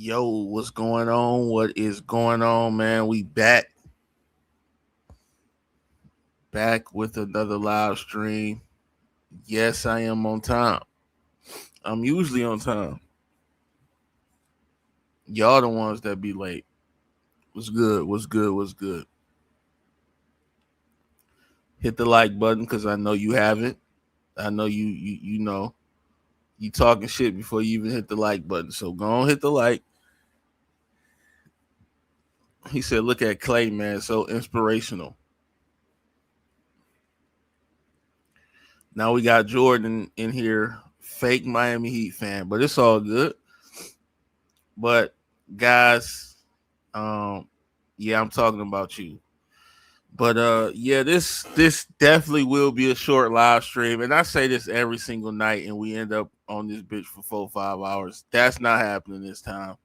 Yo, what's going on? What is going on, man? We back with another live stream. Yes, I am on time. I'm usually on time. Y'all the ones that be late. What's good? What's good? What's good? Hit the like button because I know you haven't. I know you know you talking shit before you even hit the like button. So go on, hit the like. He said, "Look at Klay, man, so inspirational." Now we got Jordan in here, fake Miami Heat fan, but it's all good. But guys, um, yeah, I'm talking about you. But yeah, this definitely will be a short live stream, and I say this every single night, and we end up on this bitch for 4 or 5 hours. That's not happening this time.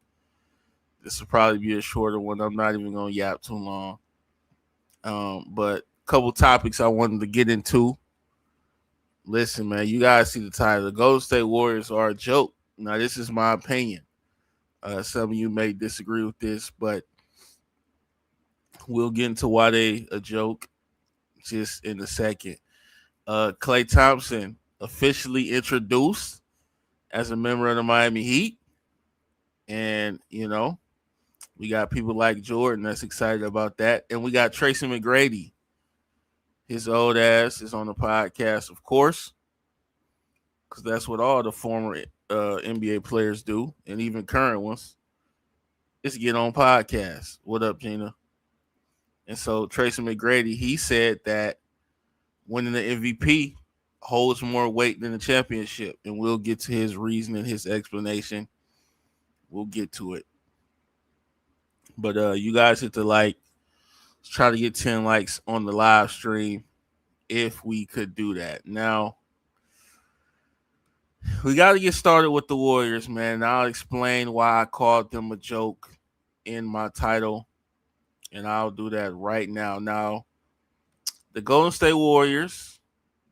This will probably be a shorter one. I'm not even gonna yap too long. But a couple topics I wanted to get into. Listen, man, you guys see the title. The Golden State Warriors are a joke. Now, this is my opinion. Some of you may disagree with this, but we'll get into why they a joke just in a second. Klay Thompson officially introduced as a member of the Miami Heat, and we got people like Jordan that's excited about that, and we got Tracy McGrady. His old ass is on the podcast, of course, because that's what all the former NBA players do, and even current ones. Is get on podcasts. What up, Gina? And so Tracy McGrady, he said that winning the MVP holds more weight than the championship. And we'll get to his reason and his explanation. We'll get to it. But you guys hit the like. Let's try to get 10 likes on the live stream if we could do that. Now, we got to get started with the Warriors, man. I'll explain why I called them a joke in my title. And I'll do that right now. Now, the Golden State Warriors,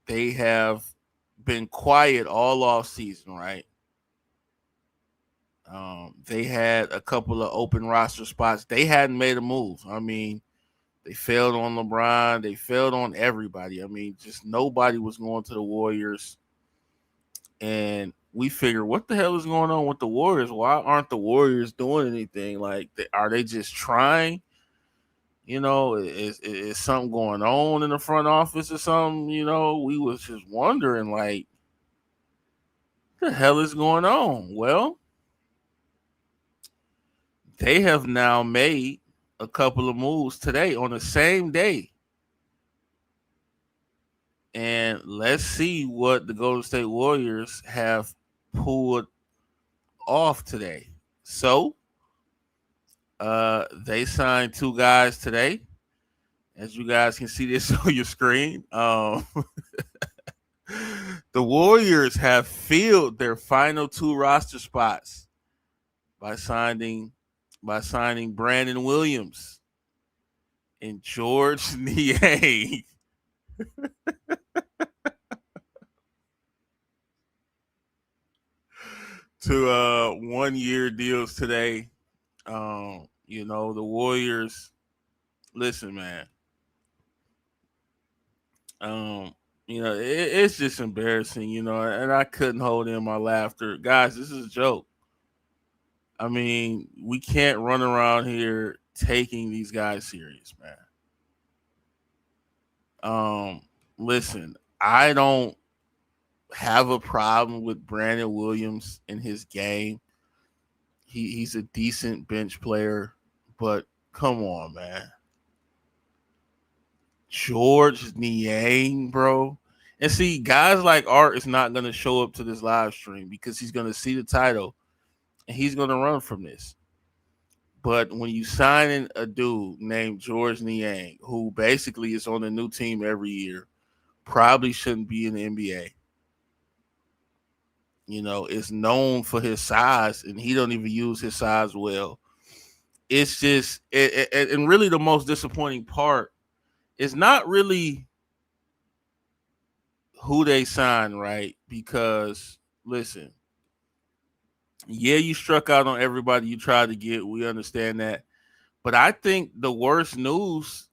they have been quiet all off season, right? They had a couple of open roster spots. They hadn't made a move. I mean, they failed on LeBron. They failed on everybody. I mean, just nobody was going to the Warriors. And we figured, what the hell is going on with the Warriors? Why aren't the Warriors doing anything? Like, are they just trying? Is something going on in the front office or something? We was just wondering, like, the hell is going on? Well, they have now made a couple of moves today on the same day. And let's see what the Golden State Warriors have pulled off today. So, they signed two guys today. As you guys can see this on your screen. The Warriors have filled their final two roster spots by signing Brandon Williams and George Niang to 1 year deals today. The Warriors, listen, man. It's just embarrassing, and I couldn't hold in my laughter. Guys, this is a joke. I mean, we can't run around here taking these guys serious, man. Listen, I don't have a problem with Brandon Williams in his game. He's a decent bench player, but come on, man. George Niang, bro. And see, guys like Art is not going to show up to this live stream because he's going to see the title and he's going to run from this. But when you sign in a dude named George Niang, who basically is on a new team every year, probably shouldn't be in the NBA. Is known for his size, and he don't even use his size well. It's just, and really the most disappointing part is not really who they sign, right? Because listen, Yeah, you struck out on everybody you tried to get. We understand that. But I think the worst news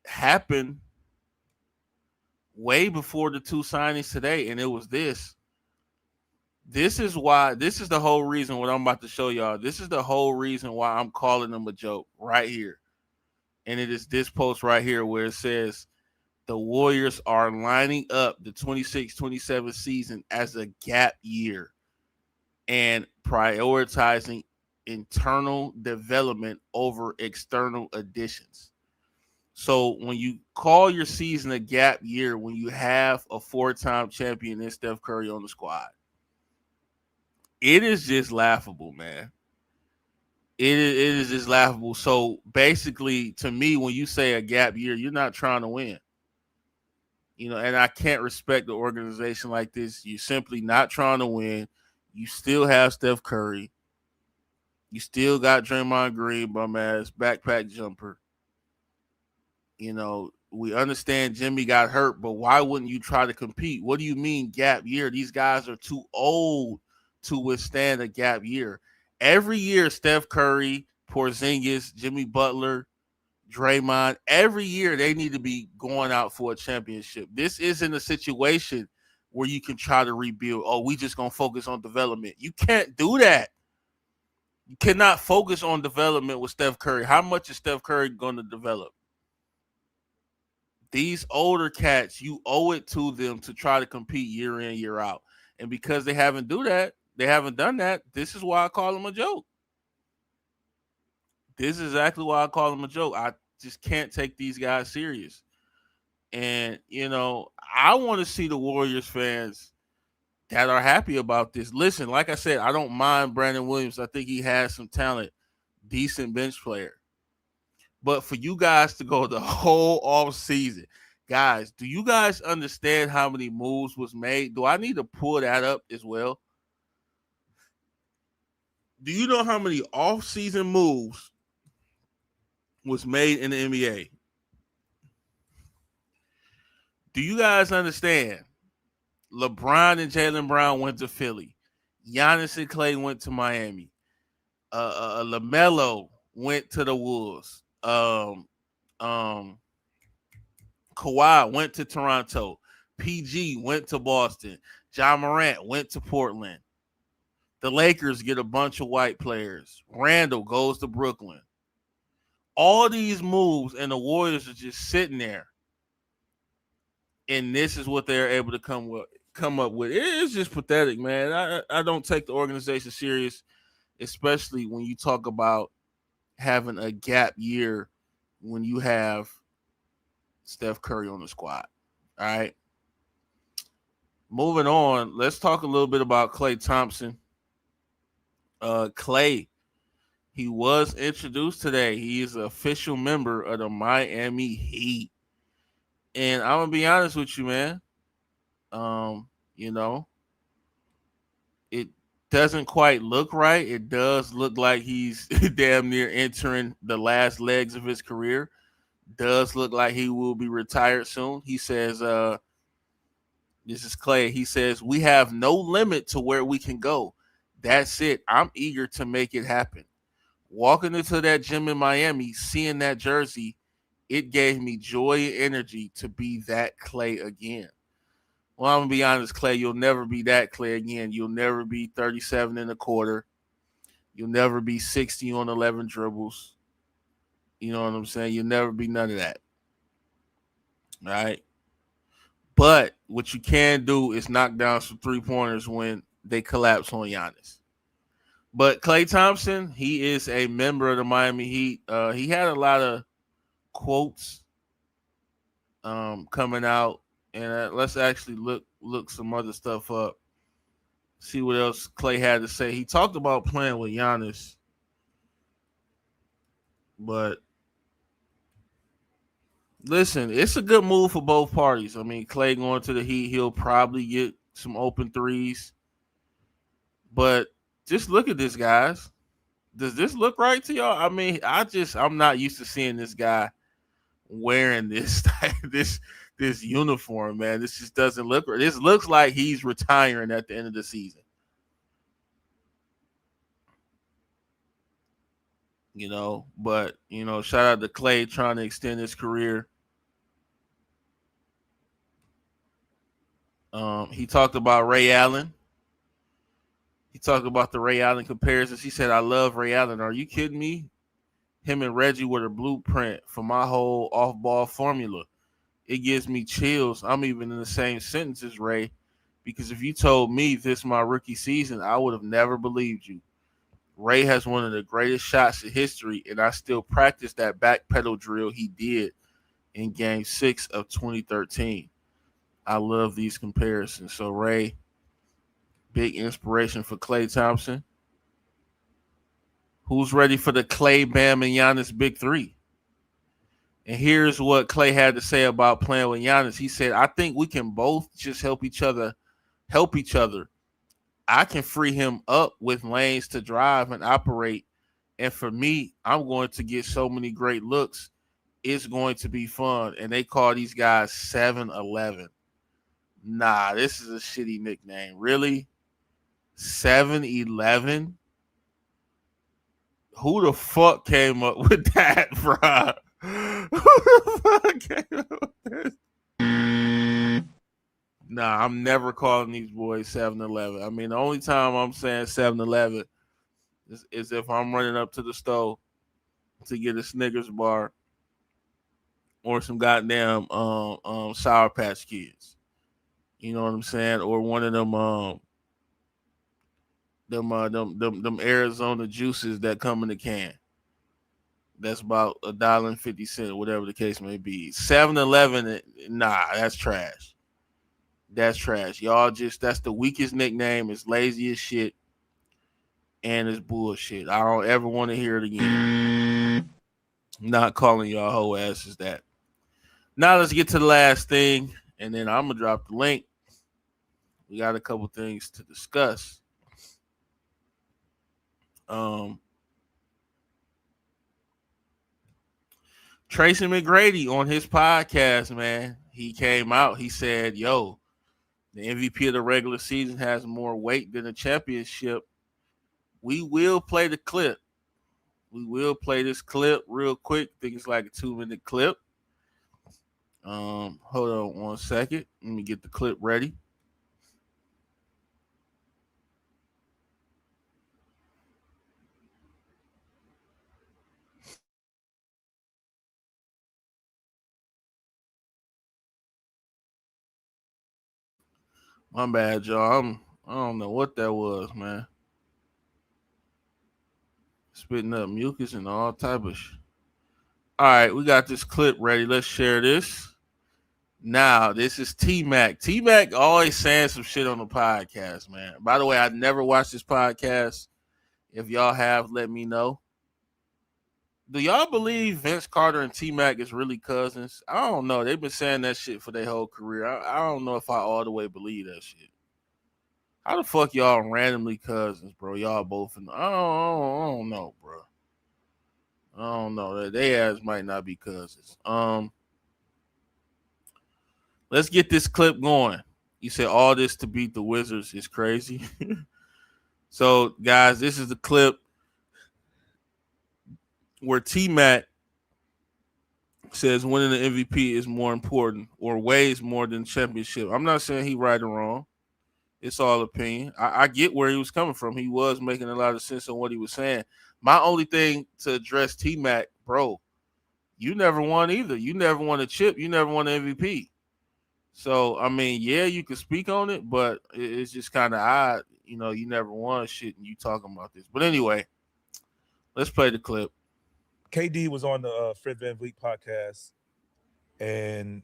happened way before the two signings today, and it was this. This is the whole reason what I'm about to show y'all. This is the whole reason why I'm calling them a joke right here. And it is this post right here where it says the Warriors are lining up the 26-27 season as a gap year and prioritizing internal development over external additions. So when you call your season a gap year, when you have a four-time champion in Steph Curry on the squad, it is just laughable, man. It is just laughable. So basically, to me, when you say a gap year, you're not trying to win. And I can't respect the organization like this. You're simply not trying to win. You still have Steph Curry. You still got Draymond Green, bum ass, backpack jumper. We understand Jimmy got hurt, but why wouldn't you try to compete? What do you mean gap year? These guys are too old to withstand a gap year. Every year, Steph Curry, Porzingis, Jimmy Butler, Draymond, every year they need to be going out for a championship. This isn't a situation where you can try to rebuild. Oh, we just going to focus on development. You can't do that. You cannot focus on development with Steph Curry. How much is Steph Curry going to develop? These older cats, you owe it to them to try to compete year in, year out. And because they haven't done that, this is why I call them a joke. This is exactly why I call them a joke. I just can't take these guys serious. And, I want to see the Warriors fans that are happy about this. Listen, like I said, I don't mind Brandon Williams. I think he has some talent, decent bench player. But for you guys to go the whole off season, guys, do you guys understand how many moves was made? Do I need to pull that up as well? Do you know how many off-season moves was made in the NBA? Do you guys understand? LeBron and Jaylen Brown went to Philly. Giannis and Klay went to Miami. LaMelo went to the Wolves. Um, Kawhi went to Toronto. PG went to Boston. John Morant went to Portland. The Lakers get a bunch of white players. Randall goes to Brooklyn. All these moves, and the Warriors are just sitting there. And this is what they're able to come up with. It's just pathetic, man. I don't take the organization serious, especially when you talk about having a gap year when you have Steph Curry on the squad. All right. Moving on, let's talk a little bit about Klay Thompson. Klay, he was introduced today. He is an official member of the Miami Heat. And I'm gonna be honest with you, man. Um, you know, it doesn't quite look right. It does look like he's damn near entering the last legs of his career. Does look like he will be retired soon. He says, this is Klay. He says, we have no limit to where we can go. That's it. I'm eager to make it happen. Walking into that gym in Miami, seeing that jersey, it gave me joy and energy to be that Klay again. Well, I'm going to be honest, Klay, you'll never be that Klay again. You'll never be 37 in a quarter. You'll never be 60 on 11 dribbles. You know what I'm saying? You'll never be none of that. All right? But what you can do is knock down some three-pointers when they collapse on Giannis. But Klay Thompson, he is a member of the Miami Heat. He had a lot of quotes coming out, and let's actually look some other stuff up. See what else Klay had to say. He talked about playing with Giannis, but listen, it's a good move for both parties. I mean, Klay going to the Heat, he'll probably get some open threes, but just look at this, guys. Does this look right to y'all? I mean, I'm not used to seeing this guy wearing this this uniform, man. This just doesn't look right. This looks like he's retiring at the end of the season. But shout out to Klay trying to extend his career. He talked about Ray Allen. He talked about the Ray Allen comparisons. He said, "I love Ray Allen. Are you kidding me? Him and Reggie were the blueprint for my whole off-ball formula. It gives me chills. I'm even in the same sentence as Ray, because if you told me this my rookie season, I would have never believed you. Ray has one of the greatest shots in history, and I still practice that back pedal drill he did in Game 6 of 2013. I love these comparisons." So Ray, big inspiration for Klay Thompson. Who's ready for the Klay, Bam, and Giannis big three? And here's what Klay had to say about playing with Giannis. He said, "I think we can both just help each other. I can free him up with lanes to drive and operate. And for me, I'm going to get so many great looks. It's going to be fun." And they call these guys 7-11. Nah, this is a shitty nickname. Really? 7-11? Who the fuck came up with that, bro? Who the fuck came up with this? Nah, I'm never calling these boys 7-11. I mean, the only time I'm saying 7-11 is if I'm running up to the store to get a Snickers bar or some goddamn Sour Patch Kids. You know what I'm saying? Or one of them Arizona juices that come in the can. That's about $1.50, whatever the case may be. 7-Eleven, nah, that's trash. That's trash. That's the weakest nickname. It's lazy as shit. And it's bullshit. I don't ever want to hear it again. I'm not calling y'all hoe asses that. Now let's get to the last thing, and then I'm gonna drop the link. We got a couple things to discuss. Tracy McGrady on his podcast, man, he came out. He said, "Yo, the MVP of the regular season has more weight than the championship." We will play the clip. We will play this clip real quick. I think it's like a 2-minute clip. Hold on one second. Let me get the clip ready. My bad, y'all. I don't know what that was, man. Spitting up mucus and all type of shit. All right, we got this clip ready. Let's share this. Now, this is T-Mac. T-Mac always saying some shit on the podcast, man. By the way, I never watched this podcast. If y'all have, let me know. Do y'all believe Vince Carter and T-Mac is really cousins? I don't know. They've been saying that shit for their whole career. I don't know if I all the way believe that shit. How the fuck y'all randomly cousins, bro? Y'all both in the, I don't know, bro. I don't know. They ass might not be cousins. Let's get this clip going. You said all this to beat the Wizards is crazy. So, guys, this is the clip where T-Mac says winning the MVP is more important or weighs more than championship. I'm not saying he right or wrong. It's all opinion. I get where he was coming from. He was making a lot of sense on what he was saying. My only thing to address T-Mac, bro, you never won either. You never won a chip. You never won an MVP. So, I mean, yeah, you could speak on it, but it's just kind of odd. You never won shit and you talking about this. But anyway, let's play the clip. KD was on the Fred VanVleet podcast, and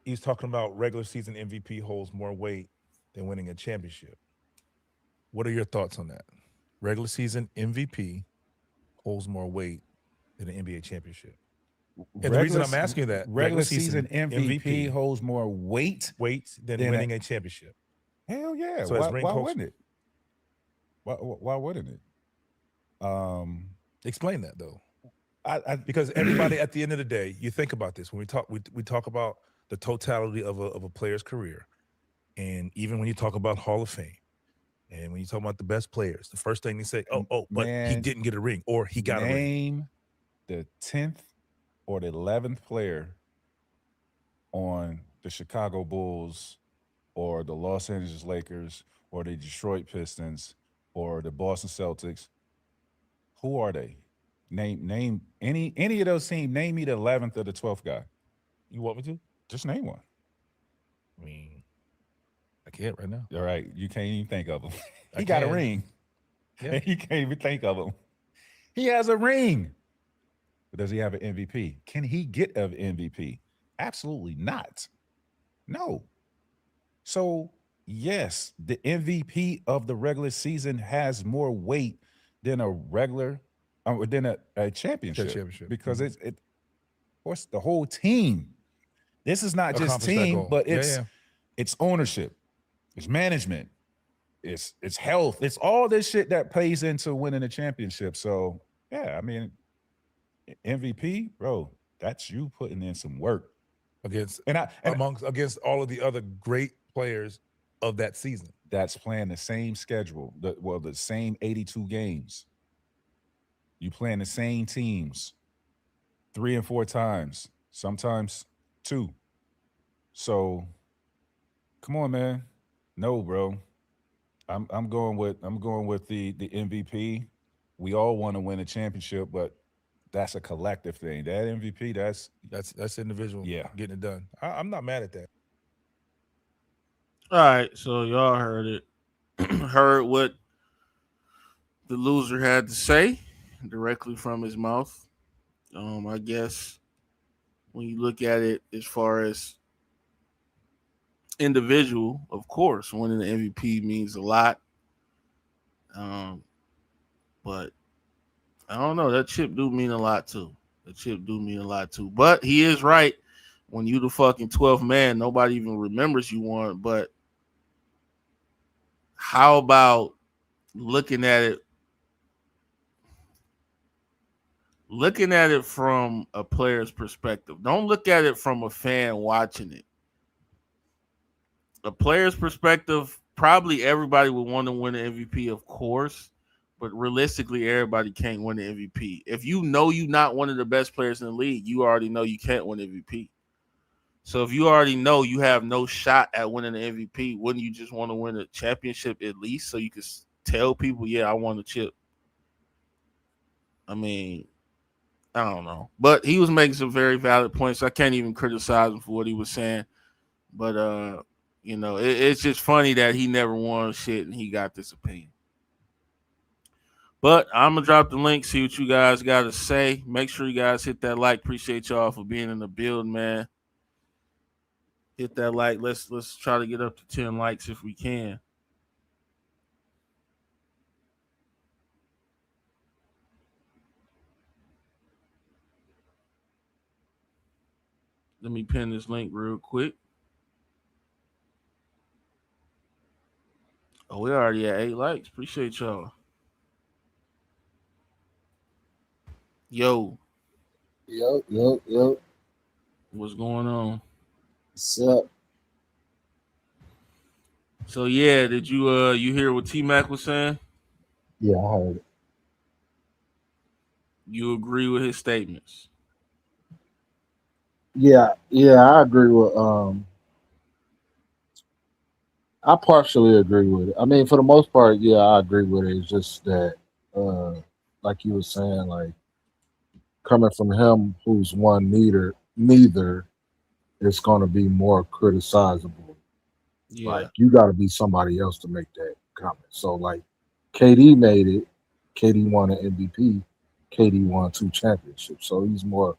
he's talking about regular season MVP holds more weight than winning a championship. What are your thoughts on that? Regular season MVP holds more weight than an NBA championship. And the reason I'm asking you that, regular season MVP holds more weight than winning a championship. Hell yeah. So why wouldn't it? Why wouldn't it? Explain that though. Because everybody at the end of the day, you think about this when we talk about the totality of a player's career, and even when you talk about Hall of Fame, And when you talk about the best players, the first thing they say, but he Man, didn't get a ring, or he got a ring. name the 10th or the 11th player on the Chicago Bulls or the Los Angeles Lakers or the Detroit Pistons or the Boston Celtics. Who are they? Name any of those teams. Name me the 11th or the 12th guy. You want me to? Just name one. I mean, I can't right now. All right, you can't even think of him. I He got a can. ring. Yeah. You can't even think of him. He has a ring. But does he have an MVP? Can he get an MVP? Absolutely not. No. So, yes, the MVP of the regular season has more weight than a regular, than a championship. Because Mhm. of course, the whole team. This is not just Accomplish that team, goal. but Yeah. it's ownership, it's management, it's health, it's all this shit that plays into winning a championship. So, yeah, I mean, MVP, bro, that's you putting in some work. Against and against all of the other great players of that season. that's playing the same schedule, the same 82 games. You playing the same teams 3 and 4 times, sometimes 2. So, come on, man. No, bro. I'm going with the MVP. We all want to win a championship, but that's a collective thing. That MVP, That's individual. Yeah. Getting it done. I'm not mad at that. All right, so y'all heard it. Heard what the loser had to say directly from his mouth. I guess when you look at it as far as individual, of course, winning the MVP means a lot. Um, but I don't know. That chip do mean a lot too. The chip do mean a lot too. But he is right. When you the fucking 12th man, nobody even remembers you won. But how about looking at it from a player's perspective? Don't look at it from a fan watching it. A player's perspective, probably everybody would want to win an MVP, of course, but realistically, everybody can't win the MVP. If you know you're not one of the best players in the league, you already know you can't win MVP. So if you already know you have no shot at winning the MVP, wouldn't you just want to win a championship at least so you can tell people, yeah, I won the chip? I mean, I don't know. But he was making some very valid points. I can't even criticize him for what he was saying. But it's just funny that he never won shit and he got this opinion. But I'm gonna drop the link, see what you guys got to say. Make sure you guys hit that like. Appreciate y'all for being in the build, man. Hit that like. Let's try to get up to 10 likes if we can. Let me pin this link real quick. Oh, we already at 8 likes. Appreciate y'all. Yo, Yo. what's going on? What's up? So yeah, did you hear what T Mac was saying? Yeah, I heard it. You agree with his statements? Yeah, I agree with I partially agree with it. I mean, for the most part, yeah, I agree with it. It's just that uh like you were saying, like coming from him who's won neither, it's gonna be more criticizable. Like Yeah, you gotta be somebody else to make that comment. So like KD made it, KD won an MVP, KD won 2 championships. So he's more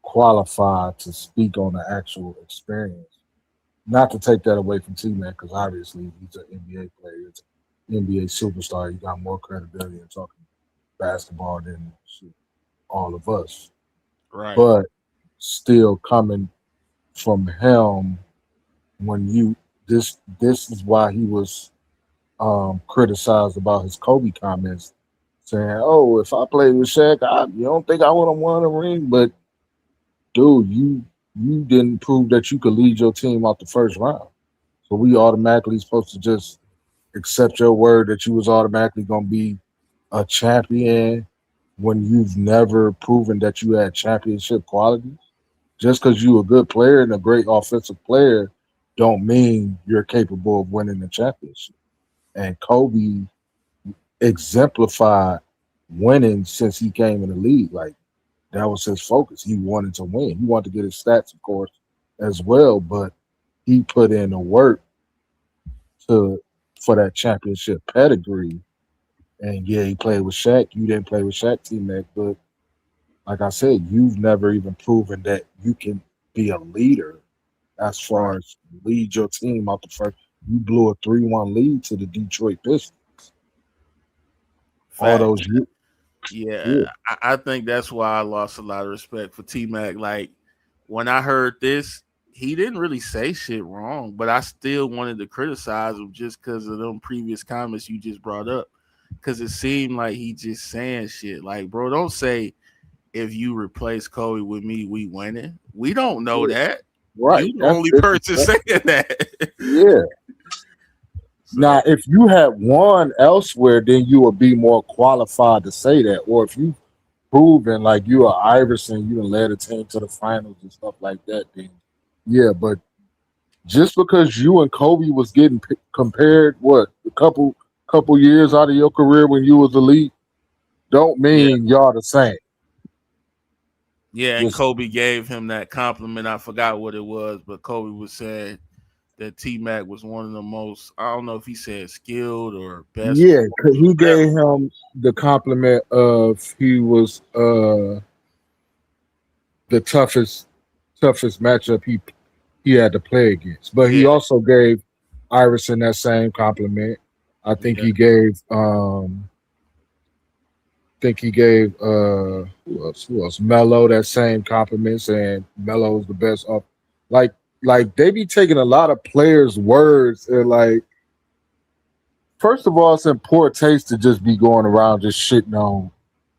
qualified to speak on the actual experience. Not to take that away from T Mac, because obviously he's an NBA player, he's an NBA superstar. He got more credibility in talking basketball than shit, all of us. right. But still coming from him when you this is why he was criticized about his Kobe comments, saying, "Oh, if I played with Shaq, you don't think I would have won a ring?" But dude, you didn't prove that you could lead your team out the first round. So we automatically supposed to just accept your word that you was automatically gonna be a champion when you've never proven that you had championship qualities? Just because you a good player and a great offensive player, don't mean you're capable of winning the championship. And Kobe exemplified winning since he came in the league. Like that was his focus. He wanted to win. He wanted to get his stats, of course, as well, but he put in the work to for that championship pedigree. And yeah, he played with Shaq. You didn't play with Shaq, teammate, but like I said, you've never even proven that you can be a leader as far Right. as lead your team out the first. You blew a 3-1 lead to the Detroit Pistons. All Facts. those years. Yeah, Yeah, I think that's why I lost a lot of respect for T Mac. Like when I heard this, he didn't really say shit wrong, but I still wanted to criticize him just because of them previous comments you just brought up. Because it seemed like he just saying shit. Like, bro, don't say if you replace Kobe with me, we winning. We don't know yeah, that. right. You the That's only person disrespect. saying that. Yeah. So Now, if you had won elsewhere, then you would be more qualified to say that. Or if you proven like you are Iverson, you done led a team to the finals and stuff like that, then yeah. But just because you and Kobe was getting compared, what a couple years out of your career when you was elite, don't yeah, mean y'all the same. yeah, and Just Kobe gave him that compliment. I forgot what it was, but Kobe was saying that T Mac was one of the most, I don't know if he said skilled or best yeah, performers or he whatever. gave him the compliment of he was the toughest matchup he had to play against. But he Yeah, also gave Iverson that same compliment. I think yeah, he gave who else Melo that same compliment, saying Melo's the best off. Like like they be taking a lot of players' words and like first of all, it's in poor taste to just be going around just shitting on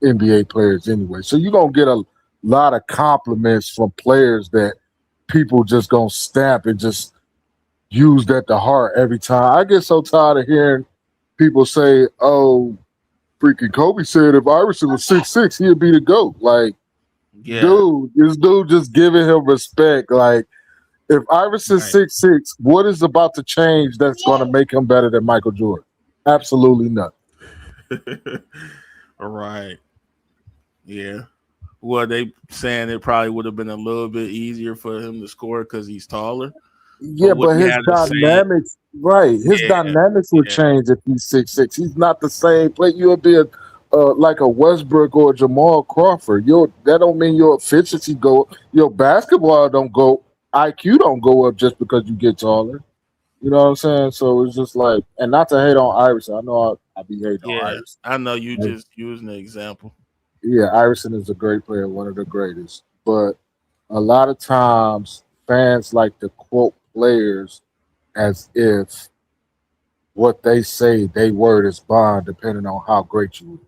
NBA players anyway. So you're gonna get a lot of compliments from players that people just gonna stamp and just use that to heart every time. I get so tired of hearing people say, "Oh, freaking Kobe said if Iverson was 6'6", he'd be the GOAT." Like, yeah, dude, this dude just giving him respect. Like, if Iverson's right. 6'6", what is about to change that's gonna make him better than Michael Jordan? Absolutely nothing. All right. Yeah. Well, they saying it probably would have been a little bit easier for him to score because he's taller. But Yeah, would but he his have the same? dynamics, right? His Yeah, dynamics would yeah, change if he's 6'6". He's not the same play. You'll be like a Westbrook or a Jamal Crawford. That don't mean your efficiency go. Your basketball don't go. IQ don't go up just because you get taller. You know what I'm saying? So it's just like, and not to hate on Iverson. I know I be hating on yeah. Iverson. I know you Like, just using an example. yeah, Iverson is a great player, one of the greatest. But a lot of times, fans like to quote players as if what they say, they word is bond, depending on how great you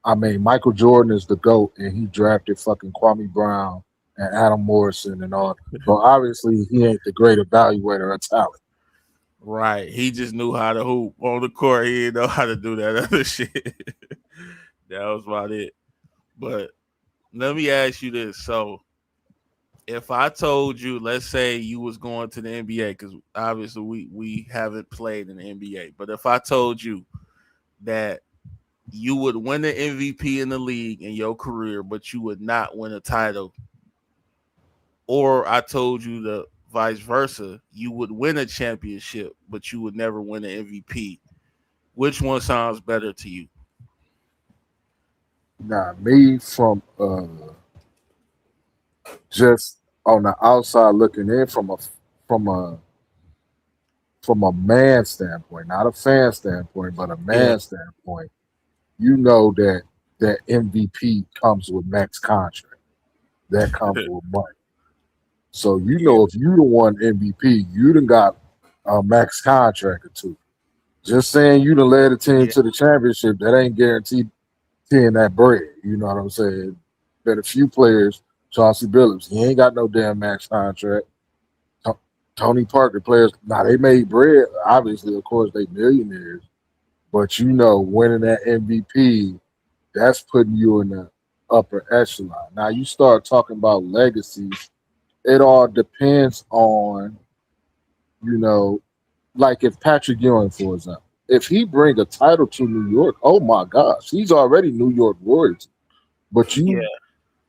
are. I mean, Michael Jordan is the GOAT, and he drafted fucking Kwame Brown and Adam Morrison and all. But obviously, he ain't the great evaluator of talent. Right. He just knew how to hoop on the court. He didn't know how to do that other shit. That was about it. But let me ask you this. So if I told you, let's say you was going to the NBA, because obviously we haven't played in the NBA, but if I told you that you would win the MVP in the league in your career, but you would not win a title, or I told you the vice versa, you would win a championship, but you would never win an MVP. Which one sounds better to you? Now, me just on the outside looking in from a from a man standpoint, not a fan standpoint, but a Yeah, man standpoint, you know that MVP comes with max contract. That comes with money. So you yeah, know if you the one MVP, you done got a max contract or two. Just saying you done led a team yeah, to the championship, that ain't guaranteed seeing that bread. You know what I'm saying? Been a few players, Chauncey Billups, he ain't got no damn max contract. Tony Parker players. Now they made bread. Obviously, of course, they millionaires. But winning that MVP, that's putting you in the upper echelon. Now you start talking about legacies. It all depends on you know, like if Patrick Ewing, for example, if he bring a title to New York, oh my gosh, he's already New York Warriors. But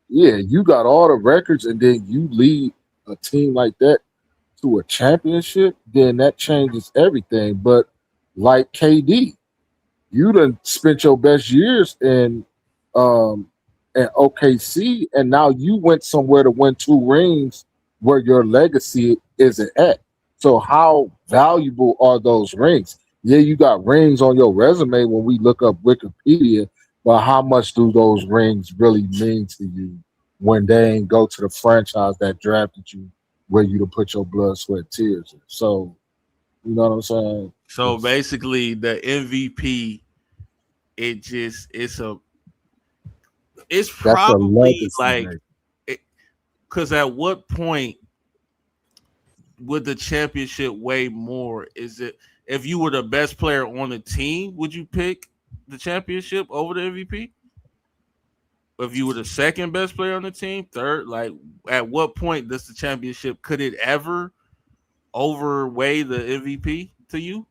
Yeah. you got all the records, and then you lead a team like that to a championship, then that changes everything. But like KD, you done spent your best years um in OKC, and now you went somewhere to win two rings where your legacy isn't at. So how valuable are those rings? Yeah, you got rings on your resume when we look up Wikipedia, but how much do those rings really mean to you when they ain't go to the franchise that drafted you where you to put your blood, sweat, tears in? So you know what I'm saying? So basically, the MVP, it's That's a probably legacy, like, baby. because at what point would the championship weigh more? Is it if you were the best player on the team, would you pick the championship over the MVP? If you were the second best player on the team, third, like at what point does the championship could it ever overweigh the MVP to you?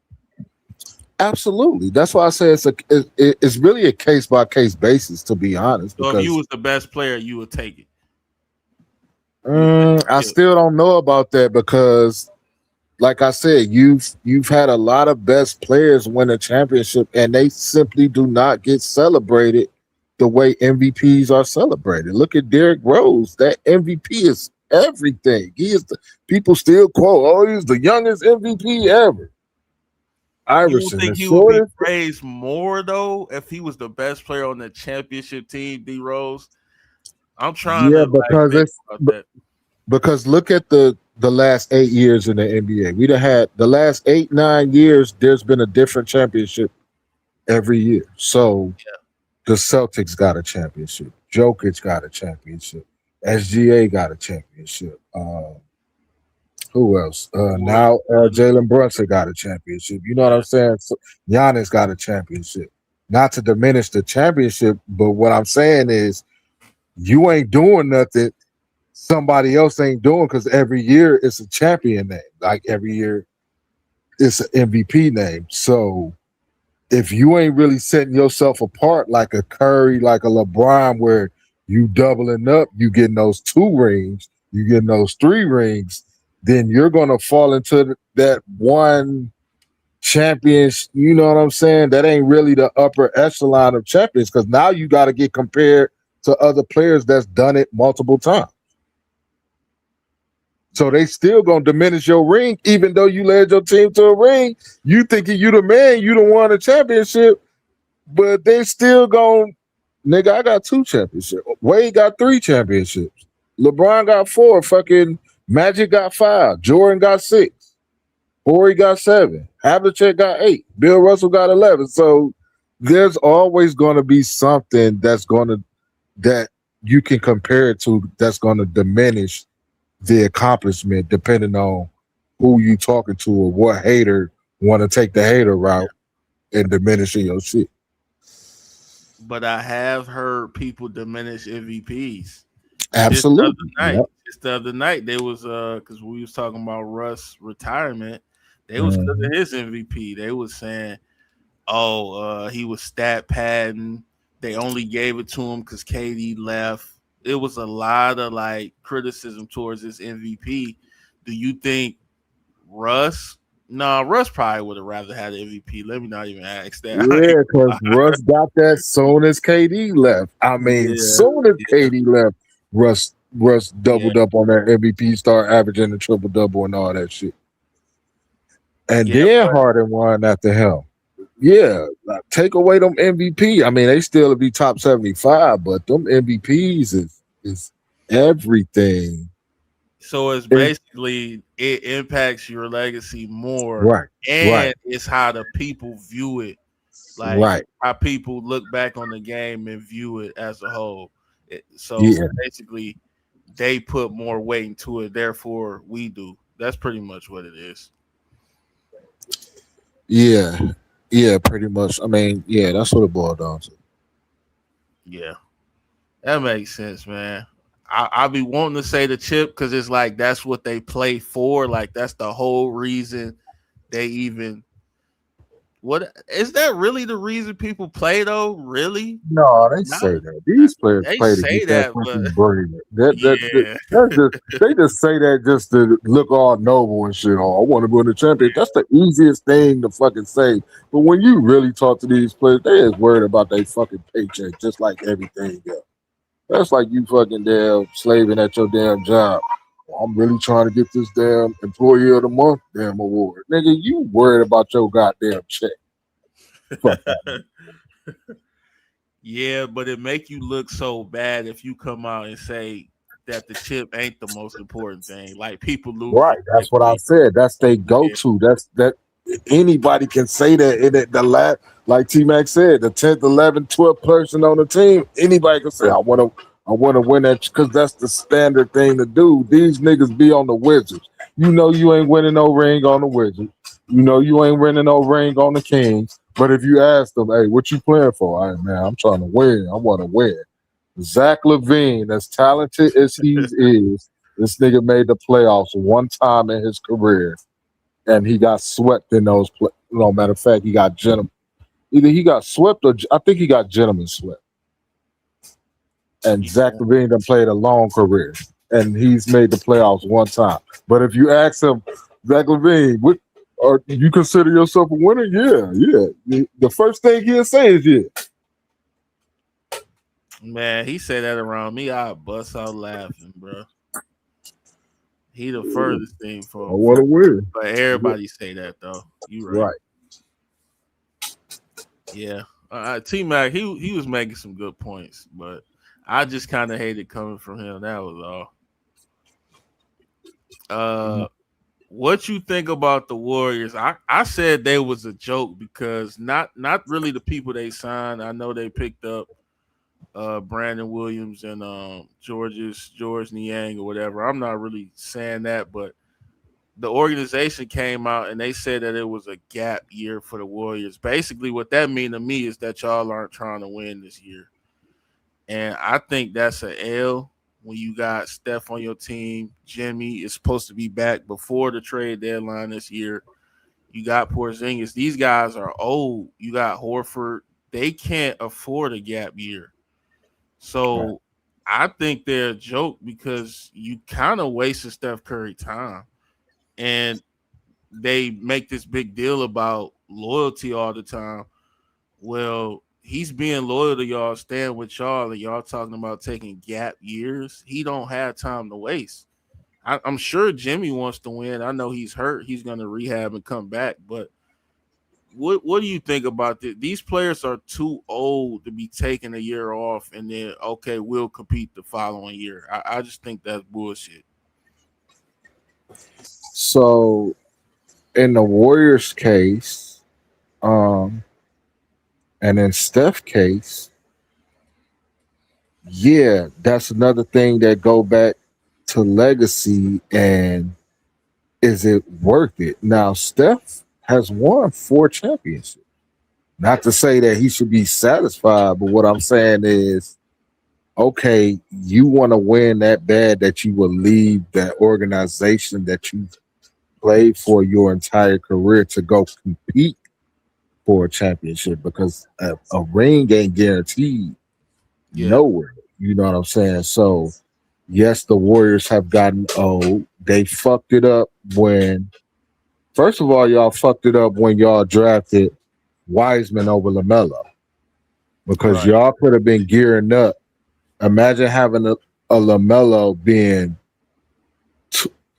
Absolutely. That's why I say it's really a case by case basis, to be honest. So if you Because was the best player, you would take it. You would take I it. still don't know about that because, like I said, you've had a lot of best players win a championship, and they simply do not get celebrated the way MVPs are celebrated. Look at Derrick Rose. That MVP is everything. He is the people still quote, "Oh, he's the youngest MVP ever." You don't Iverson, the think he would be shortest. praised more though if he was the best player on the championship team, D Rose? I'm trying Yeah, to like because think about that. because look at the last 8 years in the NBA. We'd have had the last 8 9 years. There's been a different championship every year. So the Celtics got a championship. Jokic got a championship. SGA got a championship. Who else? Warriors Now got another Jalen Brunson got a championship. You know what I'm yeah. saying? So Giannis got a championship. Not to diminish the championship, but what I'm saying is you ain't doing nothing somebody else ain't doing because every year it's a champion name. Like every year it's an MVP name. So if you ain't really setting yourself apart like a Curry, like a LeBron, where you doubling up, you getting those two rings, you getting those three rings, then you're gonna fall into that one champions. You know what I'm saying? That ain't really the upper echelon of champions because now you got to get compared to other players that's done it multiple times. So they still gonna diminish your ring, even though you led your team to a ring. You thinking you the man, you don't won a championship, but they still gonna nigga. I got two championships. Wade got three championships. LeBron got four. Fucking Magic got five. Jordan got six. Horry got seven. Havlicek got eight. Bill Russell got 11. So there's always gonna be something that you can compare it to that's gonna diminish the accomplishment depending on who you talking to or what hater want to take the hater route and diminishing your shit. But I have heard people diminish MVPs. Just the other Absolutely. night, Yep. they was because we was talking about Russ retirement. They was because Mhm. of his MVP. They was saying, "Oh, he was stat padding. They only gave it to him because KD left." It was a lot of like criticism towards this MVP. Do you think Russ? No, Russ probably would have rather had the MVP. Let me not even ask that. I ain't Yeah, because gonna lie. Russ got that soon as KD left. I mean, Yeah, soon as yeah, KD left, Russ yeah, doubled up on that MVP, start averaging the triple double and all that shit. And yeah. then Harden won after him. Yeah, like, take away them MVP. I mean, they still be top 75, but them MVPs is everything. So it's It, basically it impacts your legacy more, right, right, and it's how the people view it, like right. how people look back on the game and view it as a whole. So Yeah, basically, they put more weight into it. Therefore, we do. That's pretty much what it is. Yeah, yeah, pretty much. I mean, yeah, that's what it boiled down to. Yeah, that makes sense, man. I be wanting to say the chip because it's like that's what they play for. Like that's the whole reason they even. What is that really the reason people play though? Really? No, they Not. say that these players They play to say get that that, but fucking bread. yeah, That's just they just say that just to look all noble and shit. Oh, I want to win the champion. That's the easiest thing to fucking say. But when you really talk to these players, they is worried about their fucking paycheck, just like everything else. That's like you fucking damn slaving at your damn job. Well, I'm really trying to get this damn employee of the month damn award. Nigga, you worried about your goddamn check. Fuck that. yeah, but it make you look so bad if you come out and say that the chip ain't the most important thing. Like people lose Right. it That's what I quickly. said. That's they go Yeah, to. That's that anybody can say that in it. The last, like T Mac said, the 10th, 11th, 12th person on the team, anybody can say, I wanna win that because that's the standard thing to do. These niggas be on the Wizards. You know you ain't winning no ring on the Wizards. You know you ain't winning no ring on the Kings. But if you ask them, hey, what you playing for? All right, man, I'm trying to win. I want to win. Zach Levine, as talented as he is, this nigga made the playoffs one time in his career, and he got swept in those. No matter of fact, he got gentleman. Either he got swept or I think he got gentleman swept. And Zach yeah. Levine done played a long career, and he's made the playoffs one time. But if you ask him, Zach Levine, what? Or you consider yourself a winner? Yeah, yeah. The first thing he'll say is yeah. Man, he said that around me, I bust out laughing, bro. He the furthest thing I from want to win. but everybody say that though. You right. Right. Yeah. T Mac, he was making some good points, but I just kind of hated coming from him. That was all. What you think about the Warriors? I said they was a joke because not really the people they signed. I know they picked up Brandon Williams and George Niang or whatever. I'm not really saying that, but the organization came out and they said that it was a gap year for the Warriors. Basically, what that mean to me is that y'all aren't trying to win this year. And I think that's an L when you got Steph on your team. Jimmy is supposed to be back before the trade deadline this year. You got Porzingis. These guys are old. You got Horford. They can't afford a gap year. Right. So I think they're a joke because you kind of wasted Steph Curry time. And they make this big deal about loyalty all the time. Well, he's being loyal to y'all, staying with y'all, and y'all talking about taking gap years. He don't have time to waste. I'm sure Jimmy wants to win. I know he's hurt. He's going to rehab and come back. But what do you think about this? These players are too old to be taking a year off and then okay, we'll compete the following year. I just think that's bullshit. So in the Warriors case, um, and in Steph case, yeah, that's another thing that go back to legacy and is it worth it? Now Steph has won 4 championships. Not to say that he should be satisfied, but what I'm saying is, okay, you want to win that bad that you will leave that organization that you played for your entire career to go compete for a championship because a ring ain't guaranteed Yeah, nowhere. You know what I'm saying? So, yes, the Warriors have gotten old. They fucked it up when, first of all, y'all fucked it up when y'all drafted Wiseman over LaMelo because right. y'all could have been gearing up. Imagine having a LaMelo being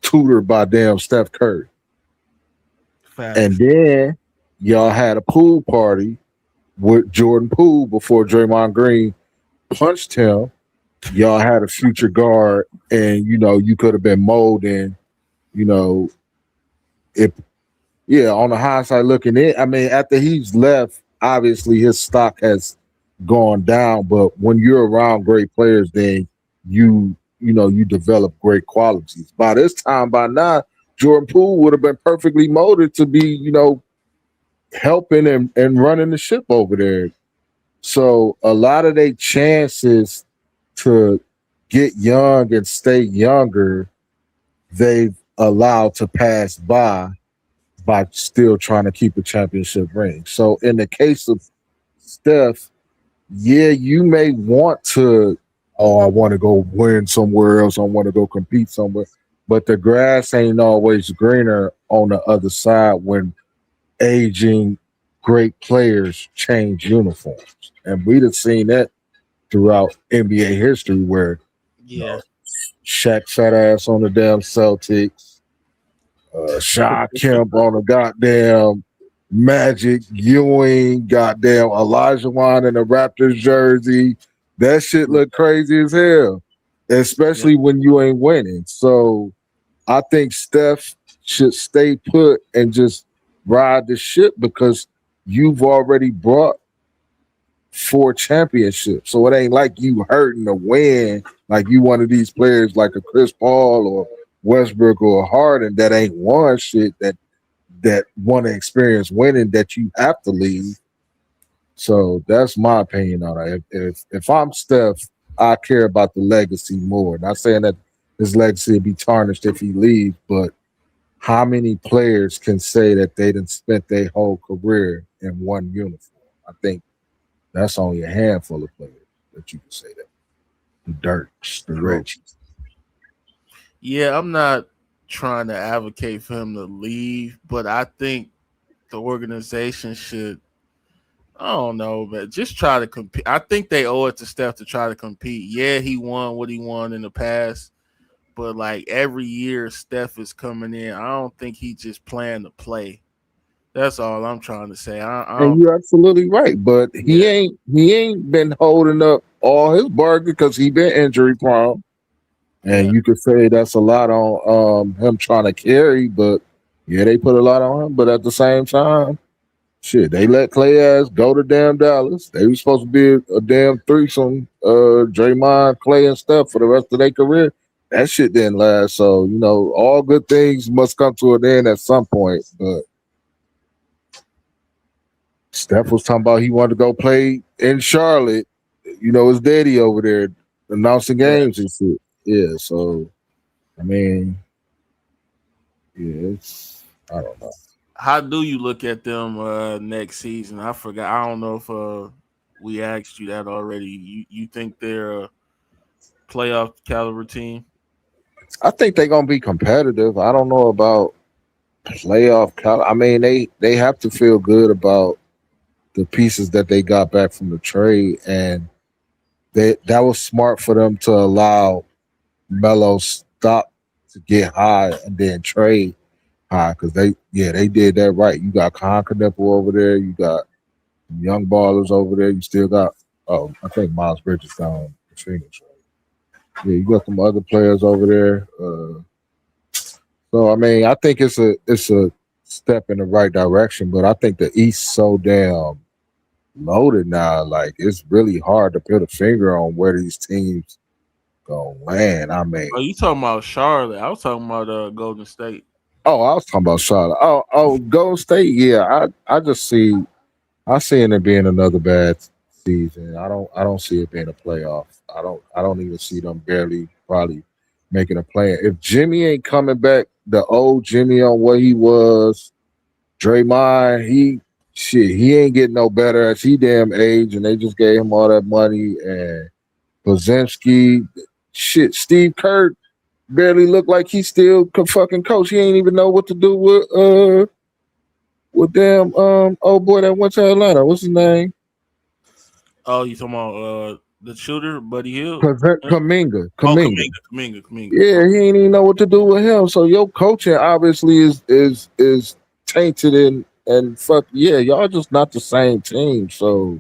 tutored by damn Steph Curry. And Facts. then y'all had a pool party with Jordan Poole before Draymond Green punched him. Y'all had a future guard, and you could have been molding. You know, if on the hindsight looking in, I mean, after he's left, obviously his stock has gone down. But when you're around great players, then you develop great qualities. By this time, by now, Jordan Poole would have been perfectly molded to be, helping and running the ship over there. So a lot of their chances to get young and stay younger, they've allowed to pass by still trying to keep a championship ring. So in the case of Steph, yeah, you may want to, oh, I want to go win somewhere else. I want to go compete somewhere. But the grass ain't always greener on the other side when aging great players change uniforms. And we'd have seen that throughout NBA history where Yeah. Shaq fat ass on the damn Celtics, Shaw Kemp on the goddamn Magic, Ewing, goddamn Elijah Wan in a Raptors jersey. That shit look crazy as hell, Yeah. especially when you ain't winning. So I think Steph should stay put and just ride the ship because you've already brought 4 championships. So it ain't like you hurting to win, like you one of these players like a Chris Paul or Westbrook or Harden that ain't won shit that want to experience winning that you have to leave. So that's my opinion on it. If I'm Steph, I care about the legacy more. Not saying that his legacy will be tarnished if he leaves, but how many players can say that they didn't spent their whole career in one uniform? I think that's only a handful of players that you can say that. The Dirks, the True. Regies. Yeah, I'm not trying to advocate for him to leave, but I think the organization should, I don't know, but just try to compete. I think they owe it to Steph to try to compete. Yeah, he won what he won in the past, but like every year Steph is coming in. I don't think he just playing to play. That's all I'm trying to say. I And don't. you're absolutely right, but he Yeah, ain't been holding up all his bargain because he been injury prone. And yeah. you could say that's a lot on him trying to carry, but yeah, they put a lot on him. But at the same time, shit, they let Clay ass go to damn Dallas. They was supposed to be a damn threesome, Draymond, Clay, and Steph for the rest of their career. That shit didn't last. So, all good things must come to an end at some point. But Steph was talking about he wanted to go play in Charlotte. His daddy over there announcing Yeah. games and shit. Yeah, so I mean, yeah, I don't know. How do you look at them next season? I forgot. I don't know if we asked you that already. You think they're a playoff caliber team? I think they're gonna be competitive. I don't know about I mean, they have to feel good about the pieces that they got back from the trade, and that was smart for them to allow Melo stop to get high and then trade high because they did that right. You got Nipple over there, you got young ballers over there, you still got I think Miles Bridges down the Phoenix. Right? Yeah, you got some other players over there. So I mean, I think it's a step in the right direction, but I think the East so damn loaded now. Like it's really hard to put a finger on where these teams gonna land. I mean, Oh, you talking about Charlotte? I was talking about Golden State. I was talking about Charlotte. Golden State. Yeah, I seeing it being another bad season. I don't see it being a playoff. I don't even see them barely probably making a play. If Jimmy ain't coming back, the old Jimmy on what he was, Draymond, he ain't getting no better as he damn age, and they just gave him all that money. And Pozinski, Steve Kerr barely looked like he still could fucking coach. He ain't even know what to do with damn old boy that went to Atlanta. What's his name? Oh, you talking about the shooter, Buddy Hill? Kaminga. Oh, Kaminga. Kaminga. Yeah, he ain't even know what to do with him. So your coaching obviously is tainted and fuck yeah, y'all just not the same team. So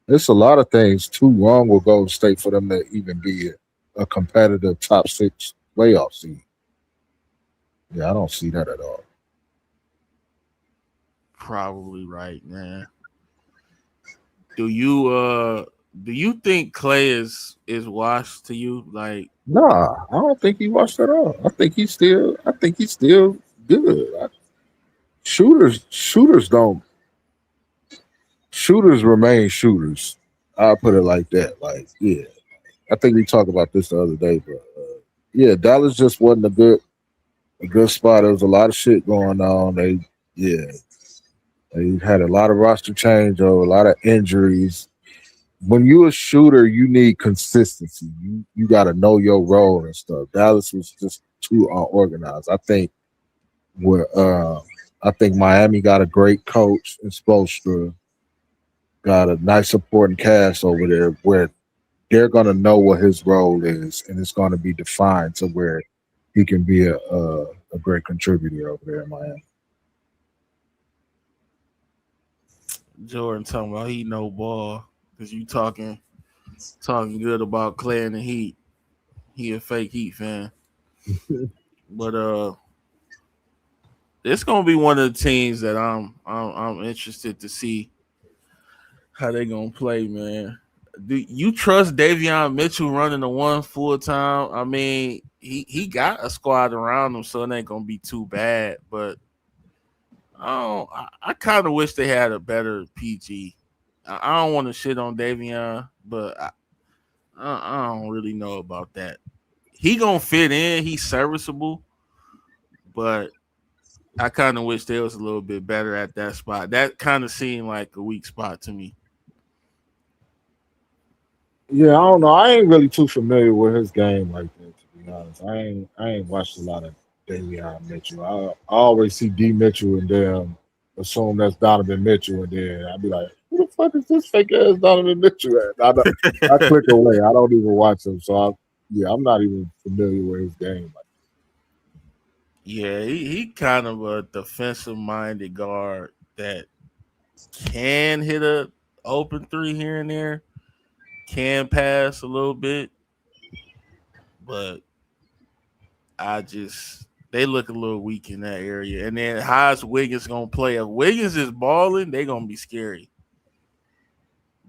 there's a lot of things too wrong with Golden State for them to even be a competitive top 6 playoff seed. Yeah, I don't see that at all. Probably right, man. Do you think Clay is washed to you? Like, Nah, I don't think he watched at all. I think he's still good. Shooters don't shooters remain shooters. I'll put it like that. Like, yeah, I think we talked about this the other day, but yeah, Dallas just wasn't a good spot. There was a lot of shit going on. Yeah, they had a lot of roster change or a lot of injuries. When you're a shooter, you need consistency. You got to know your role and stuff. Dallas was just too unorganized. Where I think Miami got a great coach in Spoelstra, got a nice supporting cast over there where they're gonna know what his role is, and it's gonna be defined to where he can be a great contributor over there in Miami. Jordan talking about he no ball because you talking good about Klay and the Heat. He a fake Heat fan, but it's gonna be one of the teams that I'm interested to see how they gonna play, man. Do you trust Davion Mitchell running the one full time? I mean, he got a squad around him, so it ain't gonna be too bad. But I kind of wish they had a better PG. I don't want to shit on Davion, but I don't really know about that. He gonna fit in. He's serviceable, but I kind of wish they was a little bit better at that spot. That kind of seemed like a weak spot to me. Yeah, I don't know. I ain't really too familiar with his game like that, to be honest. I ain't watched a lot of Davion Mitchell. I always see D Mitchell and then assume that's Donovan Mitchell, and then I'd be like, who the fuck is this fake ass Donovan Mitchell at? I click away. I don't even watch him. So yeah, I'm not even familiar with his game. Yeah, he kind of a defensive minded guard that can hit a open three here and there, can pass a little bit, but I just they look a little weak in that area. And then how's Wiggins gonna play? If Wiggins is balling, they gonna be scary.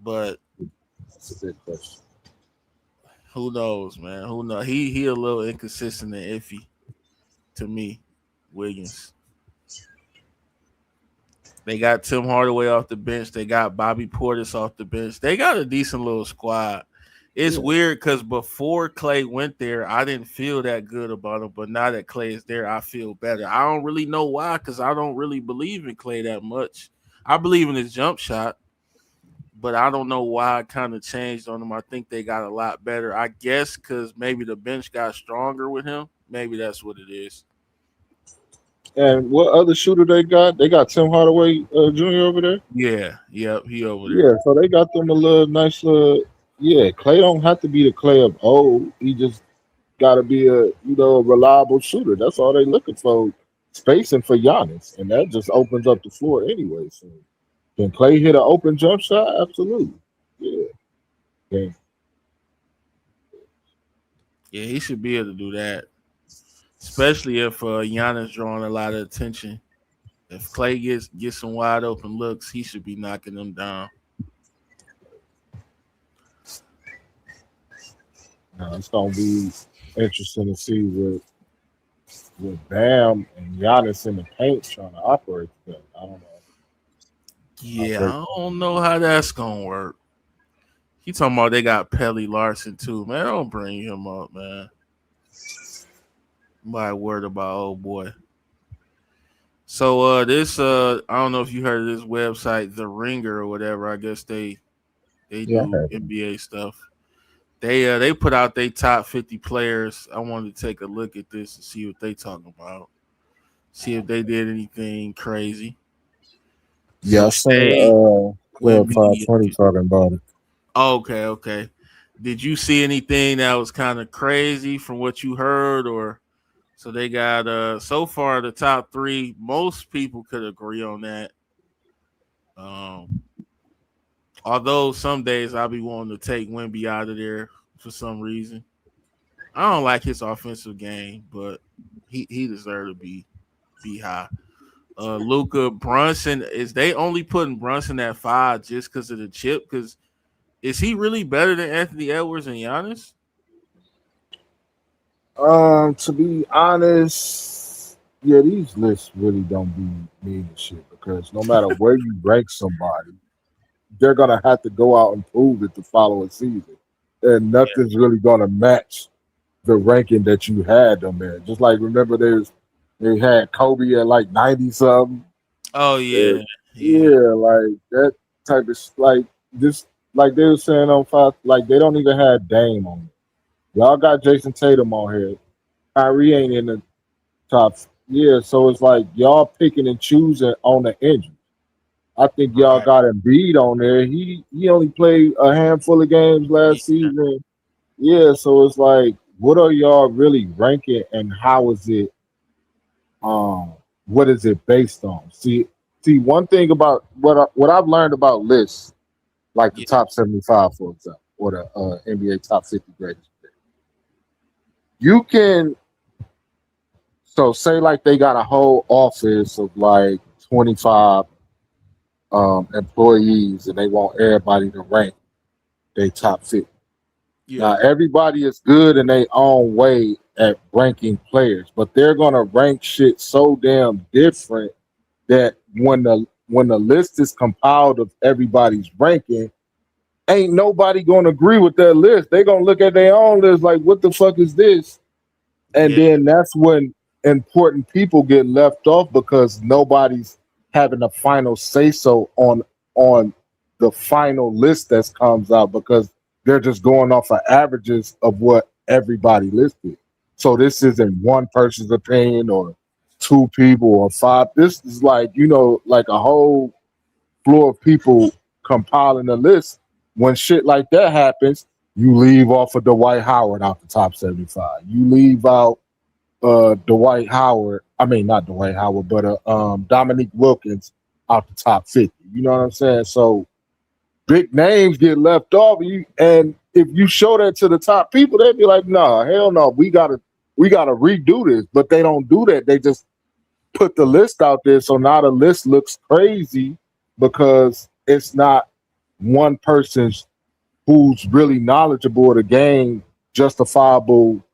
But That's a big question. who knows, man? Who knows? He a little inconsistent and iffy to me, Wiggins. They got Tim Hardaway off the bench. They got Bobby Portis off the bench. They got a decent little squad. It's Yeah. weird because before Klay went there, I didn't feel that good about him. But now that Klay is there, I feel better. I don't really know why because I don't really believe in Klay that much. I believe in his jump shot, but I don't know why I kind of changed on him. I think they got a lot better. I guess because maybe the bench got stronger with him. Maybe that's what it is. And what other shooter they got? They got Tim Hardaway Jr. over there. Yeah, yep, he over there. Yeah, so they got them a little nice little. Yeah, Clay don't have to be the Clay of old. He just got to be a reliable shooter. That's all they looking for, spacing for Giannis, and that just opens up the floor anyway. So can Clay hit an open jump shot? Absolutely. Yeah. Okay. Yeah, he should be able to do that, especially if Giannis drawing a lot of attention. If Clay gets some wide open looks, he should be knocking them down. Now, it's gonna be interesting to see with Bam and Giannis in the paint trying to operate together. I don't know. How Yeah, great. I don't know how that's gonna work. He talking about they got Pelly Larson too, man. Don't bring him up, man. My word about old boy. So this I don't know if you heard of this website, The Ringer or whatever. I guess they Yeah, I do had it. NBA stuff. They put out their top 50 players. I wanted to take a look at this and see what they talking about. See if they did anything crazy. Yeah, So I seen Shea, Club Wimby. 520 talking about it. Okay, okay. Did you see anything that was kind of crazy from what you heard, or so they got so far the top three? Most people could agree on that. Um, although some days I'll be wanting to take Wimby out of there for some reason. I don't like his offensive game, but he deserved to be high. Luca Brunson, is they only putting Brunson at 5 just because of the chip? Because is he really better than Anthony Edwards and Giannis? To be honest, Yeah, these lists really don't be mean and shit because no matter where you rank somebody, they're gonna have to go out and prove it the following season, and Yeah. nothing's really gonna match the ranking that you had them in. Just like remember, they had Kobe at like 90 something. Oh Uh, yeah, yeah, yeah, like that type of like this, like they were saying on five, like they don't even have Dame on it. Y'all got Jason Tatum on here. Kyrie ain't in the top. Yeah, so it's like y'all picking and choosing on the injury. I think y'all right. got Embiid on there. He only played a handful of games Yeah, last season. Yeah, so it's like, what are y'all really ranking, and how is it? What is it based on? See, one thing about what I've learned about lists, like the yeah, top 75, for example, or the NBA top 50 greatest. You can so say like they got a whole office of like 25 employees, and they want everybody to rank they top 50. yeah, Now everybody is good in their own way at ranking players, but they're gonna rank shit so damn different that when the list is compiled of everybody's ranking, ain't nobody gonna agree with that list. They gonna look at their own list like, what the fuck is this? And yeah, then that's when important people get left off because nobody's having a final say so on the final list that comes out because they're just going off of averages of what everybody listed. So this isn't one person's opinion or two people or five. This is like, like a whole floor of people compiling a list. When shit like that happens, you leave off of Dwight Howard out the top 75. You leave out Dwight Howard. I mean, not Dwight Howard, but Dominique Wilkins out the top 50. You know what I'm saying? So big names get left off. And if you show that to the top people, they'd be like, "Nah, hell no, we gotta redo this." But they don't do that. They just put the list out there, so now the list looks crazy because it's not one person's who's really knowledgeable of the game, justifiable,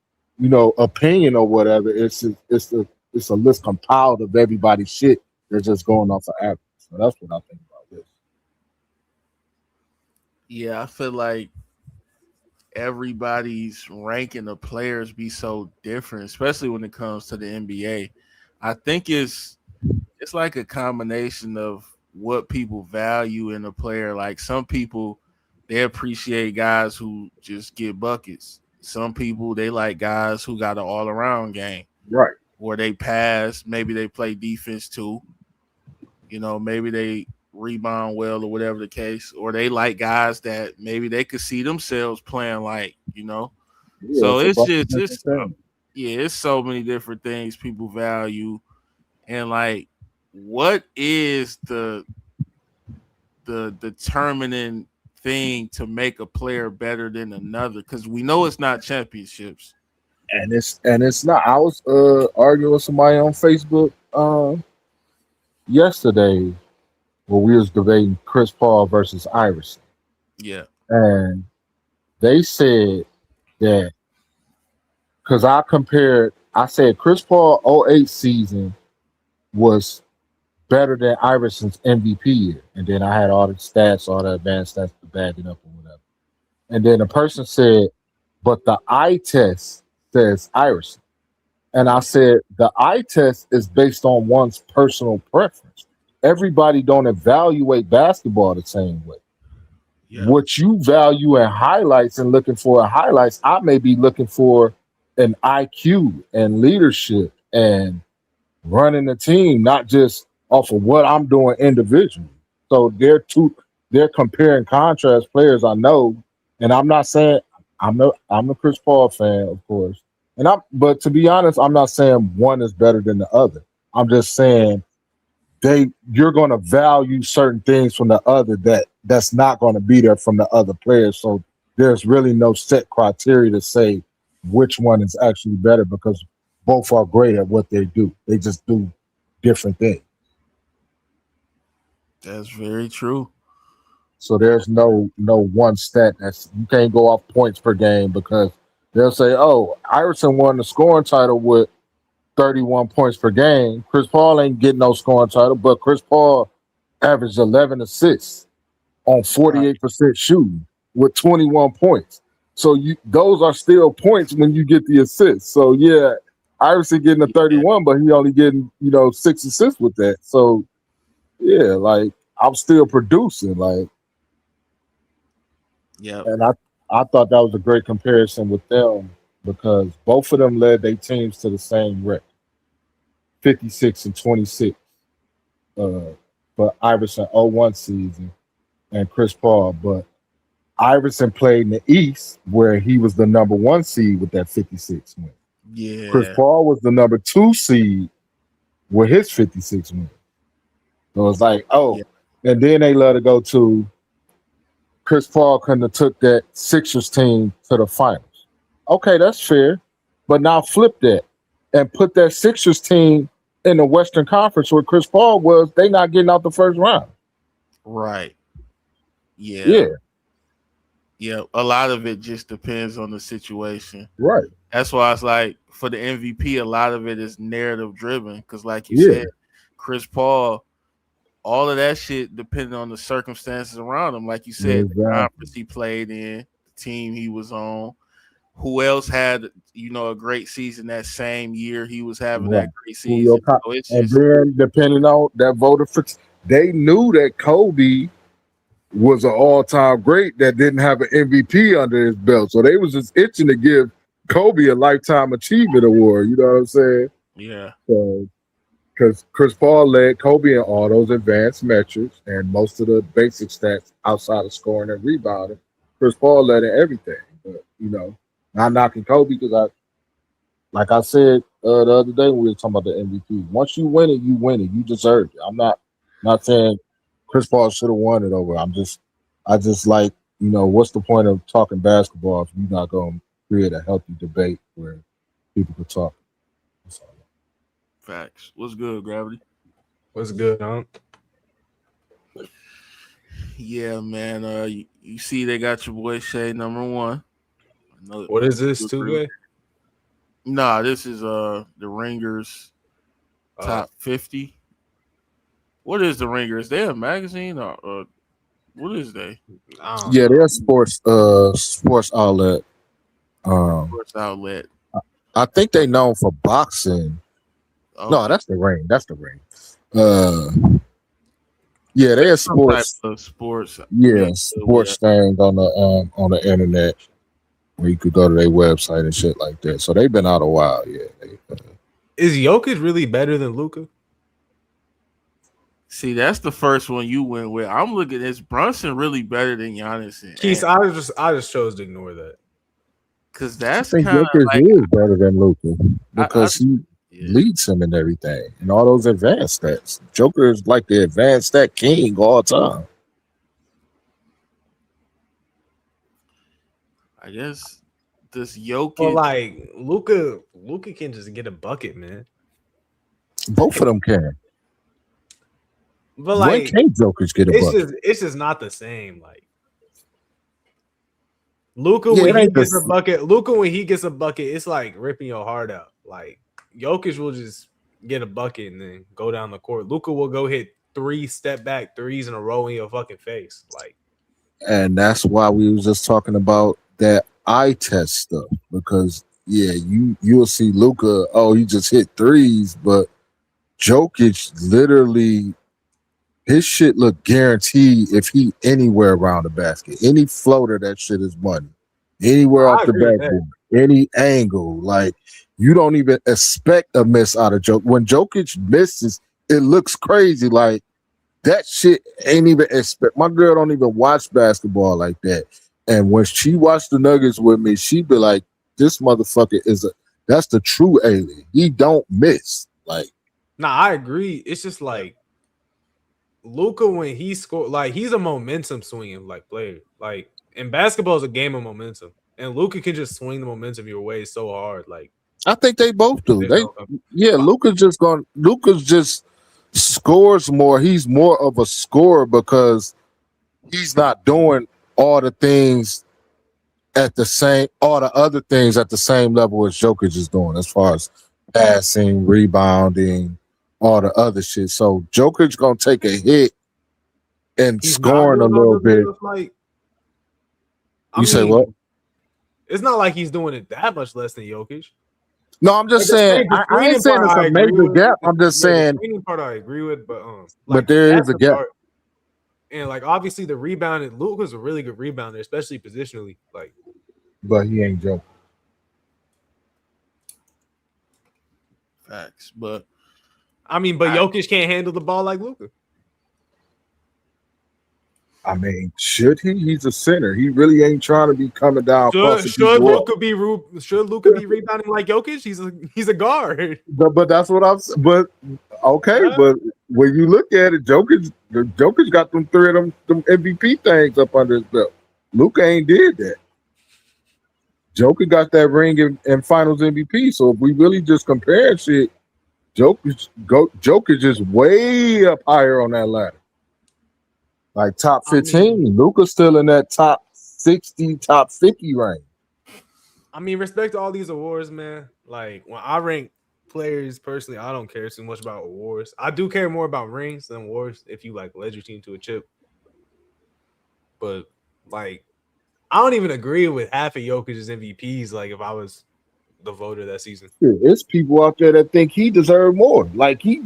opinion or whatever. It's a list compiled of everybody's shit. They're just going off of average. So that's what I think about this. yeah. I feel like everybody's ranking the players be so different, especially when it comes to the NBA. I think it's like a combination of what people value in a player. Like some people, they appreciate guys who just get buckets. Some people they like guys who got an all around game Right. where they pass, maybe they play defense too. Maybe they rebound well or whatever the case, or they like guys that maybe they could see themselves playing like. Yeah, So it's a it's bunch of just different things. yeah, it's so many different things people value, and like, what is the determining thing to make a player better than another? Because we know it's not championships. And it's not. I was arguing with somebody on Facebook yesterday where we was debating Chris Paul versus Iverson. Yeah, And they said that because I said Chris Paul '08 season was better than Iverson's MVP year. And then I had all the stats, all the advanced stats to back it up or whatever. And then the person said, but the eye test says Iverson. And I said, the eye test is based on one's personal preference. Everybody don't evaluate basketball the same way. yeah, What you value in highlights and looking for in highlights, I may be looking for an IQ and leadership and running the team, not just off of what I'm doing individually. So they're comparing contrast players I know, and I'm not saying I'm a Chris Paul fan, of course. But to be honest, I'm not saying one is better than the other. I'm just saying you're going to value certain things from the other that's not going to be there from the other players. So there's really no set criteria to say which one is actually better because both are great at what they do. They just do different things. that's very true. So there's no one stat that's you can't go off points per game because they'll say, oh, Iverson won the scoring title with 31 points per game. Chris Paul ain't getting no scoring title, but Chris Paul averaged 11 assists on Right. 48% shooting with 21 points. So those are still points when you get the assists. So yeah, Iverson getting a Yeah. 31, but he only getting 6 assists with that. So yeah, like I'm still producing. Like, Yep. and I thought that was a great comparison with them because both of them led their teams to the same record, 56 and 26. For Iverson 01 season and Chris Paul, but Iverson played in the East where he was the number 1 seed with that 56 win. Chris Yeah. Paul was the number 2 seed with his 56 win. So it's like, Yeah. and then they let it go to Chris Paul couldn't have took that Sixers team to the finals. Okay, that's fair. But now flip that and put that Sixers team in the Western Conference where Chris Paul was, they not getting out the first round. Right. Yeah. Yeah, Yeah. A lot of it just depends on the situation. right. That's why it's like for the MVP, a lot of it is narrative driven. Because, like you Yeah. said, Chris Paul, all of that shit depending on the circumstances around him. Like you said, the Exactly. conference he played in, the team he was on, who else had a great season that same year he was having Right. that great Julio season. So it's And just then depending on that voter for they knew that Kobe was an all-time great that didn't have an MVP under his belt. So they was just itching to give Kobe a lifetime achievement award. You know what I'm saying? yeah, So because Chris Paul led Kobe in all those advanced metrics and most of the basic stats outside of scoring and rebounding. Chris Paul led in everything. But not knocking Kobe because like I said the other day when we were talking about the MVP. Once you win it, you win it. You deserve it. I'm not saying Chris Paul should have won it over. I just like, what's the point of talking basketball if you're not going to create a healthy debate where people could talk? That's all. facts. What's good, Gravity? What's good, Unc? Yeah, man. You see, they got your boy Shay #1. What is this, two-way? Nah, this is the Ringers top 50. What is the Ringers? They a magazine or what is they? I don't Yeah, know. they're sports outlet. Sports outlet. I think they known for boxing. Oh, No, that's the ring. That's the ring. Yeah, they're some type sports. of sports. Yeah, Yeah, sports things on the internet where you could go to their website and shit like that. So they've been out a while. Yeah. Is Jokic really better than Luka? See, that's the first one you went with. I'm looking at this. Brunson really better than Giannis and Keith, I just chose to ignore that. because I that's think kind of Jokic like is better than Luka because he yeah. leads him in everything and all those advanced stats. Joker is like the advanced stat king all time. I guess this Jokic. Well, like Luka can just get a bucket, man. Both of them can. But When like can Jokic get a bucket? it's just not the same. Like Luka Yeah, when it he ain't the gets a bucket, it's like ripping your heart out. Like Jokic will just get a bucket and then go down the court. Luka will go hit 3 step back threes in a row in your fucking face. Like, And that's why we was just talking about that eye test stuff because you'll see Luka, he just hit threes, but Jokic literally his shit look guaranteed if he anywhere around the basket. Any floater, that shit is money. Anywhere I off the agree with backboard, any angle, like you don't even expect a miss out of Jokic. When Jokic misses, it looks crazy. Like that shit ain't even expect. My girl don't even watch basketball like that. And when she watched the Nuggets with me, she be like, "This motherfucker that's the true alien. He don't miss." Like, nah, I agree. It's just like Luka when he scored, like he's a momentum swinging like player. Like in basketball is a game of momentum, and Luka can just swing the momentum your way so hard. Like I think they both do. there's no Luka's just scores more. He's more of a scorer because he's not doing all the other things at the same level as Jokic is doing as far as passing, rebounding, all the other shit. So Jokic gonna take a hit and He's not scoring a doing all little those bit. stuff, like, You say what? It's not like he's doing it that much less than Jokic. No, I'm just saying. I ain't saying it's a major gap. I'm just The saying, screening part I agree with, but but the there is a passing gap. part, and like obviously the rebounding, Luke was a really good rebounder, especially positionally. Like, But he ain't Jokic. Facts. But but Jokic can't handle the ball like Luka. I mean, should he? He's a center. He really ain't trying to be coming down. Should Luka be rebounding like Jokic? He's a guard. But that's what I'm. But okay, but when you look at it, Jokic got them three of them MVP things up under his belt. Luka ain't did that. Jokic got that ring in Finals MVP. So if we really just compare shit, Jokic is way up higher on that ladder. Like top 15, Luka's still in that top 60, top 50 range. Respect to all these awards, man. Like when I rank players personally, I don't care too much about awards. I do care more about rings than awards if you like led your team to a chip. But like, I don't even agree with half of Jokic's MVPs. Like if I was the voter that season, there's people out there that think he deserved more. Like he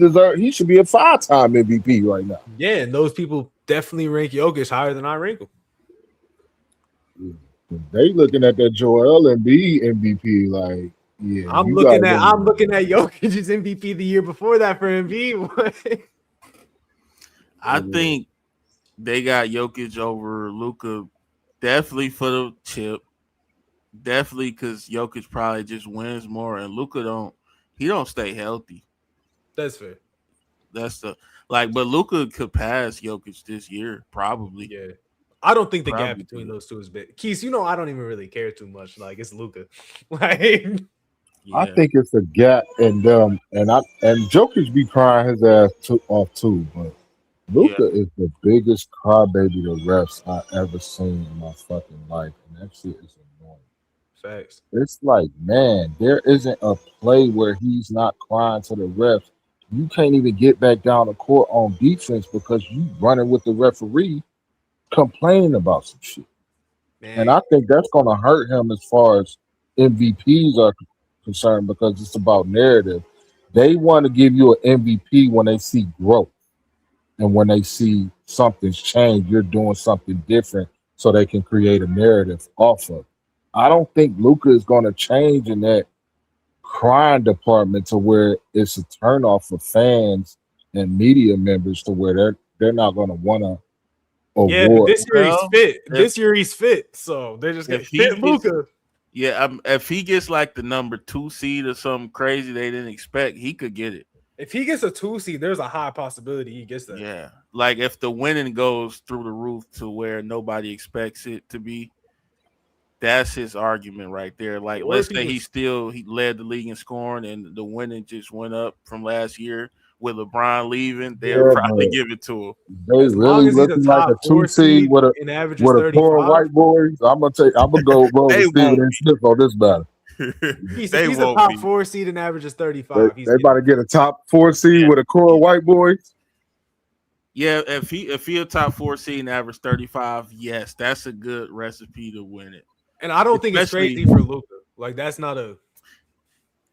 should be a 5-time MVP right now. Yeah, and those people definitely rank Jokic higher than I rank him. They looking at that Joel Embiid MVP like, yeah. I'm looking at Jokic's MVP the year before that for Embiid. I think they got Jokic over Luka definitely for the chip. Definitely because Jokic probably just wins more and Luka don't stay healthy. That's fair. That's but Luka could pass Jokic this year, probably. Yeah. I don't think the gap between those two is big. Keith, I don't even really care too much. Like it's Luka. I think it's a gap and Jokic be crying his ass off too, but Luka is the biggest crybaby to refs I ever seen in my fucking life, and that shit is annoying. Facts. It's like, man, there isn't a play where he's not crying to the refs. You can't even get back down the court on defense because you running with the referee complaining about some shit. Man. And I think that's going to hurt him as far as MVPs are concerned because it's about narrative. They want to give you an MVP when they see growth and when they see something's changed, you're doing something different so they can create a narrative off of. I don't think Luka is going to change in that crying department to where it's a turnoff for fans and media members to where they're not going to want to award. Yeah, but this year he's fit. This year he's fit, so they're just going to fit Luka. Yeah, if he gets like the number 2 seed or something crazy they didn't expect, he could get it. If he gets a 2 seed, there's a high possibility he gets that. Yeah, like if the winning goes through the roof to where nobody expects it to be, that's his argument right there. Like, let's say he led the league in scoring and the winning just went up from last year with LeBron leaving, they'll probably give it to him. They really looking like a 2 seed with a core of white boys. I'm gonna go roll with Stephen A. Smith on this battle. He's a top 4 seed and averages 35. They about to get a top 4 seed with a core of white boys. Yeah, if he a top 4 seed and average 35, yes, that's a good recipe to win it. And I don't think it's crazy for Luka. Like that's not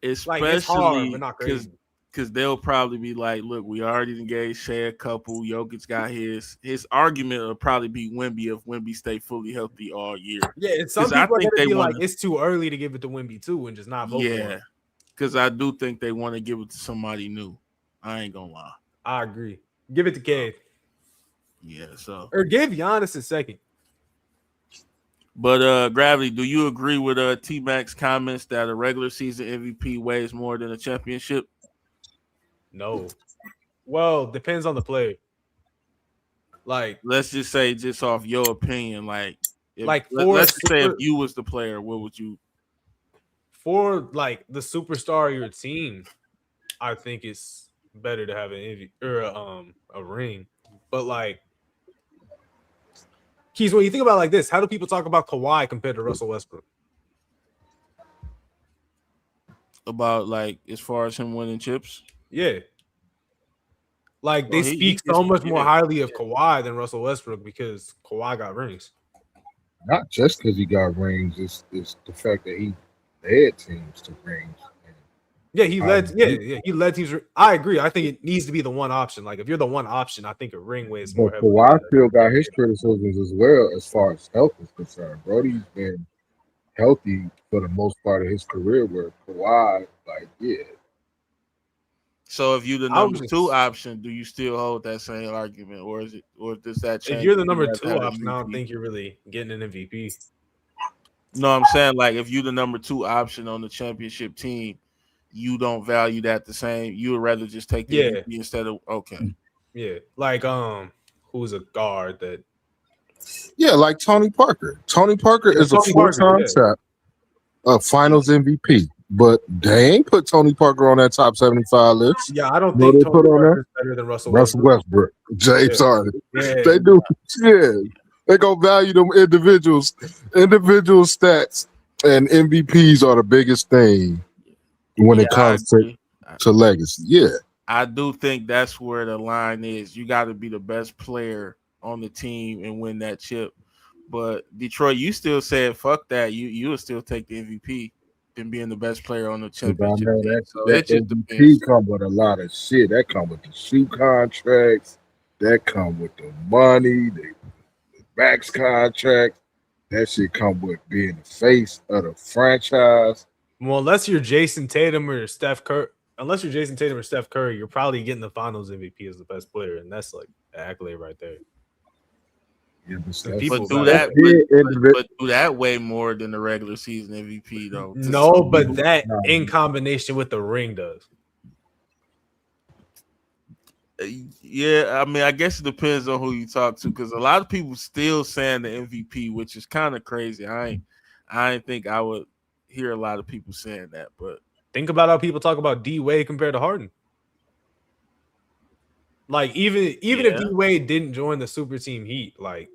especially it's hard, but not crazy. Because they'll probably be like, look, we already gave Shea a couple. Jokic got his. His argument will probably be Wemby if Wemby stay fully healthy all year. Yeah, and some people are going to be like, it's too early to give it to Wemby too and just not vote for him. Because I do think they want to give it to somebody new. I ain't going to lie. I agree. Give it to Cade. Yeah, so. Or give Giannis a second. But Gravity, do you agree with T-Mac's comments that a regular season MVP weighs more than a championship? No. Well, depends on the player. Like, let's just say, just off your opinion, let's say if you was the player, what would you? For like the superstar of your team, I think it's better to have an MVP or a ring. But like, Keys, when you think about it like this, how do people talk about Kawhi compared to Russell Westbrook? about like as far as him winning chips. Yeah. Like Well, they he speak gets so much more yeah. highly of Kawhi than Russell Westbrook because Kawhi got rings. Not just because he got rings, it's the fact that he led teams to rings. Yeah, he led. Um, He led teams. I agree. I think it needs to be the one option. Like if you're the one option, I think a ring weighs more But heavily. Kawhi still got his criticisms as well as far as health is concerned. Brody's been healthy for the most part of his career, where Kawhi, like, yeah, So if you the I number was two just, option, do you still hold that same argument, or is it, or does that if change? you're the if he number has two had option, I don't MVP? think you're really getting an MVP. No, I'm saying like if you the number two option on the championship team, you don't value that the same. You would rather just take the Yeah, MVP instead of okay. yeah. Like who's a guard that? yeah, like Tony Parker. Tony Parker Yeah, is a Tony Parker. four-time Yeah, champ, a Finals MVP, but they ain't put Tony Parker on that top 75 list. yeah. I don't No, think they Tony put on there Parker is better than Russell Russell Westbrook. Westbrook, James Yeah. Harden. Yeah, They do, yeah. They gonna value them individual stats, and MVPs are the biggest thing when Yeah, it I comes agree. to legacy. Yeah, I do think that's where the line is. You got to be the best player on the team and win that chip. But Detroit, you still said fuck that. You would still take the MVP than being the best player on the 'cause I championship know team. that So that that just MVP depends. come with a lot of shit. That come with the shoe contracts. That come with the money, the max contract. That shit come with being the face of the franchise. well, unless you're Jason Tatum or Steph Curry, you're probably getting the Finals MVP as the best player, and that's like an accolade right there. Yeah, but And Steph, people But do value Steph that, that. but, did individual. but do that way more than the regular season MVP though. To No, some but people, that Nah, in combination with the ring does. yeah. I mean, I guess it depends on who you talk to because a lot of people still saying the MVP, which is kind of crazy. I ain't think I would hear a lot of people saying that, but Think about how people talk about D Wade compared to Harden. Like even if yeah. D Wade didn't join the super team Heat, like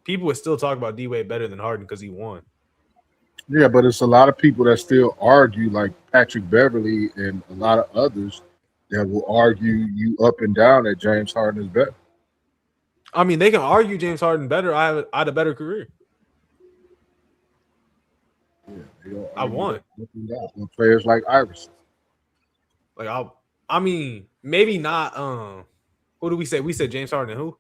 people would still talk about D Wade better than Harden because he won. Yeah, but it's a lot of people that still argue, like Patrick Beverly and a lot of others, that will argue you up and down that James Harden is better. I mean, they can argue James Harden better. I had a better career. Yeah, they don't I argue won. that up and down. With players like Iverson. Like I mean, maybe not. Who do we say? We said James Harden. And who?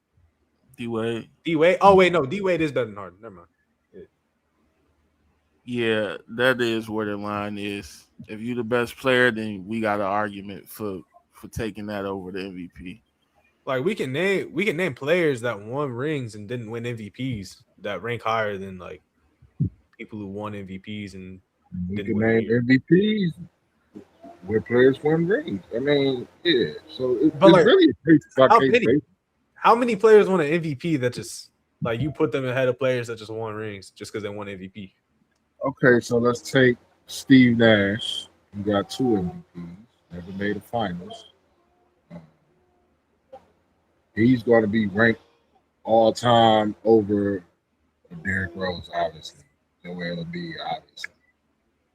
D Wade. D Wade. Oh wait, no, D Wade is better than Harden. Never mind. Yeah, that is where the line is. If you're the best player, then we got an argument for taking that over the MVP. Like we can name players that won rings and didn't win MVPs that rank higher than like people who won MVPs and We didn't can win a name year. MVPs where players won rings. I mean, yeah. So it's But like, really a case by how case many? basis. How many players won an MVP that just like you put them ahead of players that just won rings just because they won MVP? Okay, so let's take Steve Nash. He got 2 MVPs, never made the finals. Um, He's going to be ranked all time over Derrick Rose, obviously. Joel Embiid, obviously.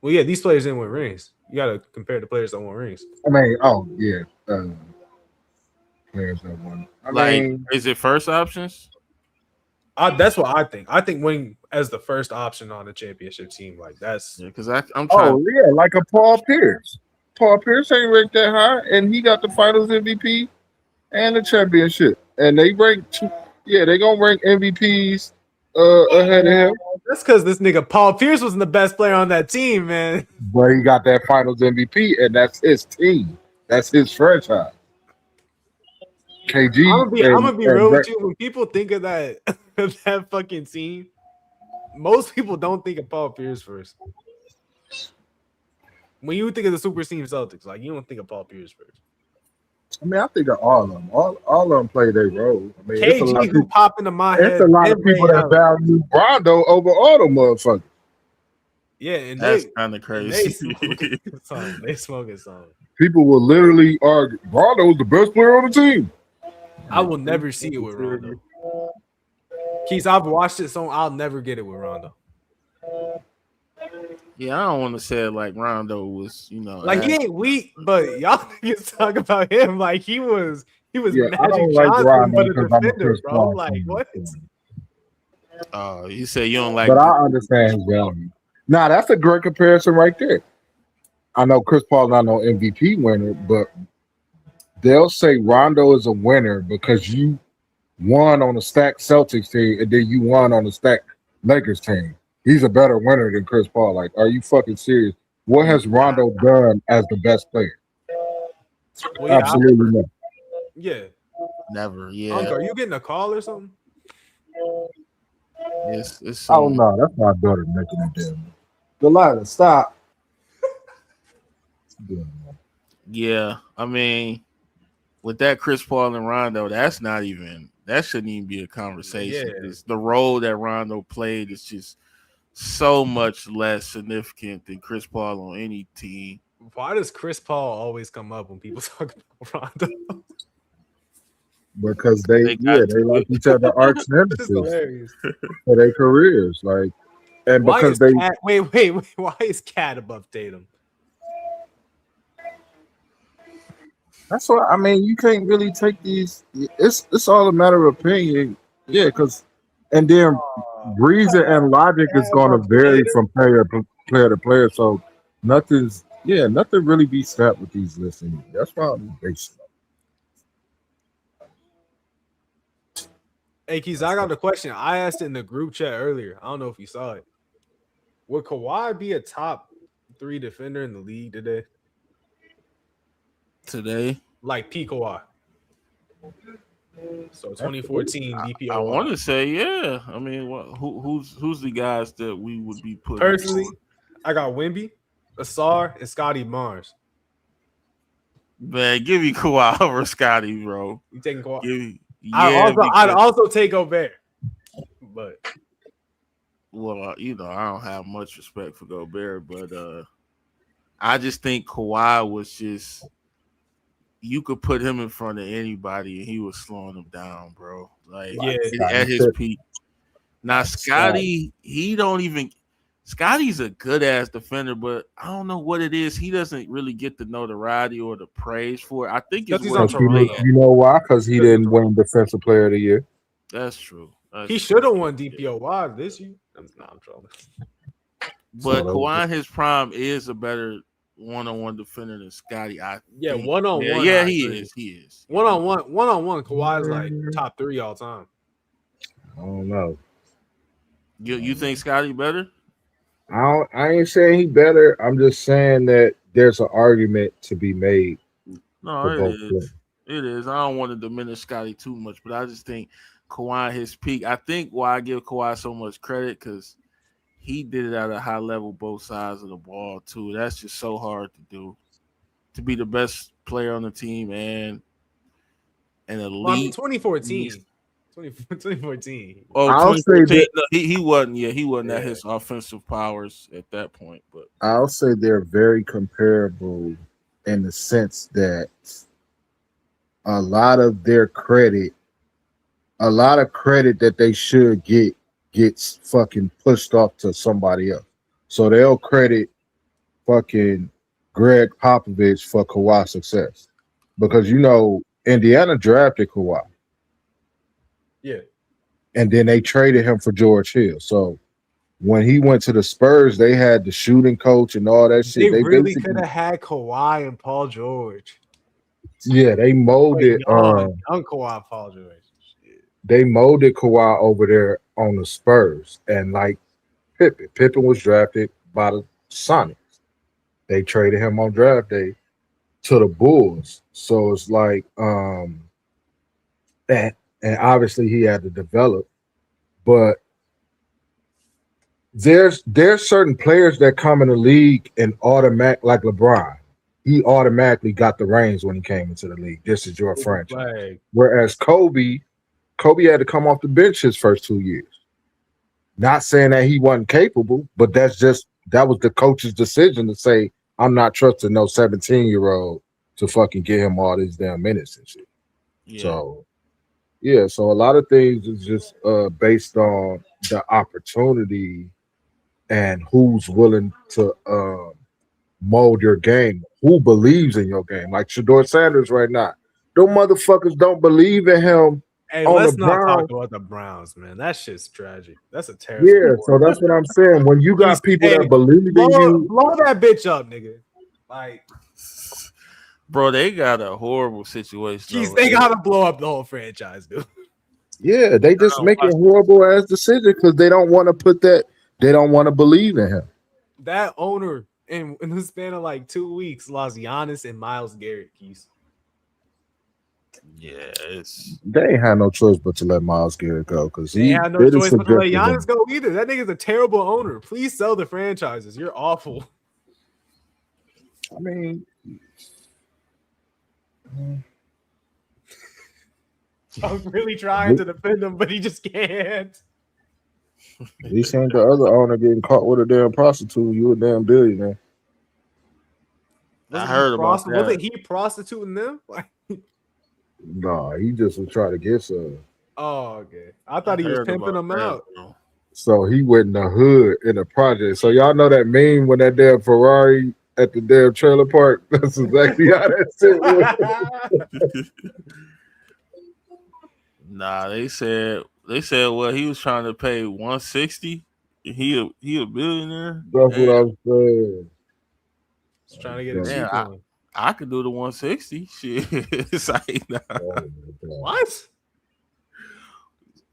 Well, yeah, these players didn't win rings. You got to compare the players that won rings. I mean, oh yeah, players that won. I Like, mean, is it first options? That's what I think. I think winning as the first option on a championship team, like that's Yeah, because I'm trying. oh yeah, like a Paul Pierce. Paul Pierce ain't ranked that high, and he got the Finals MVP and the championship. And they rank two. Yeah, they gonna rank MVPs ahead of him. that's because this nigga Paul Pierce wasn't the best player on that team, man. But he got that Finals MVP, and that's his team. That's his franchise. KG. I'm gonna be real and with you. When people think of that that fucking team, most people don't think of Paul Pierce first. When you think of the Super Team Celtics, like you don't think of Paul Pierce first. I mean, I think of all of them. All of them play their role. I mean, it's a lot KG of who people, pop into my head. it's a lot of and Ray people that Allen. value Rondo over all them motherfuckers. Yeah, and That's they kind of they crazy. smoking some. They smoking some. People will literally argue Rondo's the best player on the team. I will never see it with Rondo. Keith, I've watched it, so I'll never get it with Rondo. Yeah, I don't want to say it like Rondo was, Like he ain't weak, but y'all niggas talk about him like he was Yeah, I Magic don't like Johnson, Rondo but a because I'm a defender, Chris bro. Paul Like fan. what? You said you don't like. But I understand his value. Now that's a great comparison right there. I know Chris Paul not no MVP winner, but they'll say Rondo is a winner because you won on the stacked Celtics team and then you won on the stacked Lakers team. He's a better winner than Chris Paul. Like, are you fucking serious? What has Nah, Rondo done as the best player? Well, Absolutely not. yeah. never. Yeah, Uncle, are you getting a call or something? it's Oh some. no, that's my daughter making that damn. Delilah, stop. Yeah, I mean, with that Chris Paul and Rondo, that shouldn't even be a conversation. Yeah. Because the role that Rondo played is just so much less significant than Chris Paul on any team. Why does Chris Paul always come up when people talk about Rondo? Because They got they to like it. each other arch It's nemesis hilarious. for their careers. Like, and Why because is they Cat? Wait. Why is Cat above Tatum? that's why I mean you can't really take these. It's all a matter of opinion. Yeah, because and then reason and logic is Cat going to above vary Tatum? from player to player. So nothing really be snapped with these lists. Anyway. That's why I'm based. Hey, Keys, I got a question. I asked it in the group chat earlier. I don't know if you saw it. Would Kawhi be a top 3 defender in the league today? Today. Like P Kawhi. So 2014 I want DPOY. to say yeah. I mean, who's the guys that we would be putting Personally, on? I got Wimby, Asar, and Scotty Barnes. Man, give me Kawhi over Scotty, bro. You taking Kawhi? I'd Because also take Gobert. But I don't have much respect for Gobert, but I just think Kawhi was just you could put him in front of anybody and he was slowing them down, bro. Like yeah, at his peak. Now Scotty, he don't even. Scotty's a good ass defender, but I don't know what it is. He doesn't really get the notoriety or the praise for it. I think it's because he's where on he Toronto. play at. You know why? Because he Because of didn't Toronto. win Defensive Player of the Year. That's true. He should have won DPOY this year. I'm trolling. But So Kawhi in his prime is a better one-on-one defender than Scotty. I think. One on one. Yeah, he is. He is. One on one. Kawhi is like top 3 all time. I don't know. You think Scotty better? I ain't saying he better. I'm just saying that there's an argument to be made No, for it both. is. It is. I don't want to diminish Scotty too much, but I just think Kawhi his peak. I think why I give Kawhi so much credit because he did it at a high level, both sides of the ball too. That's just so hard to do. To be the best player on the team and an elite. Well, I mean, 2014. 2014. Oh, I'll say 2014. that No, he wasn't. Yeah, he wasn't at Yeah. his offensive powers at that point. But I'll say they're very comparable in the sense that a lot of credit that they should get gets fucking pushed off to somebody else. So they'll credit fucking Greg Popovich for Kawhi's success because Indiana drafted Kawhi. Yeah. And then they traded him for George Hill. So when he went to the Spurs, they had the shooting coach and all that shit. They really basically could have had Kawhi and Paul George. they molded young Kawhi, Paul George. Shit. they molded Kawhi over there on the Spurs. And like Pippen. Pippen was drafted by the Sonics. They traded him on draft day to the Bulls. So it's like that, and obviously he had to develop, but there's certain players that come in the league and like LeBron. He automatically got the reins when he came into the league. This is your franchise. Like, Whereas Kobe had to come off the bench his first 2 years. Not saying that he wasn't capable, but that was the coach's decision to say, I'm not trusting no 17-year-old to fucking get him all these damn minutes and shit. yeah. So a lot of things is just based on the opportunity and who's willing to mold your game, who believes in your game. Like Shador Sanders right now. Them motherfuckers don't believe in him Hey, on the let's not talk Browns. about the Browns, man. That shit's tragic. That's a terrible. Yeah, so that's what I'm saying. When you got people that believe in you, blow that bitch up, nigga. Like, Bro, they got a horrible situation. jeez, over they there. gotta blow up the whole franchise, dude. yeah, they just making horrible ass decisions because they don't want to put that. They don't want to believe in him. That owner in the span of like 2 weeks lost Giannis and Miles Garrett keys. Yeah, it's They ain't had no choice but to let Miles Garrett go because They he had no did choice but to let subjected Giannis him. go either. That nigga's a terrible owner. Please sell the franchises. You're awful. I mean, I'm really trying to defend him, but he just can't. at least ain't the other owner getting caught with a damn prostitute. You a damn billionaire. I heard about that. Wasn't he prostituting them? Like, Nah, he just was trying to get some. oh, okay. I thought he was heard pimping about them that, out. bro. So he went in the hood in the project. So y'all know that meme when that damn Ferrari at the damn trailer park? That's exactly how that shit was. Nah, they said well he was trying to pay 160. He a billionaire. That's Damn, what I'm saying. Just trying to get a Damn, cheap one. I could do the 160. Shit. It's like, nah. Oh, my God. What?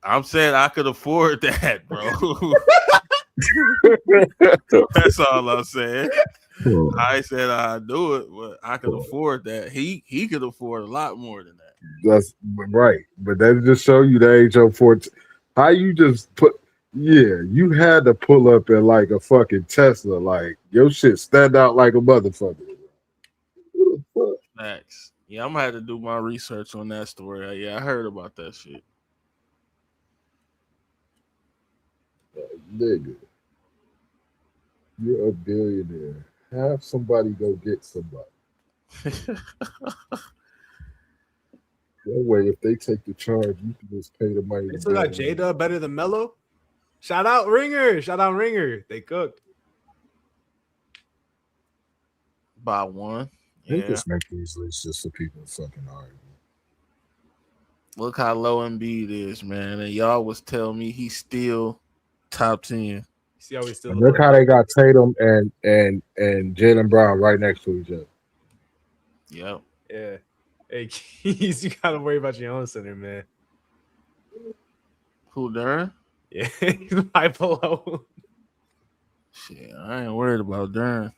I'm saying I could afford that, bro. That's all I'm saying. I said I'd do it, but I could afford that. He could afford a lot more than that. That's right. But that just show you the age of 14. How you just put, yeah, you had to pull up in like a fucking Tesla. Like, your shit stand out like a motherfucker. Who the fuck? Facts. Yeah, I'm gonna have to do my research on that story. Yeah, I heard about that shit. Nigga, you're a billionaire. Have somebody go get somebody. That way, if they take the charge, you can just pay the money. They still got J-Dub better than Melo? Shout out Ringer. Shout out Ringer. They cooked. By one. They Yeah. just make these lists just so people fucking argue. Look how low Embiid is, man. And y'all was telling me he's still top 10. See how we still And look how they got Tatum and Jalen Brown right next to each other. Yep. Yeah. Hey, Keys, you gotta worry about your own center, man. Who, Durant? Yeah, he's right below. Shit, I ain't worried about Durant.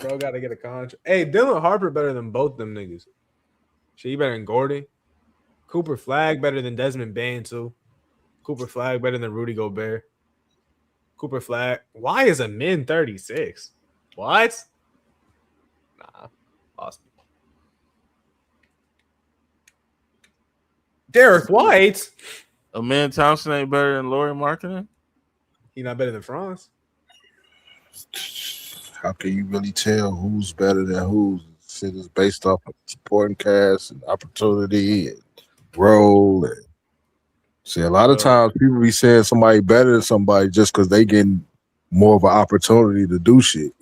Bro, gotta get a contract. Hey, Dylan Harper better than both them niggas. Shit, he better than Gordon. Cooper Flag better than Desmond Bain, too. Cooper Flag better than Rudy Gobert. Cooper Flag. Why is a min 36? What? Nah, lost me. Derek White. Amin Thompson ain't better than Laurie Markkinen? He not better than Franz. How can you really tell who's better than who? Shit is based off of supporting cast and opportunity and role. And see, a lot of times people be saying somebody better than somebody just because they getting more of an opportunity to do shit.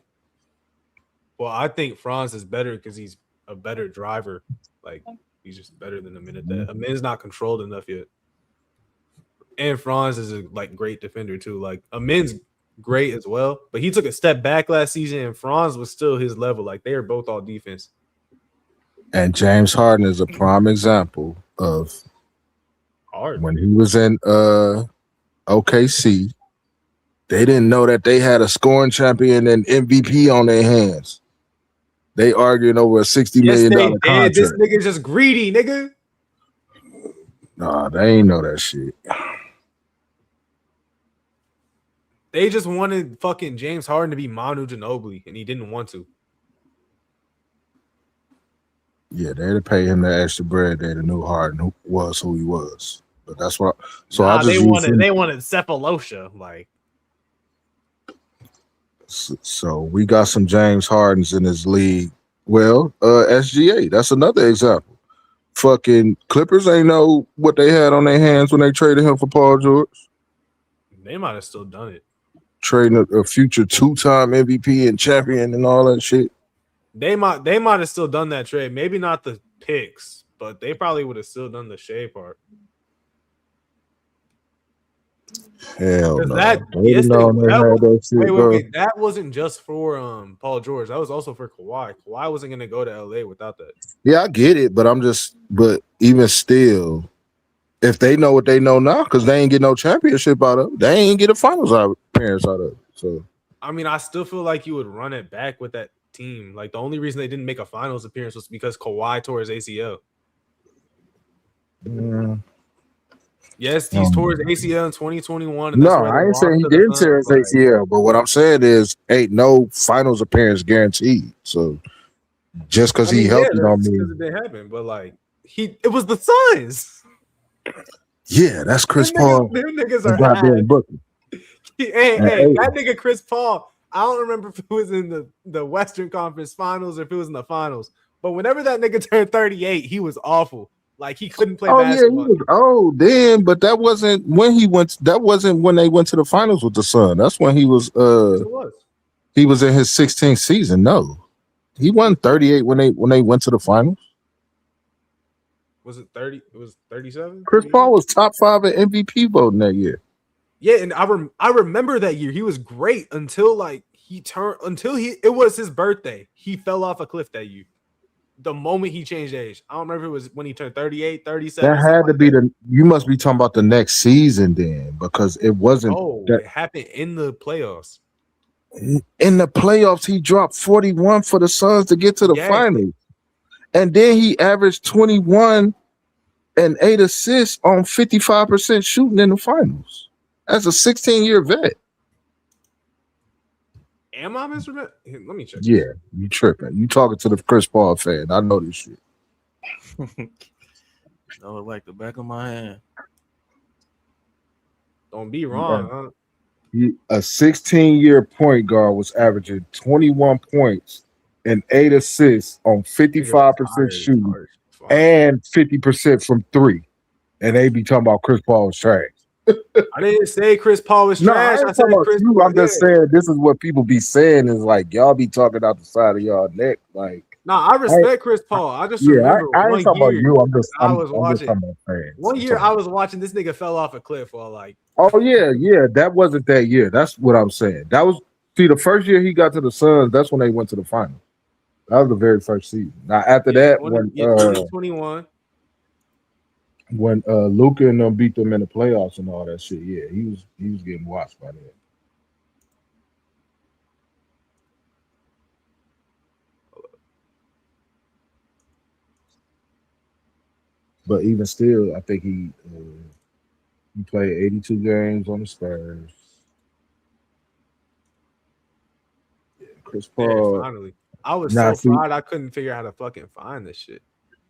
Well, I think Franz is better because he's a better driver. Like, he's just better than Amin at that. Amin's not controlled enough yet. And Franz is a great defender too. Like, Amin's great as well, but he took a step back last season, and Franz was still his level. Like, they are both all defense. And James Harden is a prime example of Hard. when he was in OKC. They didn't know that they had a scoring champion and MVP on their hands. They arguing over a $60 million contract. This nigga's just greedy, nigga. Nah, they ain't know that shit. They just wanted fucking James Harden to be Manu Ginobili, and he didn't want to. Yeah, they had to pay him the extra bread. They knew Harden who he was. But that's what. So Nah, I just they wanted Cephalosha. Like, so we got some James Hardens in this league. Well, SGA, that's another example. Fucking Clippers ain't know what they had on their hands when they traded him for Paul George. they might have still done it. trading a future 2-time MVP and champion and all that shit. They might have still done that trade. Maybe not the picks, but they probably would have still done the Shea part. Hell Because no. that They know they had that shit, bro. wait. That wasn't just for Paul George. That was also for Kawhi. Kawhi wasn't gonna go to LA without that. Yeah, I get it, but even still, if they know what they know now, because they ain't get no championship out of it, they ain't get a finals appearance out of it. So I mean, I still feel like you would run it back with that team. Like the only reason they didn't make a finals appearance was because Kawhi tore his ACL. Yes, he's tore his ACL in 2021. And no, I ain't saying he didn't tear his ACL, but what I'm saying is, ain't no finals appearance guaranteed. So just because he healthy don't mean because it didn't happen. But like it was the Suns. Yeah, that's Chris Paul. Them niggas are goddamn Brooklyn. Hey, that nigga Chris Paul. I don't remember if it was in the Western Conference Finals or if it was in the finals. But whenever that nigga turned 38, he was awful. Like he couldn't play basketball. Yeah, but that wasn't when he went. That wasn't when they went to the finals with the Sun. That's when he was. He was in his 16th season. No, he won 38 when they went to the finals. Was it 30? It was 37. Chris Paul was top 5 at MVP voting that year. Yeah, and I remember that year. He was great until it was his birthday. He fell off a cliff that year. The moment he changed age. I don't remember if it was when he turned 38, 37. That had to be you must be talking about the next season then, because it wasn't. It happened in the playoffs. In the playoffs, he dropped 41 for the Suns to get to the finals. And then he averaged 21 and 8 assists on 55% shooting in the finals. As a 16-year vet. Am I misremembering? Let me check. Yeah, you tripping. You talking to the Chris Paul fan. I know this shit. I look like the back of my hand. Don't be wrong. A 16-year point guard was averaging 21 points and 8 assists on 55% shooting and 50% from 3. And they be talking about Chris Paul was trash. I didn't say Chris Paul was trash. I said Chris Paul. I'm just saying this is what people be saying is like y'all be talking out the side of y'all neck. Like, I respect Chris Paul. I just remember I ain't talking about you. I was watching one year. I was watching this nigga fell off a cliff or like. Oh yeah. That wasn't that year. That's what I'm saying. That was the first year he got to the Suns. That's when they went to the finals. That was the very first season. Now after that, 2021. When Luka and them beat them in the playoffs and all that shit, yeah, he was getting watched by them. But even still, I think he played 82 games on the Spurs. Yeah, Chris Paul. Yeah, finally, I was so fried I couldn't figure out how to fucking find this shit.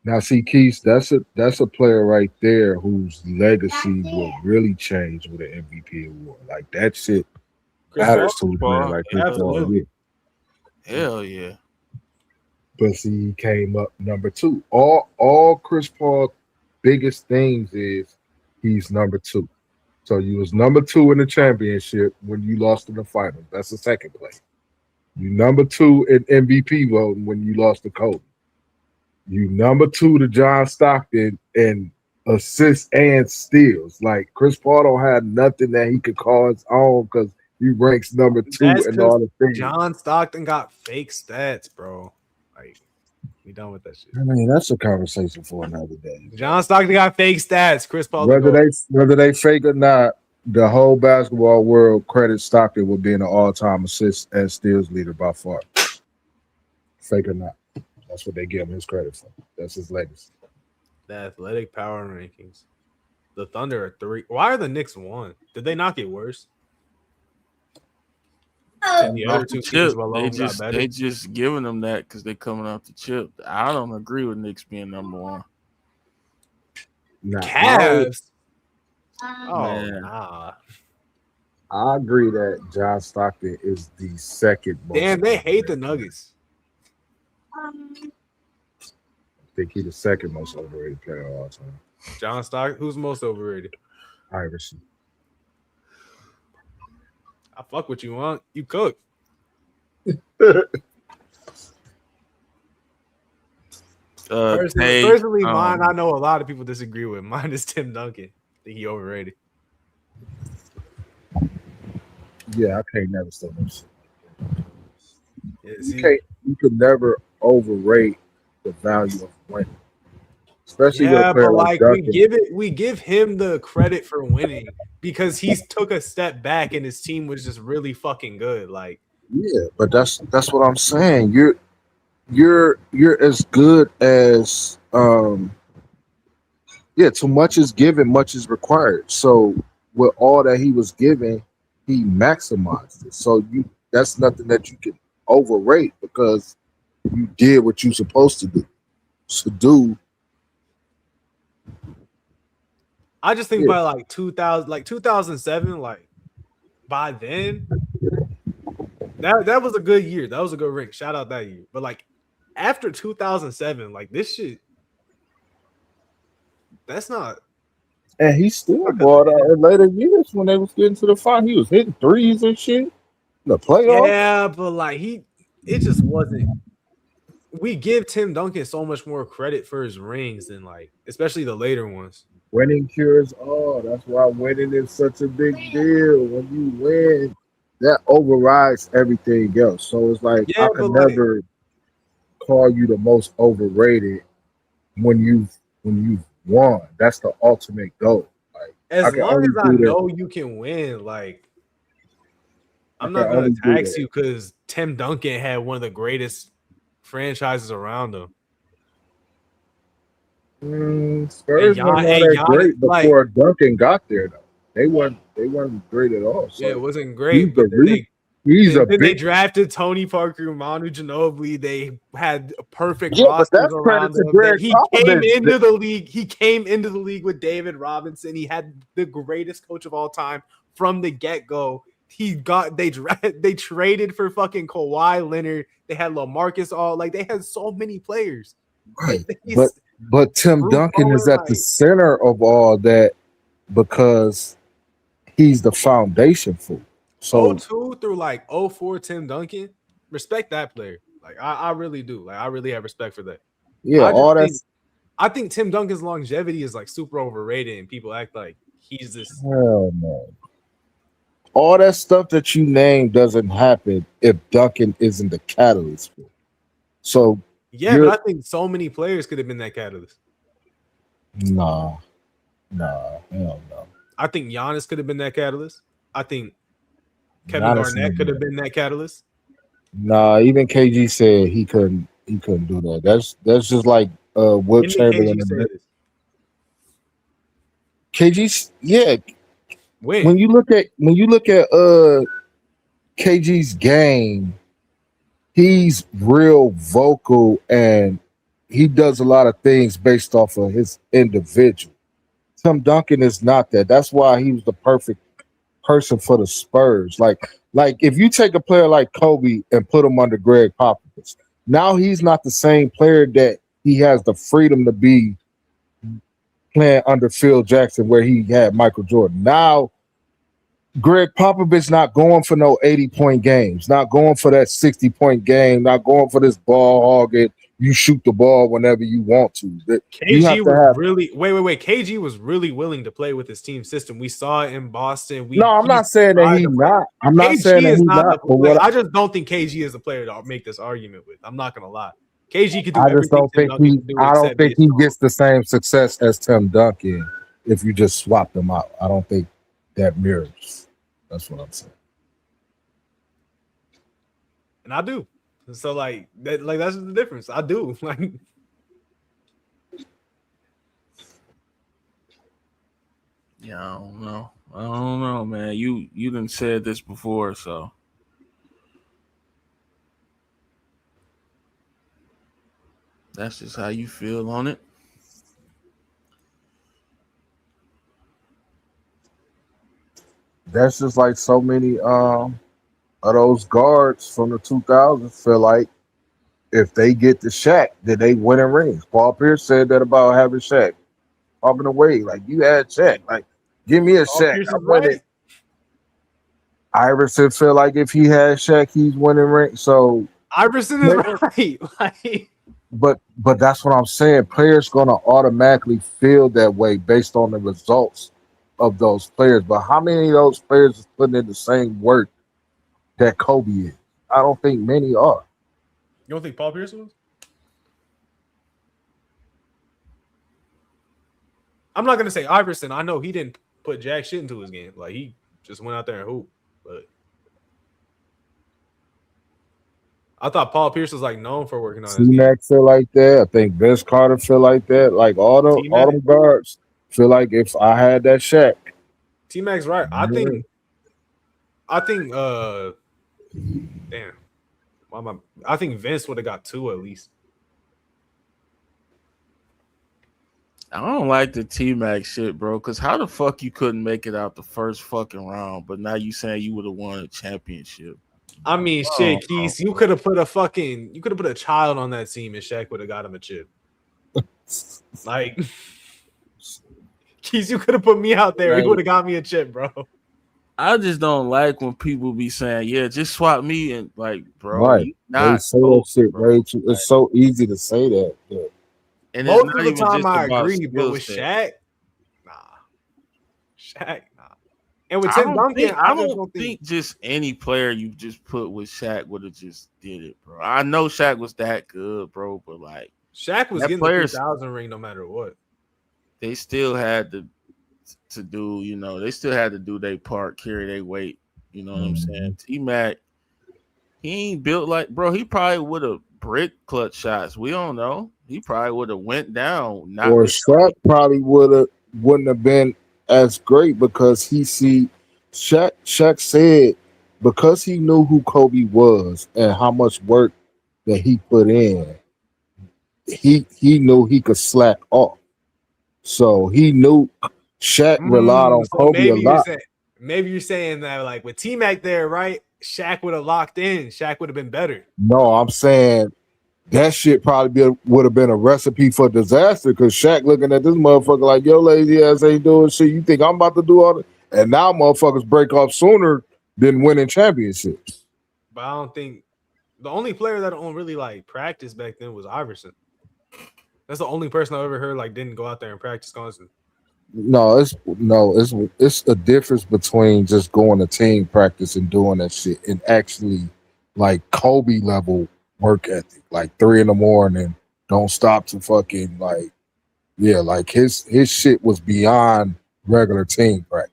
Now, see, Keith, that's a player right there whose legacy will really change with an MVP award. Like that shit matters to a player like Chris Paul. Hell yeah. But see, he came up number 2. All Chris Paul's biggest things is he's number 2. So you was number 2 in the championship when you lost in the finals. That's the second place. You number 2 in MVP voting when you lost to Kobe. You number 2 to John Stockton in assists and steals. Like Chris Paul don't have nothing that he could call his own because he ranks number 2 in all the things. John Stockton got fake stats, bro. Like, we done with that shit. I mean, that's a conversation for another day. John Stockton got fake stats. Chris Paul. Whether they fake or not, the whole basketball world credits Stockton with being an all-time assists and steals leader by far. Fake or not. That's what they give him his credit for. That's his legacy. The athletic power rankings. The Thunder are 3. Why are the Knicks 1? Did they not get worse? The other two chip, they just giving them that because they're coming off the chip. I don't agree with Knicks being number 1. Cavs. Nah. I agree that John Stockton is the second most. Damn, they hate the Nuggets. I think he's the second most overrated player of all time. John Stockton, who's most overrated? Iverson. I fuck what you want. You cook. Personally, mine, I know a lot of people disagree with. Mine is Tim Duncan. I think he overrated. Yeah, I can't never say no shit. Yeah, You could never overrate the value of winning, especially with a yeah, player but like like Duncan. we give him the credit for winning because he's took a step back and his team was just really fucking good. Like, Yeah, but that's what I'm saying. You're as good as yeah. Too much is given, much is required. So with all that he was given, he maximized it. So that's nothing that you can overrate because you did what you're supposed to do. So do I just think yeah. by like 2000, like 2007, like by then, that was a good year. That was a good ring. Shout out that year. But like after 2007, like this shit, that's not And he still not 'cause brought of out him. in later years when they was getting to the final. He was hitting threes and shit in the playoffs. Yeah, but like it just wasn't. We give Tim Duncan so much more credit for his rings than like, especially the later ones. Winning cures all. That's why winning is such a big deal. When you win, that overrides everything else. So it's like I Yeah, could but like never call you the most overrated when you've won. That's the ultimate goal. Like I as can long only as I do that. know you can win, like I I'm can not gonna only do tax that. you because Tim Duncan had one of the greatest franchises around him. And Spurs wasn't all that Jan, great like before Duncan got there though. They weren't great at all. yeah, it So wasn't he's great, the but then reason. He's a then they big drafted Tony Parker, Manu Ginobili. They had perfect yeah, but rosters that's around credit to them. That Greg he came Popovich. into the league. He came into the league with David Robinson. He had the greatest coach of all time from the get go. They traded for fucking Kawhi Leonard. They had LaMarcus all like they had so many players. Right. But He's but Tim Bruce Duncan is Bowen, at the like center of all that because he's the foundation for it. So 02 through like 04 Tim Duncan. Respect that player. Like I really do. Like I really have respect for that. yeah, I just all think that's I think Tim Duncan's longevity is like super overrated, and people act like he's this. hell no. All that stuff that you named doesn't happen if Duncan isn't the catalyst for it. So Yeah, but you're I think so many players could have been that catalyst. nah, nah, hell no. I think Giannis could have been that catalyst. I think Kevin Giannis Garnett could ain't have been that catalyst. Nah, even KG said he couldn't do that. That's just like Will When did KG Chamberlain say and this? KG's yeah. When? When you look at KG's game, he's real vocal and he does a lot of things based off of his individual. Tim Duncan is not that. That's why he was the perfect person for the Spurs. Like if you take a player like Kobe and put him under Greg Popovich, now he's not the same player that he has the freedom to be playing under Phil Jackson where he had Michael Jordan. Now Greg Popovich not going for no 80-point games, not going for that 60-point game, not going for this ball hogging. You shoot the ball whenever you want to. You KG have to was have. really wait. KG was really willing to play with his team system. We saw it in Boston. No, I'm He's not saying that tried he to play. not. I'm not saying KG that is he not not. the But like. what I just don't think KG is the player to make this argument with. I'm not gonna lie. KG could do I just everything don't Tim think Duncan he. can do I don't except think be he strong. gets the same success as Tim Duncan if you just swap them out. I don't think that mirrors. That's what I'm saying. And I do. So like that, like that's the difference. I do. Like Yeah, I don't know. I don't know, man. You done said this before, so that's just how you feel on it. That's just like so many of those guards from the 2000s feel like if they get the Shaq, then they winning rings. Paul Pierce said that about having Shaq. Talking away, like you had Shaq. Like, give me a Paul Shaq. Pierce I is win it. right. Iverson feel like if he had Shaq, he's winning ring. So, Iverson is right. Like, but that's what I'm saying. Players gonna automatically feel that way based on the results of those players. But how many of those players is putting in the same work that Kobe is? I don't think many are. you don't think Paul Pierce was? I'm not gonna say Iverson. I know he didn't put jack shit into his game. Like he just went out there and hoop. But I thought Paul Pierce was like known for working on his game. T-Mac feel like that. I think Vince Carter feel like that. Like all them guards feel like if I had that Shaq. T-Mac's right. I think damn. I think Vince would have got 2 at least. I don't like the T-Mac shit, bro. Because how the fuck you couldn't make it out the first fucking round, but now you saying you would have won a championship? I mean, shit, Keith, you could have put a child on that team and Shaq would have got him a chip. Like, Keith, you could have put me out there. He would have got me a chip, bro. I just don't like when people be saying, "Yeah, just swap me," and like, bro, Right? They say that shit, bro. It's so easy to say that. Yeah. And most of the time, I agree, but with Shaq, nah. And with Tim Duncan, I don't think just any player you just put with Shaq would have just did it, bro. I know Shaq was that good, bro, but like Shaq was getting the 3,000 ring no matter what. They still had to do, you know, they still had to do their part, carry their weight. You know what I'm saying? T-Mac, he ain't built like, bro. He probably would have brick clutch shots. We don't know. He probably would have went down. Or Shaq probably wouldn't have been as great because Shaq said because he knew who Kobe was and how much work that he put in, he knew he could slack off. So he knew Shaq relied on Kobe a lot. Maybe you're saying that like with T-Mac there, right? Shaq would have locked in. Shaq would have been better. No, I'm saying that shit probably would have been a recipe for disaster because Shaq looking at this motherfucker like, yo, lazy ass ain't doing shit. You think I'm about to do all that? And now motherfuckers break off sooner than winning championships. But I don't think the only player that don't really like practice back then was Iverson. That's the only person I ever heard like didn't go out there and practice constantly. It's a difference between just going to team practice and doing that shit and actually like Kobe level work ethic, like 3 a.m, don't stop to fucking like, yeah, like his shit was beyond regular team practice.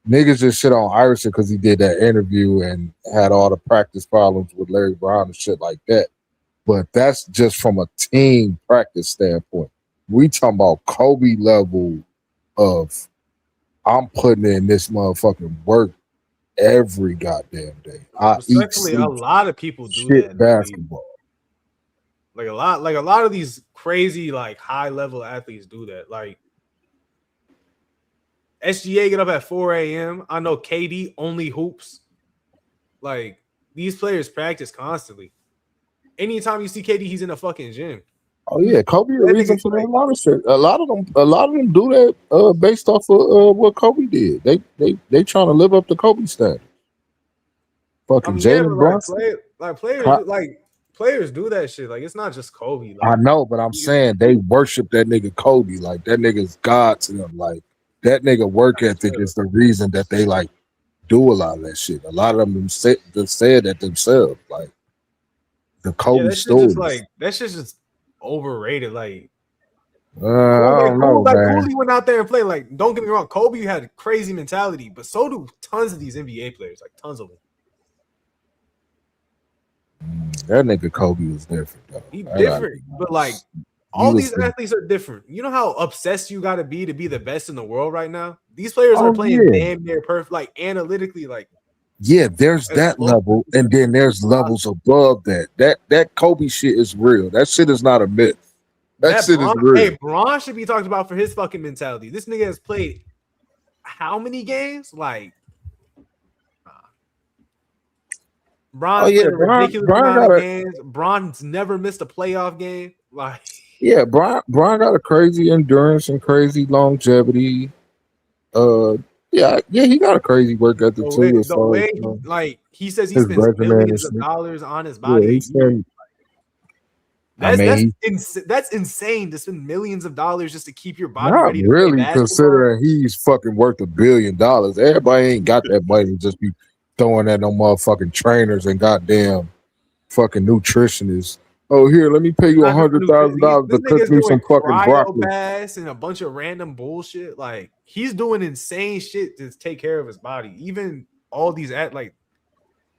Niggas just shit on Iverson because he did that interview and had all the practice problems with Larry Brown and shit like that. But that's just from a team practice standpoint. We talking about Kobe level of I'm putting in this motherfucking work every goddamn day. Respectfully, a lot of people do that. Basketball. Like a lot of these crazy, like high level athletes do that. Like SGA get up at 4 a.m. I know KD only hoops. Like these players practice constantly. Anytime you see KD, he's in a fucking gym. Oh yeah, Kobe a reason for that lot of shit. A lot of them do that based off of what Kobe did. They trying to live up to Kobe standards. Fucking Jalen Brunson. Players do that shit. Like it's not just Kobe. Like, I know, but I'm saying they worship that nigga Kobe. Like that nigga's God to them. Like that nigga work ethic is the reason that they like do a lot of that shit. A lot of them said that themselves. Like the Kobe stories. That shit's just overrated. Like I don't know, man. Kobe went out there and played. Like, don't get me wrong, Kobe had a crazy mentality, but so do tons of these NBA players. Like tons of them. That nigga Kobe was different, though. He's different, but like all these athletes are different. You know how obsessed you got to be the best in the world right now? These players are playing damn near perfect, like analytically, like. Yeah, there's that level, and then there's levels above that. That Kobe shit is real. That shit is not a myth. That shit is real. Hey, Bron should be talked about for his fucking mentality. This nigga has played how many games? Like, Bron's played a ridiculous amount of games. Bron's never missed a playoff game. Like, yeah, Bron got a crazy endurance and crazy longevity. Yeah, he got a crazy work ethic too. As The far as way like he says he his spends resume and millions of shit. dollars on his Yeah, body a he year. spent. That's insane to spend millions of dollars just to keep your body Not ready to play really, basketball. considering he's fucking worth $1 billion. Everybody ain't got that money to just be throwing at no motherfucking trainers and goddamn fucking nutritionists. Oh, here, let me pay you Not just the $100,000 this to cook nigga's me doing some fucking cryo broccoli. baths and a bunch of random bullshit. Like he's doing insane shit to take care of his body. Even all these like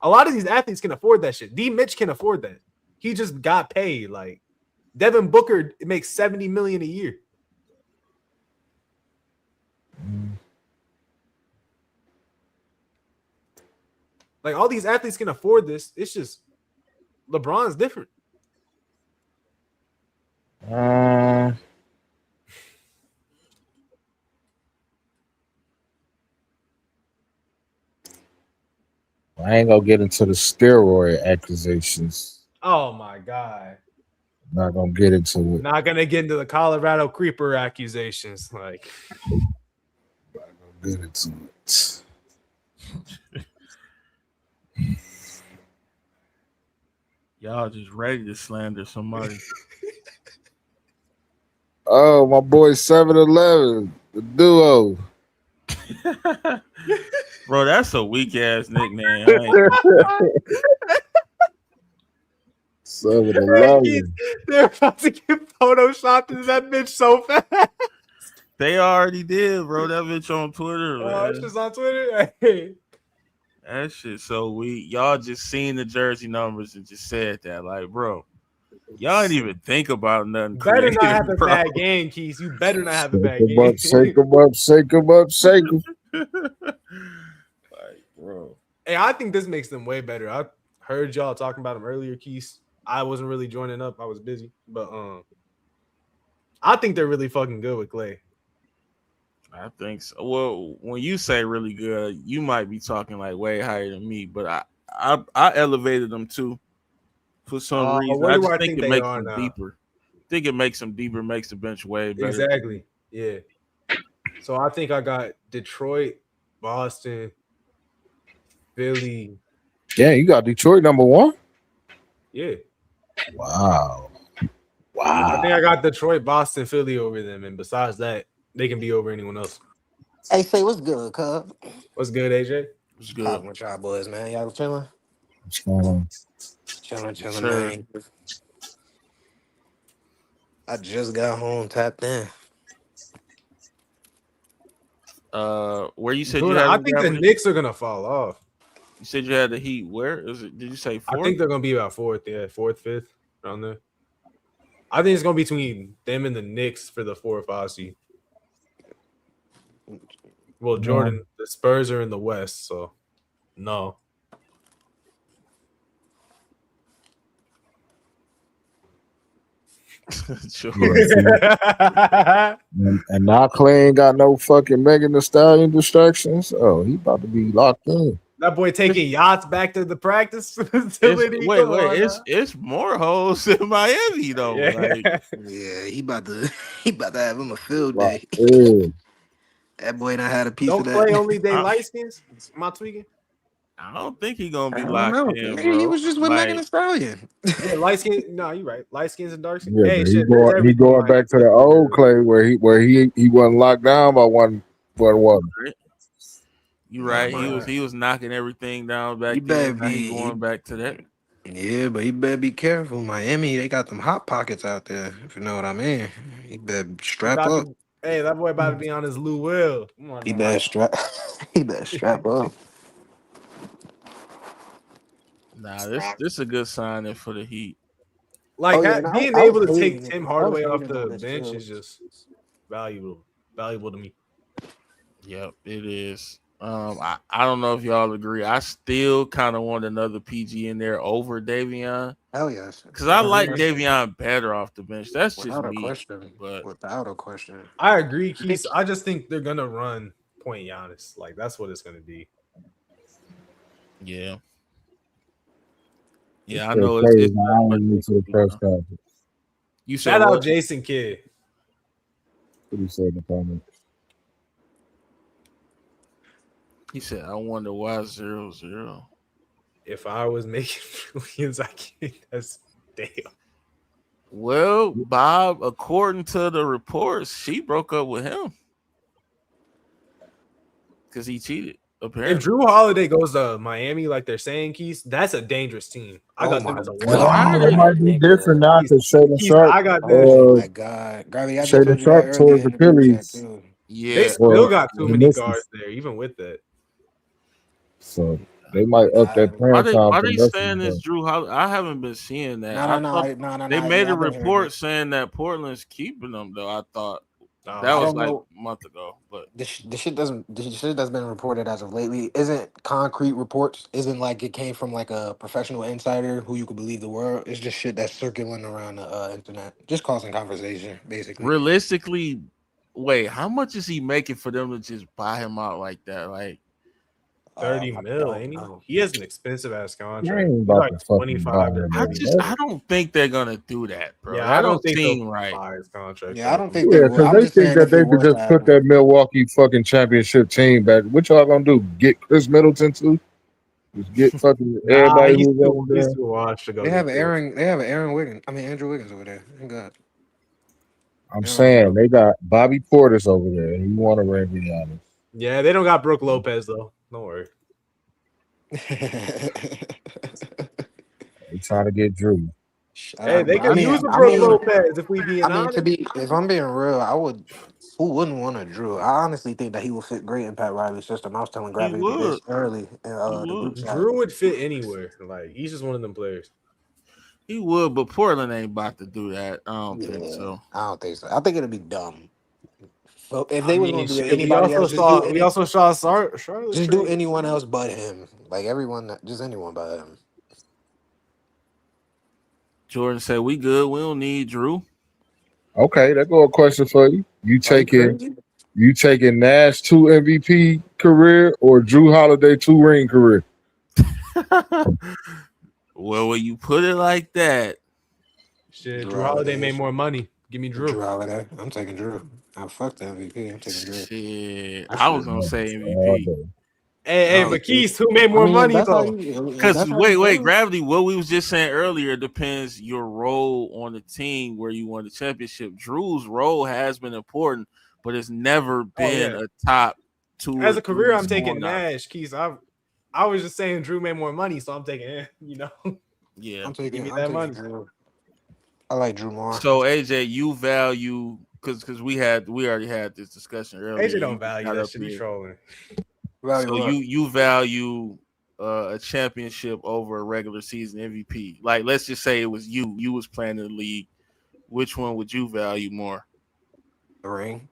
a lot of these athletes can afford that shit. D. Mitch can afford that. He just got paid. Like Devin Booker makes $70 million a year. Like all these athletes can afford this. It's just LeBron's different. I ain't gonna get into the steroid accusations. Oh my god. Not gonna get into it. Not gonna get into the Colorado Creeper accusations. Like Not gonna get into it. Y'all just ready to slander somebody. Oh, my boy 7-Eleven, the duo. Bro, that's a weak ass nickname. I ain't- 7-Eleven. they're about to get photoshopped into that bitch so fast. They already did, bro. That bitch on Twitter. Oh, it's Man. just on Twitter. Hey. That shit so weak. Y'all just seen the jersey numbers and just said that. Like, bro, y'all ain't even think about nothing. Better not creative, have a bro. bad game, Keys. You better not have a Shake bad 'em game. up, shake 'em up, shake 'em up, shake 'em. Like, bro. Hey, I think this makes them way better. I heard y'all talking about them earlier, Keys. I wasn't really joining up. I was busy. But I think they're really fucking good with Klay. I think so. Well, when you say really good, you might be talking like way higher than me, but I elevated them too for some reason. Where I do just I think think it they makes are them now? deeper. I think it makes them deeper, makes the bench way better. Exactly. Yeah. So I think I got Detroit, Boston, Philly. Yeah, you got Detroit #1? Yeah. Wow. I think I got Detroit, Boston, Philly over them. And besides that, they can be over anyone else. Hey, say what's good, cuz? What's good, AJ? It's good. Popping with y'all boys, man. Y'all chilling? What's going on? Chilling, Sir. man. I just got home, tapped in. Where you said you Jordan, had I them think the grabbing it? Knicks are gonna fall off. You said you had the Heat. Where is it? Did you say I fourth? think they're gonna be about fourth, fifth, around there. I think it's gonna be between them and the Knicks for the 4 or 5 seed. Well, Jordan, the Spurs are in the West, so no. Sure. And now Klay ain't got no fucking Megan Thee Stallion distractions. Oh, he about to be locked in. That boy taking yachts back to the practice facility. It's more hoes in Miami though. Yeah. Like, Yeah, he about to have him a field Locked day. in. That boy done had a piece Don't of that. play only day I- light skins? Am I tweaking? I don't think he gonna I be don't locked know. in, Maybe he bro. was just with Megan Thee Like, Stallion. Yeah, light skin. No, you're right. Light skins and dark skins. Yeah, Hey, but shit. There's he everything going like back to the old Klay where he wasn't locked down by one. you Oh right. my He was knocking everything down back He better then. Now he be. going back to that. Yeah, but he better be careful. Miami, they got them hot pockets out there. If you know what I mean. He better strap up. Hey, that boy about to be on his Lou Will. Come on, He now. better strap. He better strap up. Nah, this a good signing for the Heat. Like Oh, yeah, and being I was able to take hating- Tim I was Hardaway off hating the on this bench too. is just valuable to me. Yep, it is. I don't know if y'all agree. I still kind of want another PG in there over Davion Hell yes. because I like Davion better off the bench. That's just Without a me. question. But Without a question. I agree, Keith. I just think they're gonna run point Giannis. Like that's what it's gonna be. yeah, I know it's to the press conference. You said Shout out what? Jason Kidd. What he said in the comments. He said, "I wonder why 0-0." If I was making millions, I can't. That's damn. Well, Bob, according to the reports, she broke up with him because he cheated. If Apparently, Drew Holiday goes to Miami, like they're saying, Keys, that's a dangerous team. I Oh got them my as a one Well, seed. why are god, it they? my might be different now nigga. because Shaden Keys, Sharp, I got them. Oh my god, Gravity. I just Shaden told you that Sharp tore earlier his in the group chat Achilles. too. They Yeah, still Well, got too the many guards misses. there, even with that. So they might up I, that playing time why for they the rest of saying this the Drew Holiday? I haven't been seeing that. no, I no, thought no, no, no, they no. made Yeah, a I've been hearing report it. saying that Portland's keeping them though. I thought Oh, that I was don't okay. like know. a month ago, but The shit that's been reported as of lately isn't concrete reports. Isn't like it came from like a professional insider who you could believe the word. It's just shit that's circulating around the internet, just causing conversation, basically. realistically, wait, how much is he making for them to just buy him out like that? Like 30 I mil, don't ain't he? know. He has an expensive ass I contract. ain't He's about like to fucking buy 25 to him over 30 that. I mil. don't think they're gonna do that, bro. Yeah, That I don't don't think they'll seem right. buy his contract Yeah, I though. don't think they Yeah, will. because I'm they just think saying that if it they could was to just put happen. that Milwaukee fucking championship team back. What y'all gonna do? Get Chris Middleton too? Just get fucking Nah, everybody who's over he's there. too washed to go They have get Chris. Aaron. They have Aaron Wiggins. I mean Andrew Wiggins over there. Thank God. I'm They don't need saying no. they got Bobby Portis over there, and you want to ring, be honest. Yeah, they don't got Brooke Lopez though. Don't worry. They trying to get Drew. Shut Hey, up, they bro. could use a Brooke Lopez if we being To honest. be, if I'm being real, I would. Who wouldn't want a Drew? I honestly think that he would fit great in Pat Riley's system. I was telling He Gravity would. this early in He the would. group chat. Drew would fit anywhere. Like he's just one of them players. He would, but Portland ain't about to do that. I don't think Yeah, so. I don't think so. I think it'd be dumb. So if I they was mean, gonna do it, shit. anybody else, just do We any, also saw Charlotte just do trade. anyone else but him. Like everyone, just anyone but him. Jordan said, "We good. We don't need Drew." Okay, that go a question for you. Are you crazy? You taking Nash 2 MVP career or Drew Holiday 2 ring career? Well, when you put it like that, Shit, Drew Drew Holiday Holiday. made more money. Give me Drew. Drew Holiday. I'm taking Drew. I fuck the MVP. I'm taking Drew. shit, I I was should. gonna say All MVP. day. Hey, No, but Keith, who made I more mean, if money that's how though? you, if Because that's how you wait, feel. gravity. What we was just saying earlier depends your role on the team where you won the championship. Drew's role has been important, but it's never Oh been yeah. a top 2 As or a career, 3 I'm taking scoring option. Nash. Keith, I was just saying Drew made more money, so I'm taking him. Yeah. Give me I'm that taking money. Drew. I like Drew more. So AJ, you value because we already had this discussion earlier. AJ You don't value got that up shit. He's here. trolling. Value So what? you value a championship over a regular season MVP. Like let's just say it was you was playing in the league. Which one would you value more? The ring.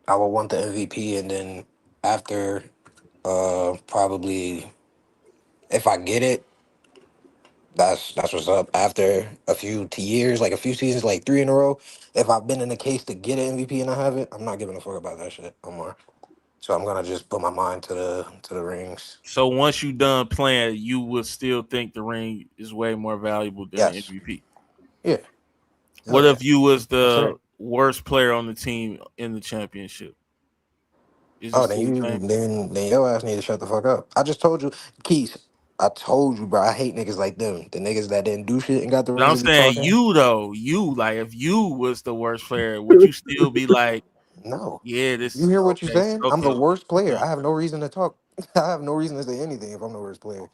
I would want the MVP, and then after, probably if I get it, that's what's up. After a few years, like a few seasons, like 3 in a row, if I've been in the case to get an MVP and I have it, I'm not giving a fuck about that shit no more. So I'm gonna just put my mind to the rings. So once you done playing, you would still think the ring is way more valuable than the Yes. MVP. Yeah. Hell What yeah. if you was Sure. the worst player on the team in the championship? Is it Oh, still the same? then your ass need to shut the fuck up. I just told you, Keith. I told you, bro. I hate niggas like them. The niggas that didn't do shit and got the But rings I'm and be saying talking. you though, you like if you was the worst player, would you still be like, No. yeah, You this hear what you okay, saying? I'm the okay. worst player. Yeah. I have no reason to talk. I have no reason to say anything if I'm the worst player. All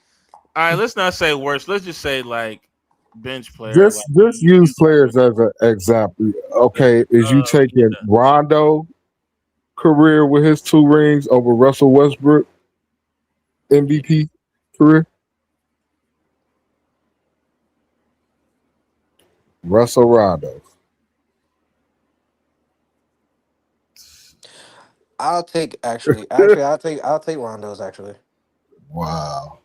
right, let's not say worst. Let's just say like bench player. Like Just you use players as an example. yeah. Okay, is you taking Yeah. Rondo career with his 2 rings over Russell Westbrook MVP career? Russell Rondo. I'll take I'll take Rondo's actually. Wow.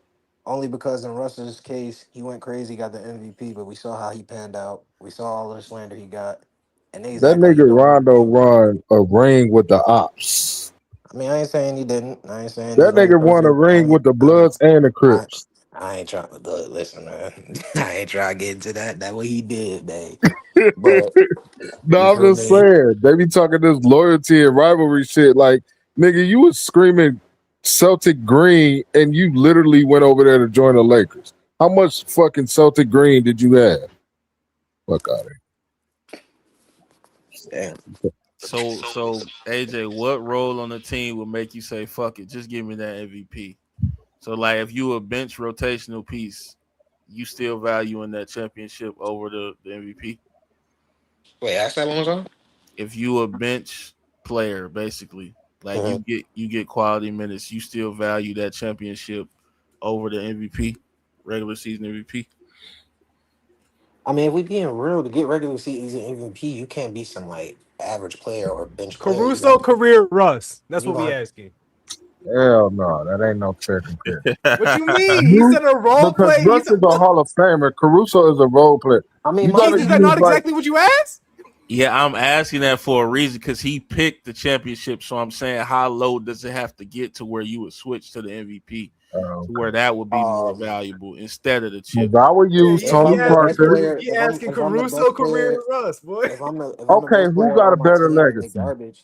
Only because in Russell's case, he went crazy, got the MVP, but we saw how he panned out. We saw all the slander he got. And niggas That act like he nigga don't give a Rondo fuck. run a ring with the ops. I mean, I ain't saying he didn't. I ain't saying his That ring nigga won a perfect. ring with the Bloods and the I, Crips. I ain't trying to listen, man. I ain't trying to get into that. That what he did, man. But you No, I'm feel just me? saying. They be talking this loyalty and rivalry shit. Like, nigga, you was screaming Celtic green, and you literally went over there to join the Lakers. How much fucking Celtic green did you have? Fuck out of Damn. So AJ, what role on the team would make you say fuck it, just give me that MVP? So like if you a bench rotational piece, you still valuing that championship over the MVP? Wait, ask that one more time. If you a bench player, basically, like Mhm. you get quality minutes, you still value that championship over the MVP, regular season MVP. I mean, if we being real, to get regular season MVP, you can't be some like average player or bench player. Caruso career Russ. That's You what we gonna asking. it. Hell no, that ain't no fair comparison. What you mean? He You said a role because play. Russ is a Hall of Famer. Caruso is a role player. I mean, You my gotta Is that thing. use not like exactly what you asked? Yeah, I'm asking that for a reason because he picked the championship. So I'm saying, how low does it have to get to where you would switch to the MVP, to okay. where that would be more Um, valuable instead of the chip? If I would Yeah, use if Tony I'm the best Parker, player, he asking if I'm the Caruso best career player, Russ, boy. if I'm the okay, best who player got a on my better team and they legacy? garbage,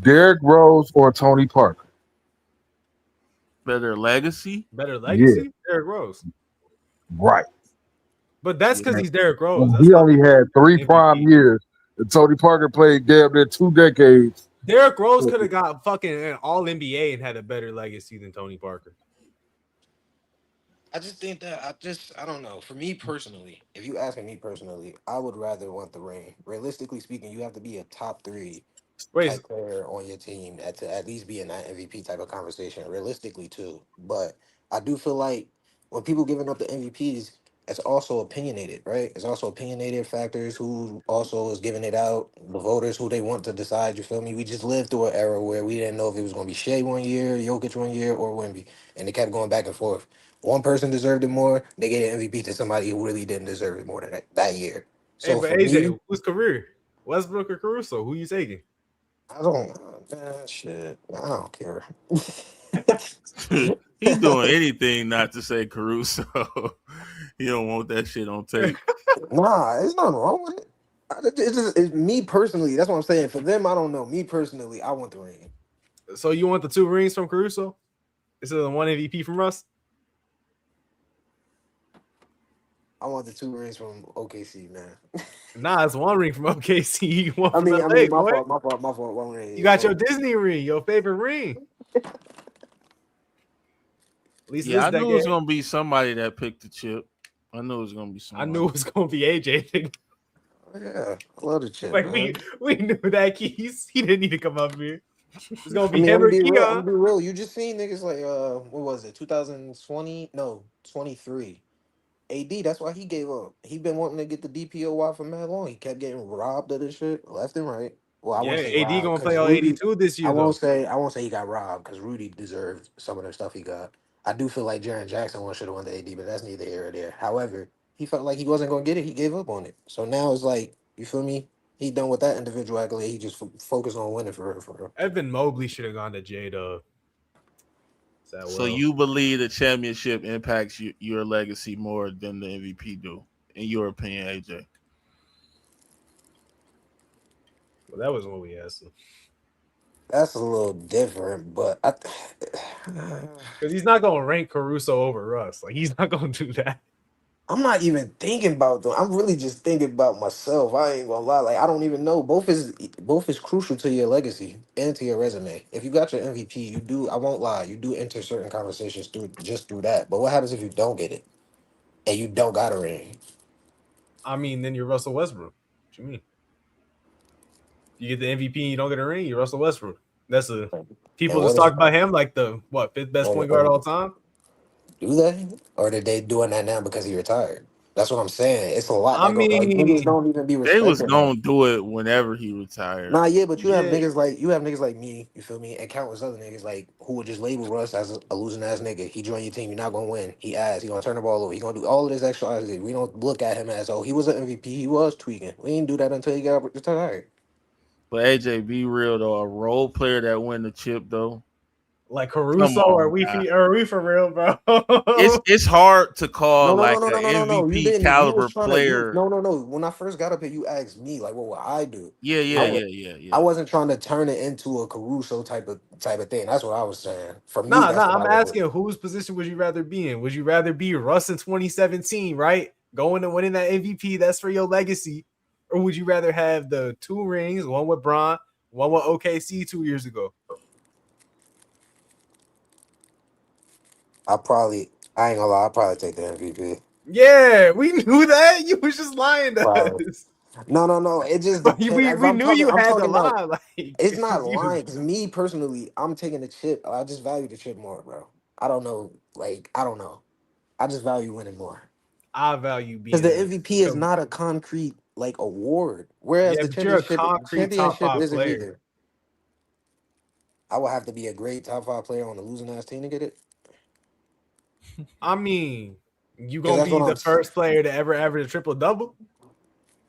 Derrick Rose or Tony Parker? Better legacy. Better Yeah, legacy, Derrick Rose. right. But that's because Yeah. he's Derrick Rose. And That's he not only had three prime MVP. years. And Tony Parker played damn near 2 decades. Derrick Rose could have got fucking an All NBA and had a better legacy than Tony Parker. I just think that I don't know. For me personally, if you asking me personally, I would rather want the ring. Realistically speaking, you have to be a top three Wait, type player on your team to at least be in that MVP type of conversation. Realistically, too, but I do feel like when people giving up the MVPs, it's also opinionated, right? It's also opinionated factors who also is giving it out, the voters who they want to decide. You feel me? We just lived through an era where we didn't know if it was going to be Shea one year, Jokic one year, or Wemby, and it kept going back and forth. One person deserved it more, they gave an MVP to somebody who really didn't deserve it more than that year. hey, So but for me, AJ, whose career? Westbrook or Caruso? Who you taking? I don't, shit, I don't care. He doing anything not to say Caruso. He don't want that shit on tape. Nah, there's nothing wrong with it. It's me personally. That's what I'm saying. For them, I don't know. Me personally, I want the ring. So you want the 2 rings from Caruso instead of the 1 MVP from Russ? I want the 2 rings from OKC, man. Nah, it's 1 ring from OKC. You want I from mean, LA, my boy. fault, my fault, my fault. One ring. You Yeah, got one your ring. Disney ring, your favorite ring. At least Yeah, this I knew it was decade. gonna be somebody that picked the chip. I knew it was gonna be I knew somebody. it was gonna be AJ. Oh, yeah, I love the chip, Like we man. we knew that he didn't need to come up here. It's gonna I be mean, I'm him gonna or be real. I'm Keon. gonna be real. You just seen niggas like what was it? 2020? No, 23. AD. That's why he gave up. He been wanting to get the DPOY for mad long. He kept getting robbed of this shit left and right. Well, I Yeah, won't say AD robbed gonna play because all Rudy. 82 this year though. I won't say he got robbed because Rudy deserved some of the stuff he got. I do feel like Jaren Jackson one should have won the AD, but that's neither here or there. However, he felt like he wasn't gonna get it. He gave up on it. So now it's like you feel me. He done with that individual accolade. He just focused on winning for real, for real. Evan Mobley should have gone to J Dub. That So well. you believe the championship impacts your legacy more than the MVP do, in your opinion, AJ? Well, that was what we asked him. That's a little different, but Because he's not gonna rank Caruso over us. Like he's not gonna do that. I'm not even thinking about them. I'm really just thinking about myself. I ain't gonna lie. Like I don't even know. Both is crucial to your legacy and to your resume. If you got your MVP, you do. I won't lie. You do enter certain conversations through that. But what happens if you don't get it and you don't got a ring? I mean, then you're Russell Westbrook. What you mean? You get the MVP and you don't get a ring, you're Russell Westbrook. That's a And people what just is talk about him like the fifth best point guard and all time. do they or are they doing that now because he retired? That's what I'm saying. It's a lot I that go. Like niggas mean, don't even be They was respecting that. gonna do it whenever he retired. Nah, yeah, but yeah, you have niggas like me, you feel me, and countless other niggas like who would just label Russ as a losing ass nigga. He joined your team, you're not gonna win. He ass, he gonna turn the ball over, he gonna do all of this extra. We don't look at him as he was an MVP, he was tweaking. We didn't do that until he got retired. But AJ, be real though, a role player that win the chip though, Like Come Caruso, on, guy. are we for real, bro? It's hard to call No, no, no, like no, an no, no, no, no. You MVP didn't. You was caliber trying to. You player. no, no, no. When I first got up here, you asked me like, what would I do? Yeah, I yeah, was. yeah, yeah, I yeah. wasn't trying to turn it into a Caruso type of thing. That's what I was saying. For me, Nah, that's nah. what I I'm would do. asking whose position would you rather be in? Would you rather be Russ in 2017, right? Going and winning that MVP, that's for your legacy. Or would you rather have the 2 rings, one with Bron, one with OKC 2 years ago? I ain't gonna lie. I'll probably take the MVP. Yeah, we knew that. You was just lying to Probably. us. No, no, no. It just But depends. If we I'm knew talking, you I'm had to talking about. lie. Like, It's not because you lying. Cause me personally, I'm taking the chip. I just value the chip more, bro. I don't know. Like I don't know. I just value winning more. I value Because being the a MVP is not a concrete like award, whereas yeah, the but you're a championship concrete top championship five isn't player. either. I would have to be a great top five player on a losing ass team to get it. I mean, you Because gonna that's what be I'm. the first player to ever average a triple double?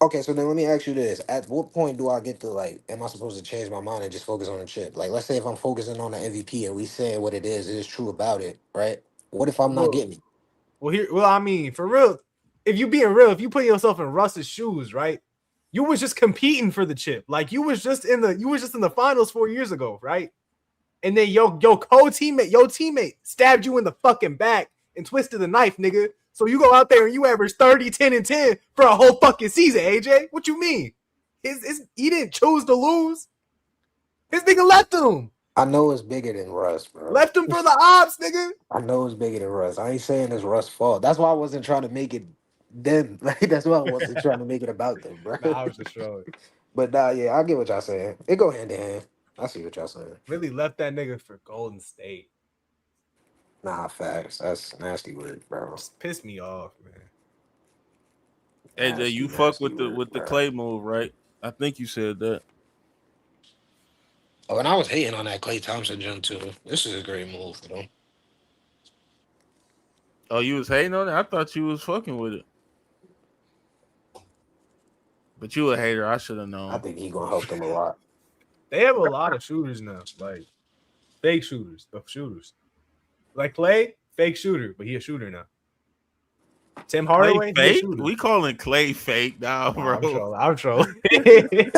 Okay, so then let me ask you this: at what point do I get to like? Am I supposed to change my mind and just focus on the chip? Like, let's say if I'm focusing on the MVP and we saying what it is true about it, right? What if I'm not Well, getting it? I mean, for real, if you being real, if you put yourself in Russ's shoes, right? You was just competing for the chip. Like you was just in the finals 4 years ago, right? And then your co-teammate, your teammate stabbed you in the fucking back and twisted the knife, nigga. So you go out there and you average 30, 10, and 10 for a whole fucking season, AJ. What you mean? He didn't choose to lose. His nigga left him. I know it's bigger than Russ, bro. Left him for the ops, nigga. I know it's bigger than Russ. I ain't saying it's Russ' fault. That's why I wasn't trying to make it them. Like that's why I wasn't trying to make it about them, bro. Nah, I was just showing. But nah, yeah, I get what y'all saying. It go hand in hand. I see what y'all saying. Really left that nigga for Golden State. Nah, facts. That's nasty work, bro. Just pissed me off, man. AJ, Nasty, you fuck nasty with the work, bro. Clay move, right? I think you said that. Oh, and I was hating on that Klay Thompson jump too. This is a great move for them. Oh, you was hating on it? I thought you was fucking with it. But you a hater. I should have I known. think he gonna help them a lot. They have a lot of shooters now, like fake shooters, of shooters. Like Klay, fake shooter, but he a shooter now. Tim Clay Hardaway, he a fake? shooter. We calling Clay fake now, Nah, I'm bro. trolling. I'm trolling. I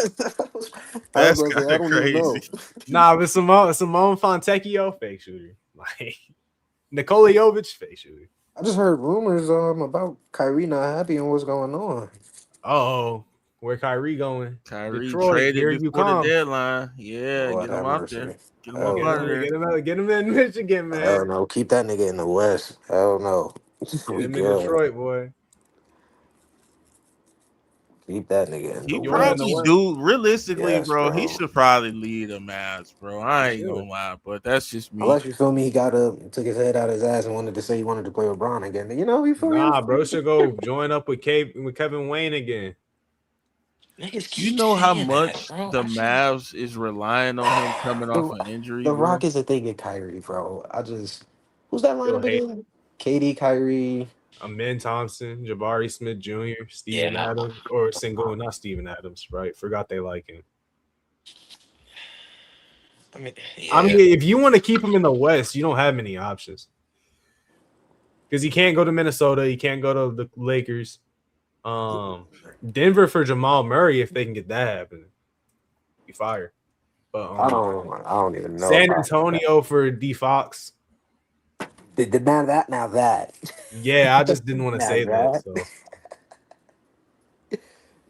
was That's gonna say kind I of don't even crazy. know. Nah, but Simone Fontecchio, fake shooter. Like Nikola Jovic, fake shooter. I just heard rumors about Kyrie not happy and what's going on. Oh, where Kyrie going? Kyrie Detroit, traded here you before the come. deadline. Yeah, Lord get him have out there. mercy. Get him up Hell out of no. there. Get him in Michigan, Hell man. no. Keep that nigga in the West. Hell no. Get We him in good. Detroit, boy. Keep that nigga in the He You want him in the probably West. West? do. Realistically, Yes, bro, he bro. should probably lead the Mavs, bro. I He ain't should. gonna lie, but that's just me. Unless you feel me, he got up, took his head out of his ass and wanted to say he wanted to play with Bron again. You know, you feel me? Nah, bro, should go join up with Kevin Wayne again. Niggas You keep know how saying that, much bro. the Mavs is relying on him coming off the an injury, the bro. Rockets are thinking Kyrie, bro. Who's that Still lineup hate again? KD, Kyrie. Amin Thompson, Jabari Smith Jr., Yeah, Steven nah. Adams, or single, not Steven Adams, right? Forgot they like him. I mean, I yeah. mean, if you want to keep him in the West, you don't have many options. Because he can't go to Minnesota, he can't go to the Lakers. Denver for Jamal Murray, if they can get that happening. Be fired. But I don't even know San about that. Antonio for D Fox. Now that. Yeah, I just didn't want to Now say that. that. So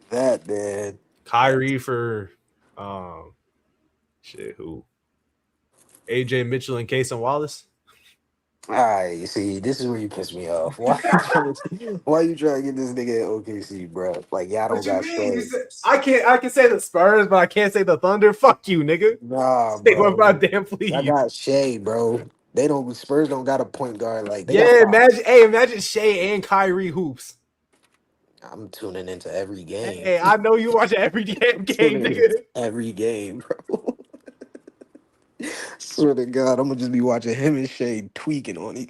That, man. Kyrie for who? AJ Mitchell and Casey Wallace. All right, you see, this is where you piss me off. Why you trying to get this nigga at OKC, bro? Like, y'all don't What you got mean? You Shea. said I can say the Spurs, but I can't say the Thunder. Fuck you, nigga. Nah, Say one bro. goddamn I please. got Shea, bro. Spurs don't got a point guard. Like, they got Yeah, five. imagine Shea and Kyrie hoops. I'm tuning into every game. Hey, I know you watch every damn game, Tuning into nigga. every game, bro. Swear to God, I'm gonna just be watching him and Shea tweaking on it.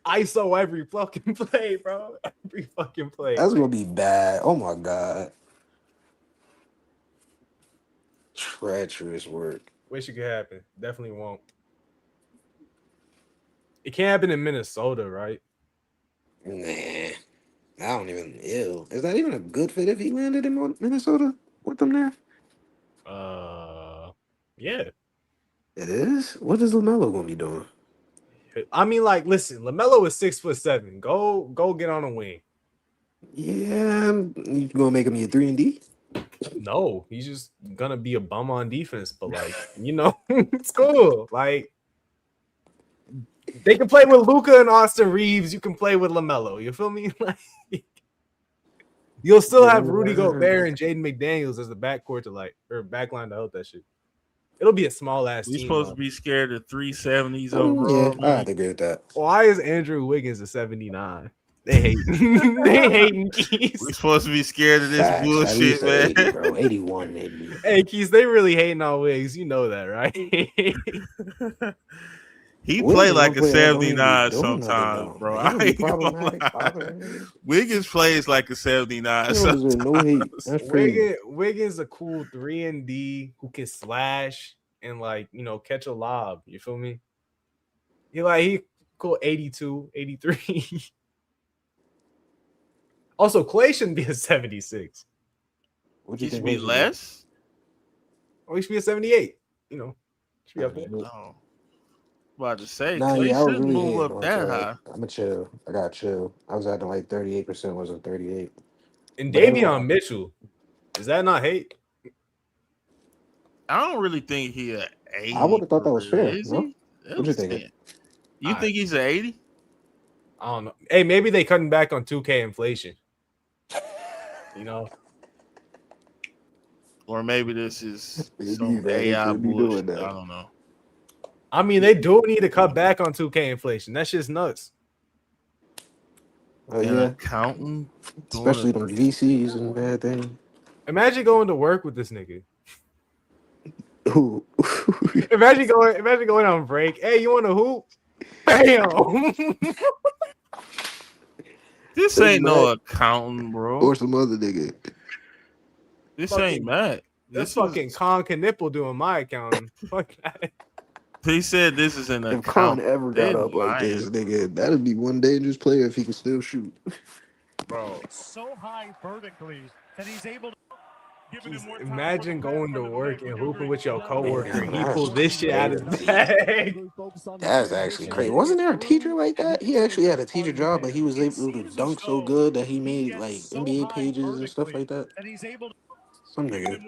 ISO every fucking play, bro. Every fucking play. That's gonna be bad. Oh my God. Treacherous work. Wish it could happen. Definitely won't. It can't happen in Minnesota, right? Nah, I don't even. Ew. Is that even a good fit if he landed in Minnesota with them there? Uh, yeah. It is. What is Lamelo gonna be doing? I mean, like, listen, Lamelo is 6'7". Go get on a wing. Yeah, you gonna make him your 3 and D? No, he's just gonna be a bum on defense. But like, it's cool. Like, they can play with Luca and Austin Reeves. You can play with Lamelo. You feel me? Like, you'll still have Rudy Gobert and Jaden McDaniels as the backcourt to or backline to help that shit. It'll be a small ass We team. supposed Though. to be scared of 370s Yeah, overall, I have man. to agree with that. Why is Andrew Wiggins a 79? They hate. They hating Keys. We supposed to be scared of this Facts. At least bullshit, an 80, man. bro. 81 maybe. Hey Keys, they really hating on Wiggs. You know that, right? He Wiggs play is one like a player that don't even be 79 doing nothing sometimes, though. bro. Like, he I don't be ain't gonna problematic. lie. Bothering niggas. Wiggins plays like a 79 He don't deserve sometimes. no hate. That's crazy. Wiggins a cool 3 and D who can slash and catch a lob. You feel me? He cool 82, 83. Also, Klay shouldn't be a 76. What He you should think? be Klay should less. Or he should be a 78. Should be up there. No. About to say Nah, Clay yeah, I was shouldn't really move hating up on that Klay. high. I'ma chill. I got chill. I was acting like 38% wasn't 38. And But everyone, Davion Mitchell, is that not hate? I don't really think he a I would 80 have thought for that was real, fair. is No, he? what you thinking? You think he's an 80? I don't know. Hey, maybe they cutting back on 2K inflation. Or maybe this is Maybe some that they AI could be doing bullshit. I that. don't know. I mean, they do need to cut back on 2K inflation. That shit's nuts. Oh An yeah, accountant doing especially them VCs and bad things. Imagine going to work with this nigga. Ooh. Imagine going on break. Hey, you want to hoop? Bam. This ain't no accountant, bro. Or some other nigga. This ain't Matt. That's This fucking is. Con Knipple doing my accounting. Fuck that. He said this is an If Khan accountant. ever They got up like lying, this, nigga, that'd be one dangerous player if he could still shoot. bro. So high vertically that he's able to give it more time. Imagine going to work and hooping with your coworker and he Man, pulled this shit out of his crazy. bag. That's actually crazy. Wasn't there a teacher like that? He actually had a teacher job, but he was able to dunk so good that he made like NBA pages and stuff like that. Some nigga.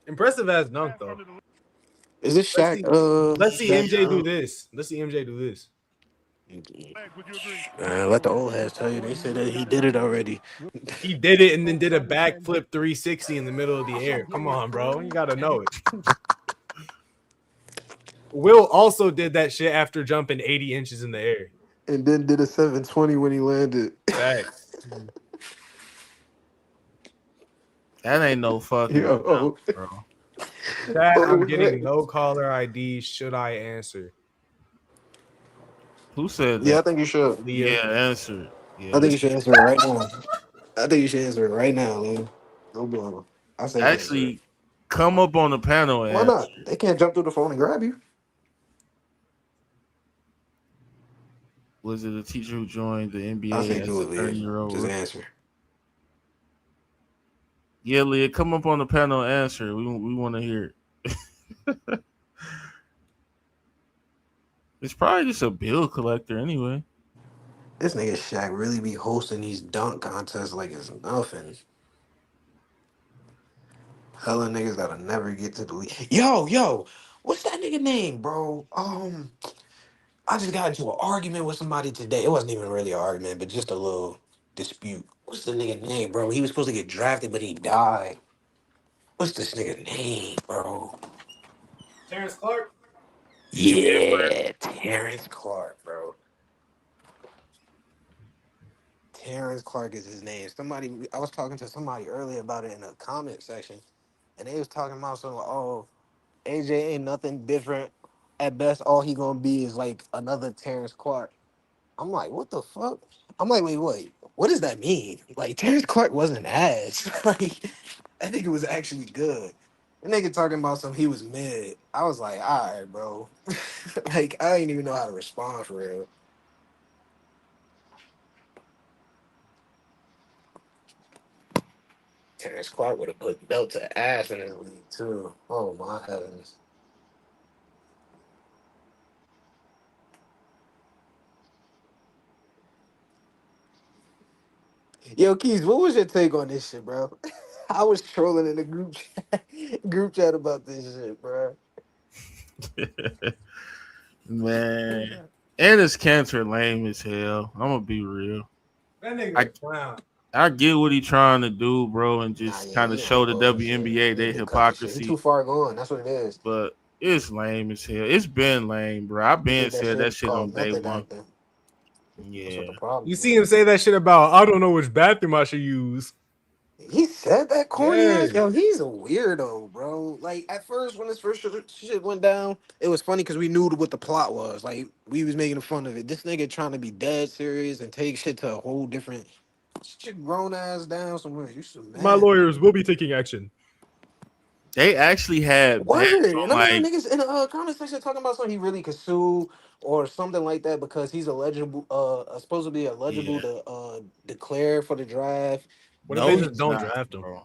Impressive ass dunk though. Is this Shaq? Let's see Shaq, MJ do this. Let's see MJ do this. let the old heads tell you. They said that he did it already. He did it and then did a backflip 360 in the middle of the air. Come on, bro. You gotta know it. Will also did that shit after jumping 80 inches in the air. And then did a 720 when he landed. Facts. That ain't no fucking Yo. account, bro. That I'm getting no caller ID. Should I answer? Who said that? Yeah, I think you should. Leah. Yeah, answer. Yeah. I think you should answer it right now. I think you should answer it right now, man. No blame. I say Actually, come up on the panel and why not? They can't jump through the phone and grab you. Was it a teacher who joined the NBA I think as do a it, Leah. 30-year-old? Just answer. Yeah, Leah, come up on the panel and answer. We want to hear it. It's probably just a bill collector anyway. This nigga Shaq really be hosting these dunk contests like it's nothing. Hella niggas that'll never get to the league. Yo, what's that nigga name, bro? I just got into an argument with somebody today. It wasn't even really an argument, but just a little dispute. What's the nigga name, bro? He was supposed to get drafted, but he died. What's this nigga name, bro? Terrence Clark? Yeah, Terrence Clark, bro. Terrence Clark is his name. I was talking to somebody earlier about it in a comment section, and they was talking about something like, oh, AJ ain't nothing different. At best, all he gonna be is like another Terrence Clark. I'm like, what the fuck? I'm like, wait, what does that mean? Like, Terrence Clark wasn't ass. Like, I think it was actually good. The nigga talking about some he was mid. I was like, all right, bro. Like, I didn't even know how to respond for real. Terrence Clark would have put belt to ass in his league, too. Oh, my heavens. Yo, Keys, what was your take on this shit, bro? I was trolling in the group chat about this shit, bro. Man. And his cancer lame as hell. I'm gonna be real. That nigga I a clown. I get what he trying to do, bro, and Nah, just yeah, kind of he on show the bullshit. WNBA He their need to cut the shit. He too hypocrisy. far gone. That's what it is. But it's lame as hell. It's been lame, bro. I've He been did that said that shit shit called on day method one. acting. That's what Yeah. the problem You is. see him say that shit about I don't know which bathroom I should use. He said that corny Yeah. ass. Yo, he's a weirdo, bro. Like at first, when this first shit went down, it was funny because we knew what the plot was. Like we was making fun of it. This nigga trying to be dead serious and take shit to a whole different. Shit grown ass down somewhere. You so My mad. lawyers will be taking action. They actually had bets Word. on And I'm hearing like niggas in the comment section talking about something he really could sue or something like that because he's eligible. Supposed to be eligible yeah. to declare for the draft. What if they No, just he's don't not, draft him? bro.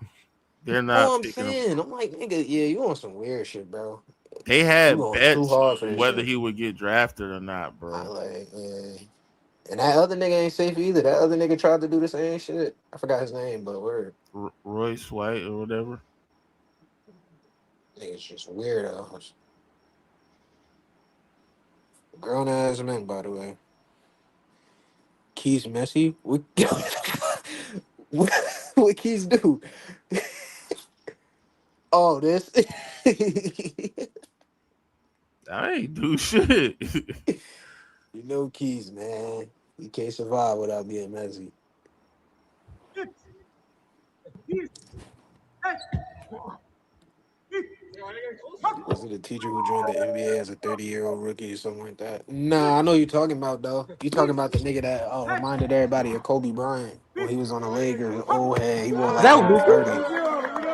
They're That's all not I'm picking him. saying. I'm like, nigga, yeah, you on some weird shit, bro. They You had going too bets hard for on this whether shit. he would get drafted or not, I bro. like, yeah. And that other nigga ain't safe either. That other nigga tried to do the same shit. I forgot his name, but word. Royce White or whatever. Niggas just weirdos. Grown ass men, by the way. Keys messy. What, what Keys do? Oh, this. I ain't do shit. You know Keys, man. You can't survive without being messy. Was it a teacher who joined the NBA as a 30-year-old rookie or something like that? Nah, I know you're talking about though. You talking about the nigga that reminded everybody of Kobe Bryant when he was on the Lakers. Old head, he wore Is like that all Luka? 30.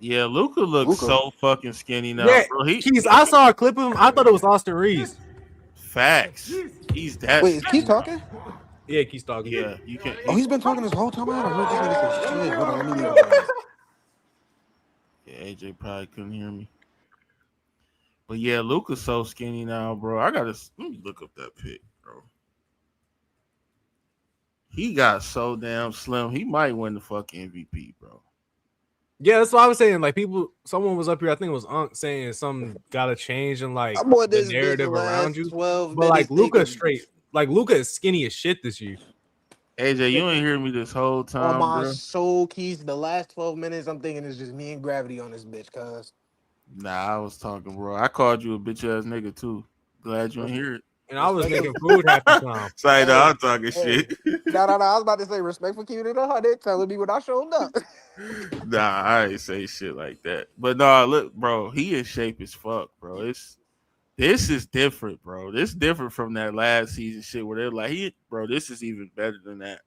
Yeah, Luca looks Luka. so fucking skinny now, Yeah, bro. He Keys. I saw a clip of him. I thought it was Austin Reeves. facts. He's that Wait, is Keith skinny now. talking? Yeah, Keys talking. Yeah, you can. Oh, he's been talking this whole time. I haven't heard this nigga say shit. Hold on, let me leave him alone. Yeah, AJ probably couldn't hear me. But yeah, Luca's so skinny now, bro. I gotta let me look up that pic, bro. He got so damn slim. He might win the fucking MVP, bro. Yeah, that's what I was saying. Like someone was up here. I think it was Unc saying something got to change in like I'm on the this bitch the narrative around last you. 12 But like minutes Luca thinking straight. Like Luca is skinny as shit this year. AJ, you ain't hear me this whole on time, my bro. soul keys. The last 12 minutes, I'm thinking it's just me and Gravity on this bitch, cuz. Nah, I was talking, bro. I called you a bitch ass nigga too. Glad you ain't hear it. And I was Respect making food half the time. Sorry, no, Hey, I'm talking hey. shit. No. I was about to say respect for keeping it 100, telling me when I showed up. Nah, I ain't say shit like that. But nah, look, bro, he in shape as fuck, bro. This is different, bro. This different from that last season shit where they're like, bro, this is even better than that.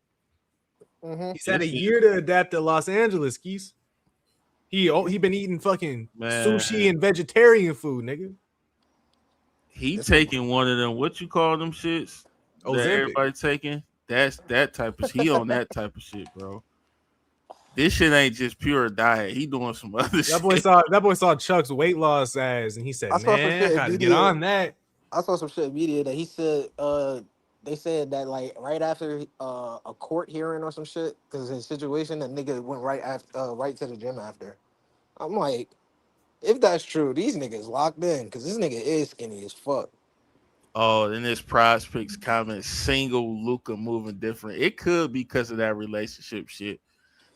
Mm-hmm. He's had a This is, year to adapt to Los Angeles, Keys. He been eating fucking sushi man, and vegetarian food, nigga. he This nigga. taking one of them. What you call them shits that Ozempic. everybody taking? That's that type of. He on that type of shit, bro. This shit ain't just pure diet. He doing some other shit. That boy saw Chuck's weight loss ads, and he said, I saw some "Man, I shit in got to get media. on that." I saw some shit in media that he said, they said that like right after a court hearing or some shit, because his situation, the nigga went right after, right to the gym after. I'm like, if that's true, these niggas locked in, because this nigga is skinny as fuck. Oh, then this prospects comment single Luca moving different. It could be because of that relationship shit.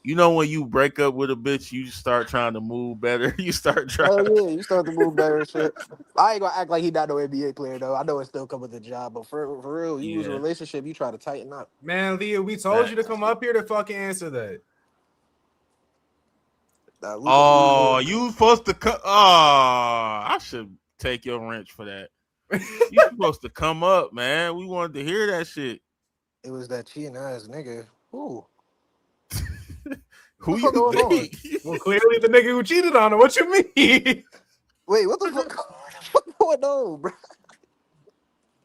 You know when you break up with a bitch, you start trying to move better. You start trying. Hell yeah, you start to move better and shit. I ain't gonna act like he not no NBA player though. I know it still come with the job, but for real, you lose a Yeah. relationship, you try to tighten up. Man, Leah, we told you to come up here to fucking answer that. Luka Oh, moving. you supposed to come. Oh, I should take your wrench for that. You supposed to come up, man. We wanted to hear that shit. It was that cheating ass nigga. Ooh. Who the fuck you going on? think? Well, clearly the nigga who cheated on her. What you mean? Wait, what the fuck? What the fuck going on, bro?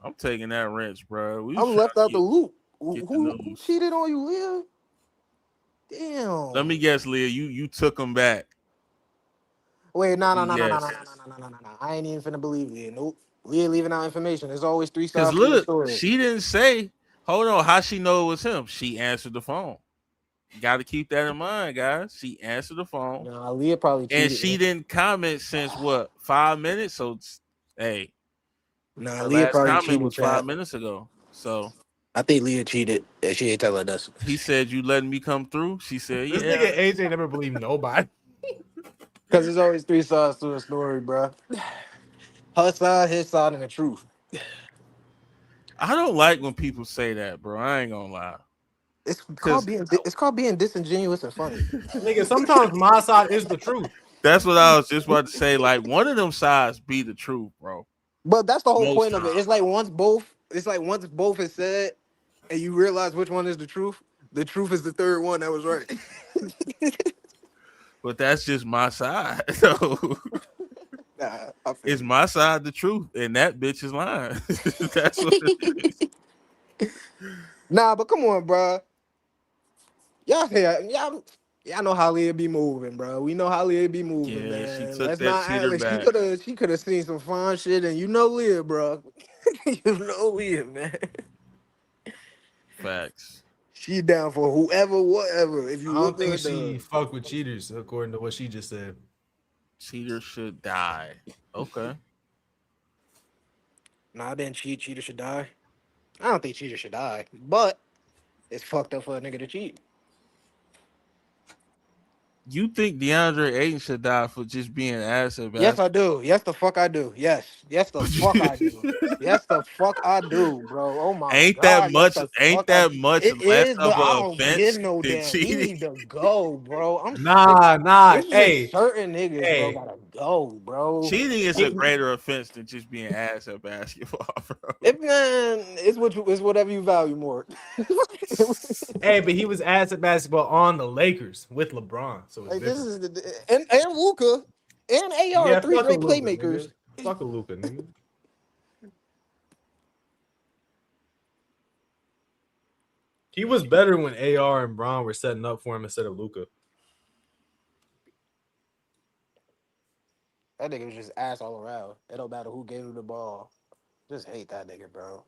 I'm taking that wrench, bro. We was I'm trying left out to the loop. Who, get the who news. cheated on you, Leah? Damn. Let me guess, Leah. You took him back. Wait, no. Yes. I ain't even finna believe Leah. Nope. Leah leaving out information. There's always three Cause sides to the look, story. she didn't say. Hold on, how she know it was him? She answered the phone. Got to keep that in mind, guys. She answered the phone, Nah, Leah probably and cheated. she didn't comment since what 5 minutes. So, hey, Nah, her Leah last probably comment cheated, was 5 chat. minutes ago. So I think Leah cheated, and she ain't telling us. he said, "You letting me come through?" She said, This "Yeah." nigga AJ never believed nobody. Because there's always three sides to a story, bro. Her side, his side, and the truth. I don't like when people say that, bro. I ain't gonna lie. Cause It's called being disingenuous and funny. Nigga, sometimes my side is the truth. that's what I was just about to say. Like one of them sides be the truth, bro. But that's the whole Most point of it. times. It's like once both is said, and you realize which one is the truth. The truth is the third one that was right. But that's just my side. So Nah, I feel it's my side the truth, and that bitch is lying. That's what it is. Nah, but come on, bro. Y'all know how Leah be moving, bro. We know how Leah be moving, Yeah, she man. took Let's that not act cheater like back. she could have seen some fun shit, and you know Leah, bro. You know Leah, man. Facts. She down for whoever, whatever. If you I don't look think good, she fuck with cheaters, according to what she just said. Cheater should die. Okay. nah, I didn't cheat. Cheater should die. I don't think cheater should die, but it's fucked up for a nigga to cheat. You think DeAndre Ayton should die for just being ass at Yes, I basketball? do. Yes, the fuck I do. Yes, the fuck I do. Yes, the fuck I do, bro. Oh my ain't that god. Yes, much? the Ain't fuck I. that much It less is, of but I an don't offense give no than damn. He cheating? need to go, bro. I'm sick. Nah. It's just Hey, certain niggas, bro, hey, gotta go, bro. Cheating is a he, greater offense than just being ass at basketball, bro. If man, it's whatever you value more. hey, but he was ass at basketball on the Lakers with LeBron, so it's Like this different. is and Luca and AR, Yeah, three fuck a great Luca, playmakers. nigga. Fuck a Luca, nigga. He was better when AR and Bron were setting up for him instead of Luca. That nigga was just ass all around. It don't matter who gave him the ball. Just hate that nigga, bro.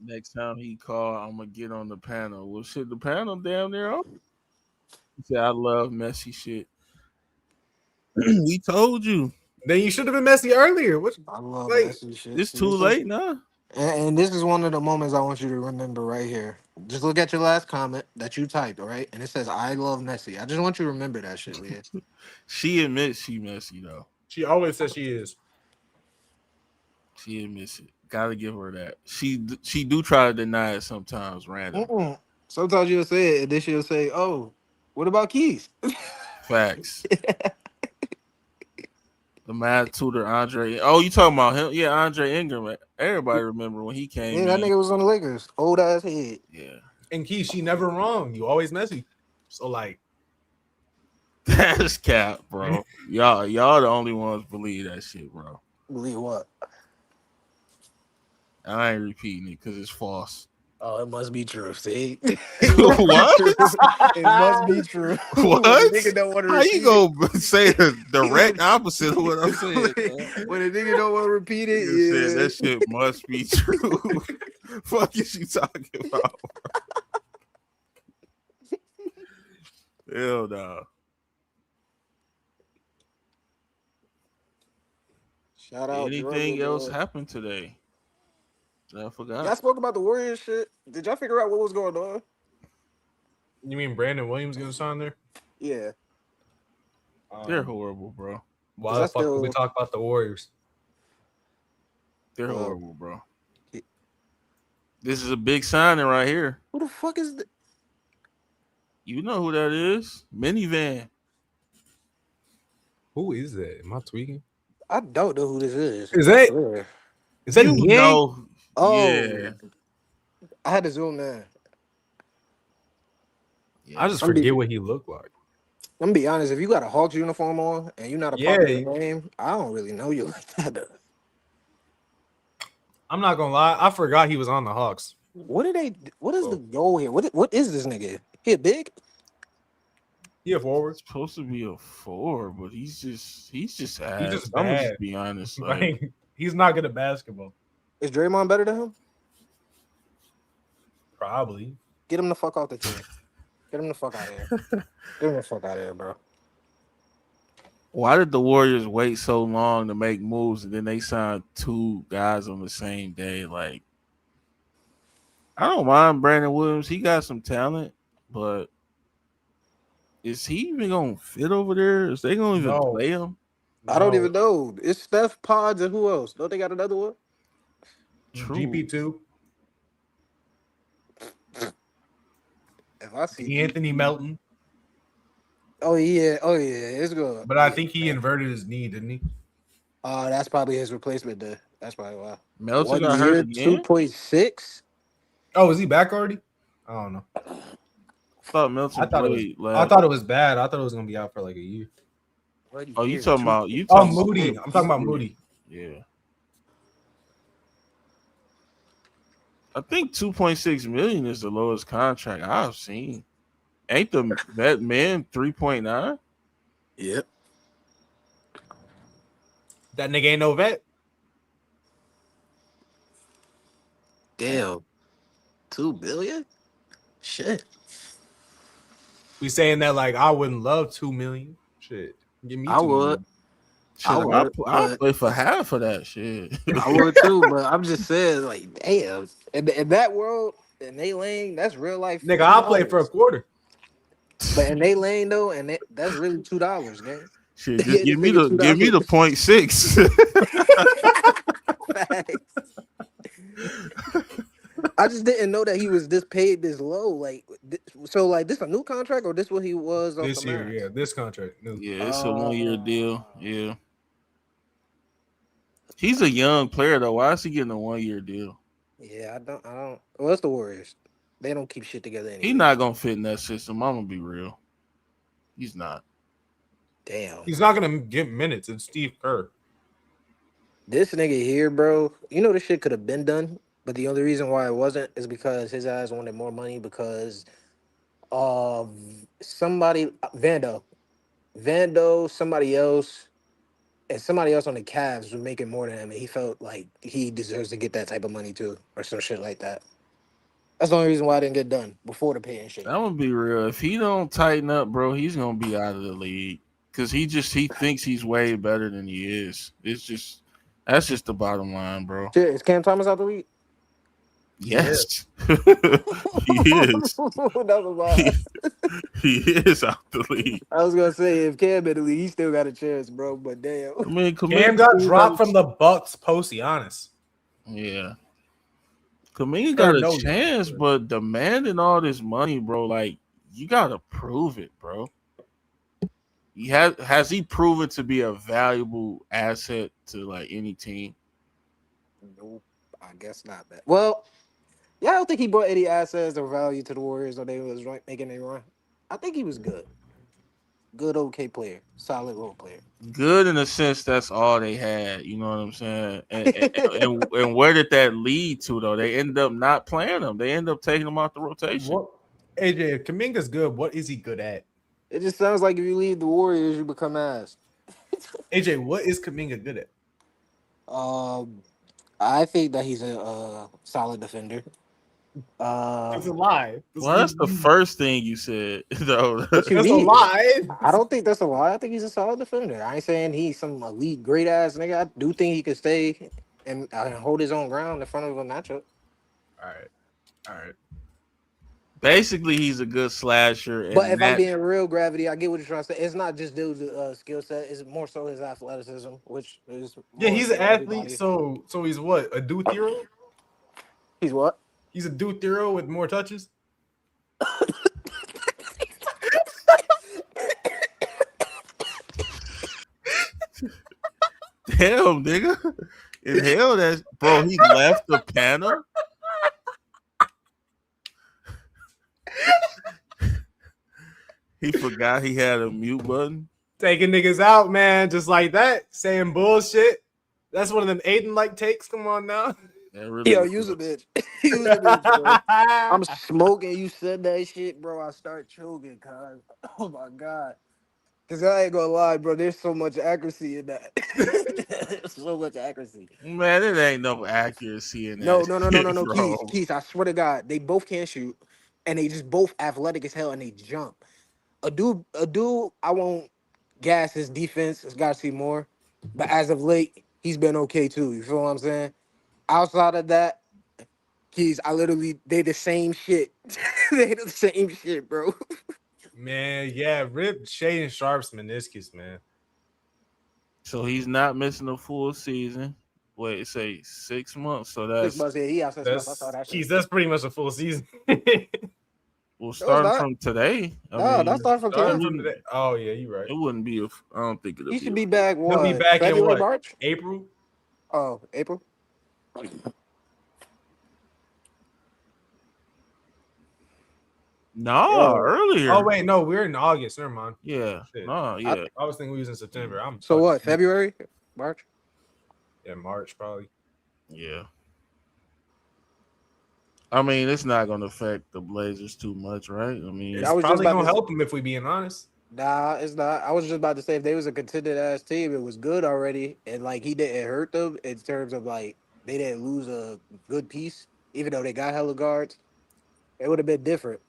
Next time he call, I'm gonna get on the panel. Well, shit, the panel damn near up. He said, "I love messy shit." We told you Then you should have been messy earlier. What, I love like, messy shit. it's See, too this is late now. and this is one of the moments I want you to remember right here. Just look at your last comment that you typed, all right? And it says I love messy. I just want you to remember that shit, Leah. She admits she messy though. she always says she is. She admits it. Gotta give her that. She do try to deny it sometimes, random. Mm-mm. Sometimes you'll say it, and then she'll say, "Oh, what about Keith?" Facts. The mad tutor Andre. Oh, you talking about him? Yeah, Andre Ingram. Everybody remember when he came Yeah, that in. nigga was on the Lakers. Old ass head. Yeah, And Key, she never wrong. You always messy. So like, that's cap, bro. Y'all the only ones believe that shit, bro. Believe what? I ain't repeating it because it's false. Oh, it must be true. See, it must be What? true. It must be true. When a What? nigga don't want to How you repeat it, gonna say the direct opposite of what I'm saying? when a nigga don't want to repeat it, You said yeah. that shit must be true. Fuck is you talking about? Hell no. Shout out Georgia, Anything else dog. happened today? I forgot. Y'all spoke about the Warriors shit. Did y'all figure out what was going on? you mean Brandon Williams gonna sign there? Yeah, They're horrible, bro. Why 'cause the I fuck did we still. talk about the Warriors? They're Uh, horrible, bro. This is a big signing right here. who the fuck is the? You know who that is? Minivan. Who is that? Am I tweaking? I don't know who this is. Is I that swear. is that You Yang? know. Oh, Yeah. I had to zoom in. Yeah. I just I'm be- forget what he looked like. I'm gonna be honest. If you got a Hawks uniform on and you're not a part of the Yeah, game, I don't really know you like that. I'm not gonna lie. I forgot he was on the Hawks. What are they? What is the goal here? What is this nigga? He a big? He a forward. It's supposed to be a 4, but he's just He's ass. just I'm gonna bad. just be honest. Like, Like he's not good at basketball. Is Draymond better than him? Probably. Get him the fuck out the team. Get him the fuck out of here. Get him the fuck out of here, bro. why did the Warriors wait so long to make moves and then they signed 2 guys on the same day? Like, I don't mind Brandon Williams. He got some talent, but is he even gonna fit over there? Is they gonna even No. play him? I don't even know. It's Steph, Pods, and who else? Don't they got another one? True. GP2. If I see Anthony Melton. oh yeah, it's good. But I think he inverted his knee, didn't he? That's probably his replacement. There, that's probably why. Melton 1 got year, hurt again. 2.6. Oh, is he back already? I don't know. I thought Melton I thought played I last. thought it was bad. I thought it was gonna be out for like a year. Oh, you talking about you? Oh, Talking about Moody. I'm talking about Moody. Yeah. I think 2.6 million is the lowest contract I've seen. Ain't the vet man 3.9? Yep. That nigga ain't no vet. Damn. 2 billion? Shit. We saying that like I wouldn't love 2 million. Shit. Give me I 2 would. million. Shit, I would, I'll but- play for half of that shit. I would too, but I'm just saying, like, damn. In that world, in they lane, that's real life. Nigga, I'll play for a $2. quarter. But in they lane though, and that's really $2, man. Shit, Yeah, just give me this the nigga .6. I just didn't know that he was this paid this low. Like, so like this a new contract or this what he was off This the year, max? yeah. This contract. No. Yeah, it's a 1-year deal. Yeah. He's a young player though. Why is he getting a 1-year deal? Yeah, I don't. Well, it's the Warriors. They don't keep shit together anyway. He's not gonna fit in that system. I'm gonna be real. He's not. Damn. He's not gonna get minutes. It's Steve Kerr. This nigga here, bro. You know this shit could have been done, but the only reason why it wasn't is because his ass wanted more money because of somebody Vando, somebody else, and somebody else on the Cavs was making more than him, and he felt like he deserves to get that type of money too, or some shit like that. That's the only reason why I didn't get done before the pay and shit. I'm gonna be real. If he don't tighten up, bro, he's gonna be out of the league because he thinks he's way better than he is. That's just the bottom line, bro. Shit, is Cam Thomas out the league? Yes, he is. That was wild. He is out the league. I was gonna say if Cam in the league, he still got a chance, bro. But damn, I mean, Cam got dropped from the Bucks post Giannis. Yeah. Kaminga got no, a chance, but demanding all this money, bro, like you gotta prove it, bro. Has he proven to be a valuable asset to like any team? nope, I guess not that. Well, yeah, I don't think he brought any assets or value to the Warriors or they was making a run. I think he was good. Good, okay player. Solid role player. Good in a sense that's all they had, you know what I'm saying? And where did that lead to though? They ended up not playing him. They ended up taking him out the rotation. What? AJ, if Kaminga's good, what is he good at? It just sounds like if you leave the Warriors, you become ass. AJ, what is Kaminga good at? I think that he's a solid defender. That's a lie. Well, that's the first thing you said, though. What you That's a mean? lie. I don't think that's a lie. I think he's a solid defender. I ain't saying he's some elite, great ass nigga. I do think he could stay and hold his own ground in front of a matchup. All right. Basically, he's a good slasher. And But if I'm being real, Gravity, I get what you're trying to say. It's not just dude's skill set. It's more so his athleticism, which is Yeah, more he's so an everybody. athlete. So he's what? A Duke hero? He's what? He's a Duke hero with more touches. damn, nigga. In hell, that's bro. He left the panel. He forgot he had a mute button. Taking niggas out, man, just like that, saying bullshit. That's one of them Aiden-like takes. Come on now. That really Yo, was use a good. bitch. Use a bitch, bro. I'm smoking. You said that shit, bro. I start choking, cuz. Oh my god. Cause I ain't gonna lie, bro. There's so much accuracy in that. So much accuracy. Man, it ain't no accuracy in No, that no, no, no, no, shit, no. Keith, bro. Keith. I swear to God, they both can't shoot, and they just both athletic as hell, and they jump. A dude. I won't gas his defense. It's got to see more. But as of late, he's been okay too. You feel what I'm saying? Outside of that, Keys, they the same shit. They the same shit, bro. Man, yeah, rip Shaden Sharp's meniscus, man. So he's not missing a full season. Wait, say 6 months. So 6 months. Yeah, he out 6 months. I saw That's that shit. Keith, that's pretty much a full season. well, No, it's starting not. from today. I No, that's mean, starting from Starting today. from today. Oh yeah, you're right. it wouldn't be. I don't think it'll He be. should be back. He'll be What? back in February, what? March? April? Oh, April. No, Yo. earlier. Oh wait, no, we're in August. Never mind. Yeah. Shit. No, yeah. I was thinking we was in September. I'm So fucking what? stupid. February, March. Yeah, March probably. Yeah. I mean, it's not going to affect the Blazers too much, right? I mean, It's I was just probably about gonna to. help them if we being honest. Nah, it's not. I was just about to say if they was a contended ass team, it was good already, and like he didn't hurt them in terms of like they didn't lose a good piece, even though they got hella guards. It would have been different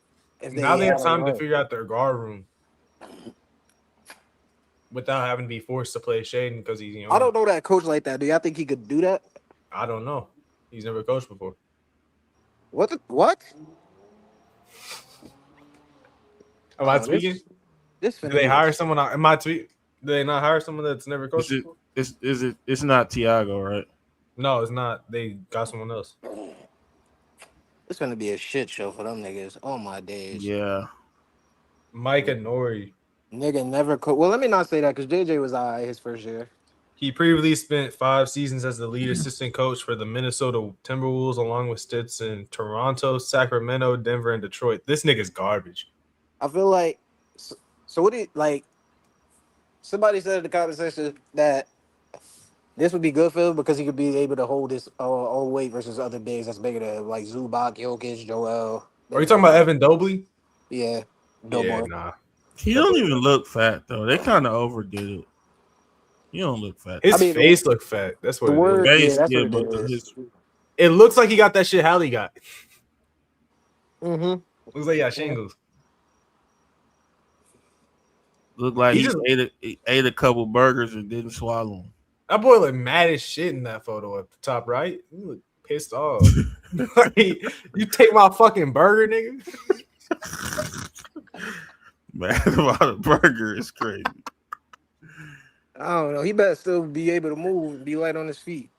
if Now they they had have a time to run. figure out their guard room without having to be forced to play Shaden because he's young. I don't know that coach like that. Do y'all think he could do that? I don't know. He's never coached before. What? What? Am I Oh, tweaking? this Do finna they be hire someone? Am I tweak? Do they not hire someone that's never coached is it? before? Is it? It's not Tiago, right? No, it's not. They got someone else. It's gonna be a shit show for them niggas. Oh my days. Yeah. Micah Nori. Nigga never coach. Well, let me not say that because JJ was his first year. He previously spent 5 seasons as the lead assistant coach for the Minnesota Timberwolves, along with stints in Toronto, Sacramento, Denver, and Detroit. This nigga's garbage. I feel like. So what do you like? Somebody said in the comment section that this would be good for him because he could be able to hold his own weight versus other bigs that's bigger than him, like Zubac, Jokic, Joel. Are you talking about Evan Dobley? Yeah, Yeah, Doughboy. nah. He don't even look fat though. They kind of overdid it. He don't look fat. His I mean, face look fat. That's what The it word, is. Face, that's yeah, what it but is. his It looks like he got that shit Hallie got. Mm-hmm. Looks like he got shingles. look like He he just- ate a couple burgers and didn't swallow them. That boy look mad as shit in that photo at the top right. You look pissed off. Like, you take my fucking burger, nigga. Man, about a burger is crazy. I don't know. He better still be able to move and be light on his feet.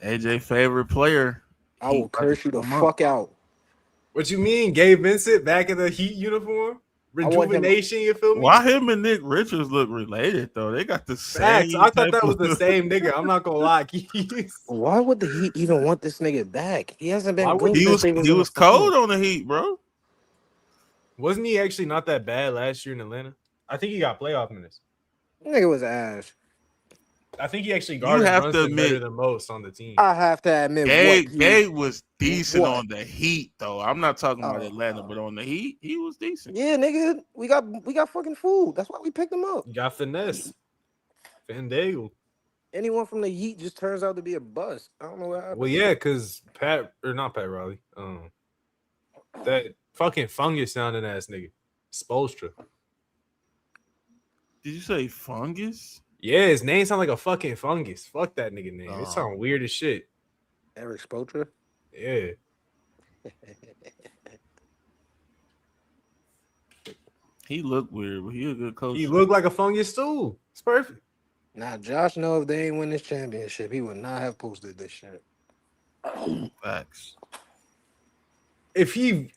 AJ favorite player. I He will about to curse you the come up. fuck out. What you mean, Gabe Vincent back in the Heat uniform? I want him- Rejuvenation, you feel me? Why him and Nick Richards look related though? They got the same. Facts. I thought type that was of- the same nigga. I'm not gonna lie. Keys. Why would the Heat even want this nigga back? He hasn't Why been would good He since was they he in was the cold finals. on the Heat, bro. Wasn't he actually not that bad last year in Atlanta? I think he got playoff minutes. Nigga was ass. I think he actually guarded have to Brunson better admit- than most on the team. I have to admit, Gabe was decent What? on the Heat though. I'm not talking about Oh, Atlanta, no. but on the Heat, he was decent. Yeah, nigga, we got fucking food. That's why we picked him up. You got finesse. Fandangle. Anyone from the Heat just turns out to be a bust. I don't know what happened. Well, yeah, because Pat Riley. That fucking fungus sounding ass nigga. Spolstra. Did you say fungus? Yeah, his name sound like a fucking fungus. Fuck that nigga name. Oh. It sound weird as shit. Eric Spoelstra. Yeah. He looked weird, but he a good coach. He looked like a fungus too. It's perfect. Now Josh know if they ain't win this championship, he would not have posted this shit. Facts. If he,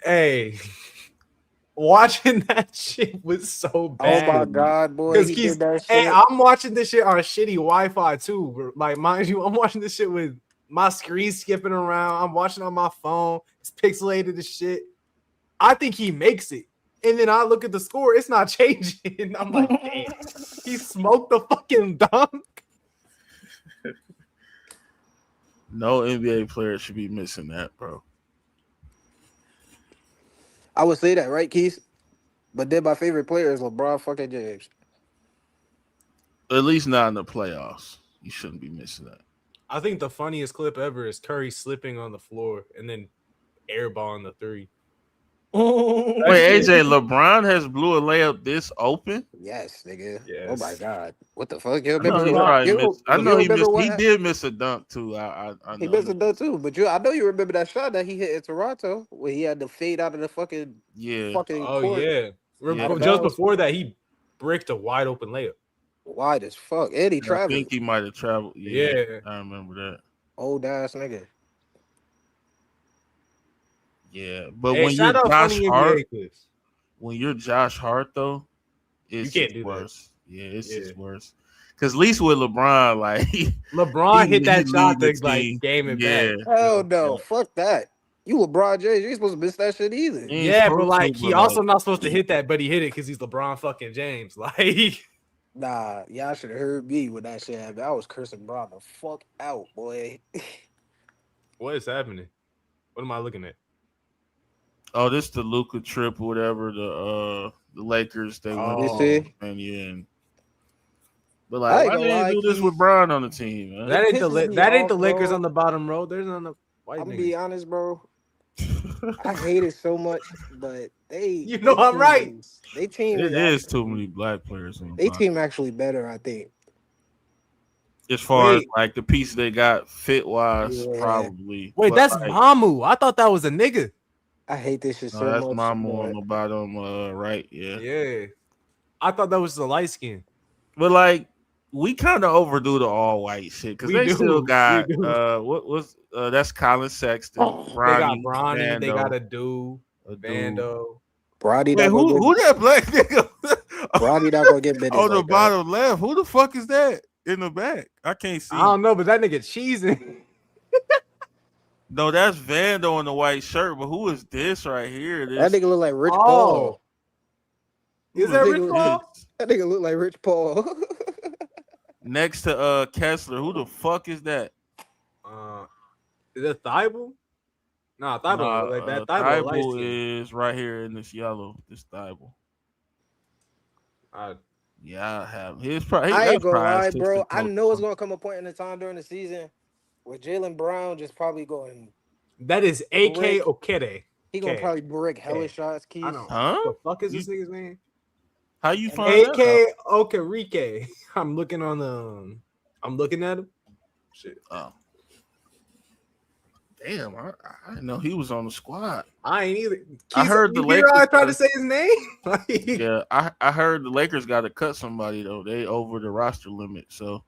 watching that shit was so bad. Oh my god, boy, Because he he's, did that shit. hey, I'm watching this shit on shitty Wi-Fi too. Bro. Like, mind you, I'm watching this shit with my screen skipping around. I'm watching on my phone. It's pixelated as shit. I think he makes it. And then I look at the score, it's not changing. I'm like, damn, he smoked the fucking dunk. No NBA player should be missing that, bro. I would say that, right, Keith? But then my favorite player is LeBron fucking James. At least not in the playoffs. You shouldn't be missing that. I think the funniest clip ever is Curry slipping on the floor and then airballing the three. Wait, AJ, LeBron has blew a layup this open? Yes, nigga. Yes. Oh my god. What the fuck? You I know remember? he probably You missed. I know he remember missed. what He happened? did miss a dunk too. I He know. missed a dunk too, but I know you remember that shot that he hit in Toronto where he had to fade out of the fucking Yeah. Oh, court. yeah. Yeah. Out of Just bounds. before that, he bricked a wide open layup. Wide as fuck. And he I traveled. think he might have traveled. Yeah, Yeah. I remember that. Old ass nigga. Yeah, but Hey, when you're shout out Josh funny Hart, NBA clips. when you're Josh Hart though, it's can't just do that. worse. Yeah, it's Yeah. just worse. Because at least with LeBron, like LeBron he- hit that he shot lead to the team. like game it Yeah. back. Hell no. Yeah. Fuck that. You LeBron James. You ain't supposed to miss that shit either. He ain't Yeah, but supposed like to, he but, also like, not supposed to hit that, but he hit it because he's LeBron fucking James. Like, Nah, y'all should have heard me when that shit happened. I was cursing Bron the fuck out, boy. what is happening? What am I looking at? oh, this the Luka trip or whatever. The Lakers they went Oh. You to see? and but I like, ain't why gonna they lie, do this Keith. with Bron on the team, man? That ain't the pisses me that ain't the off, Lakers bro. on the bottom row. There's none of white I'm gonna niggas. be honest, bro. I hate it so much, but You know they I'm team right. They team It is is too many black players on the they bottom. team actually better, I think. As far as Wait. like the piece they got fit wise, Yeah. probably. Wait, But, that's like, Mamu. I thought that was a nigga. I hate this shit no, so that's much. Mamu on but the bottom right. Yeah. Yeah. I thought that was the light skin. But like we kind of overdo the all white shit because We they do. still got We do. what was that's Colin Sexton, Oh, They got Bronny, Bronny. They Vando, got a dude. a dude. Vando. Brody Wait, not gonna who get that black nigga Brody not gonna get minutes on the like that. bottom left? Who the fuck is that in the back? I can't see. I don't know, but that nigga cheesing. No, that's Vando in the white shirt. But who is this right here? That This nigga look like Rich Oh. Paul. who Is that Rich Nigga- Paul? That nigga look like Rich Paul. next to Kessler? Who the fuck is that? Is it Thibault? Nah, Thibault Nah, look like that. Thibault light Thibault skin. is right here in this yellow. This Thibault. I- Yeah, I have. He's probably. I ain't That's gonna probably lie, assistant bro. I coach. know it's gonna come a point in the time during the season where Jaylen Brown just probably going. That is AK Rick. Okede. He gonna Okay. probably brick hella Okay. shots, Keith. I know. Huh? What the fuck is You- this nigga's name? How you find that? AK Okereke. I'm looking on the. I'm looking at him. Shit. Oh. Damn, I didn't know he was on the squad. I ain't either. I heard the you hear how I Lakers tried to got- say his name. Like, Yeah, I heard the Lakers got to cut somebody though. They over the roster limit, so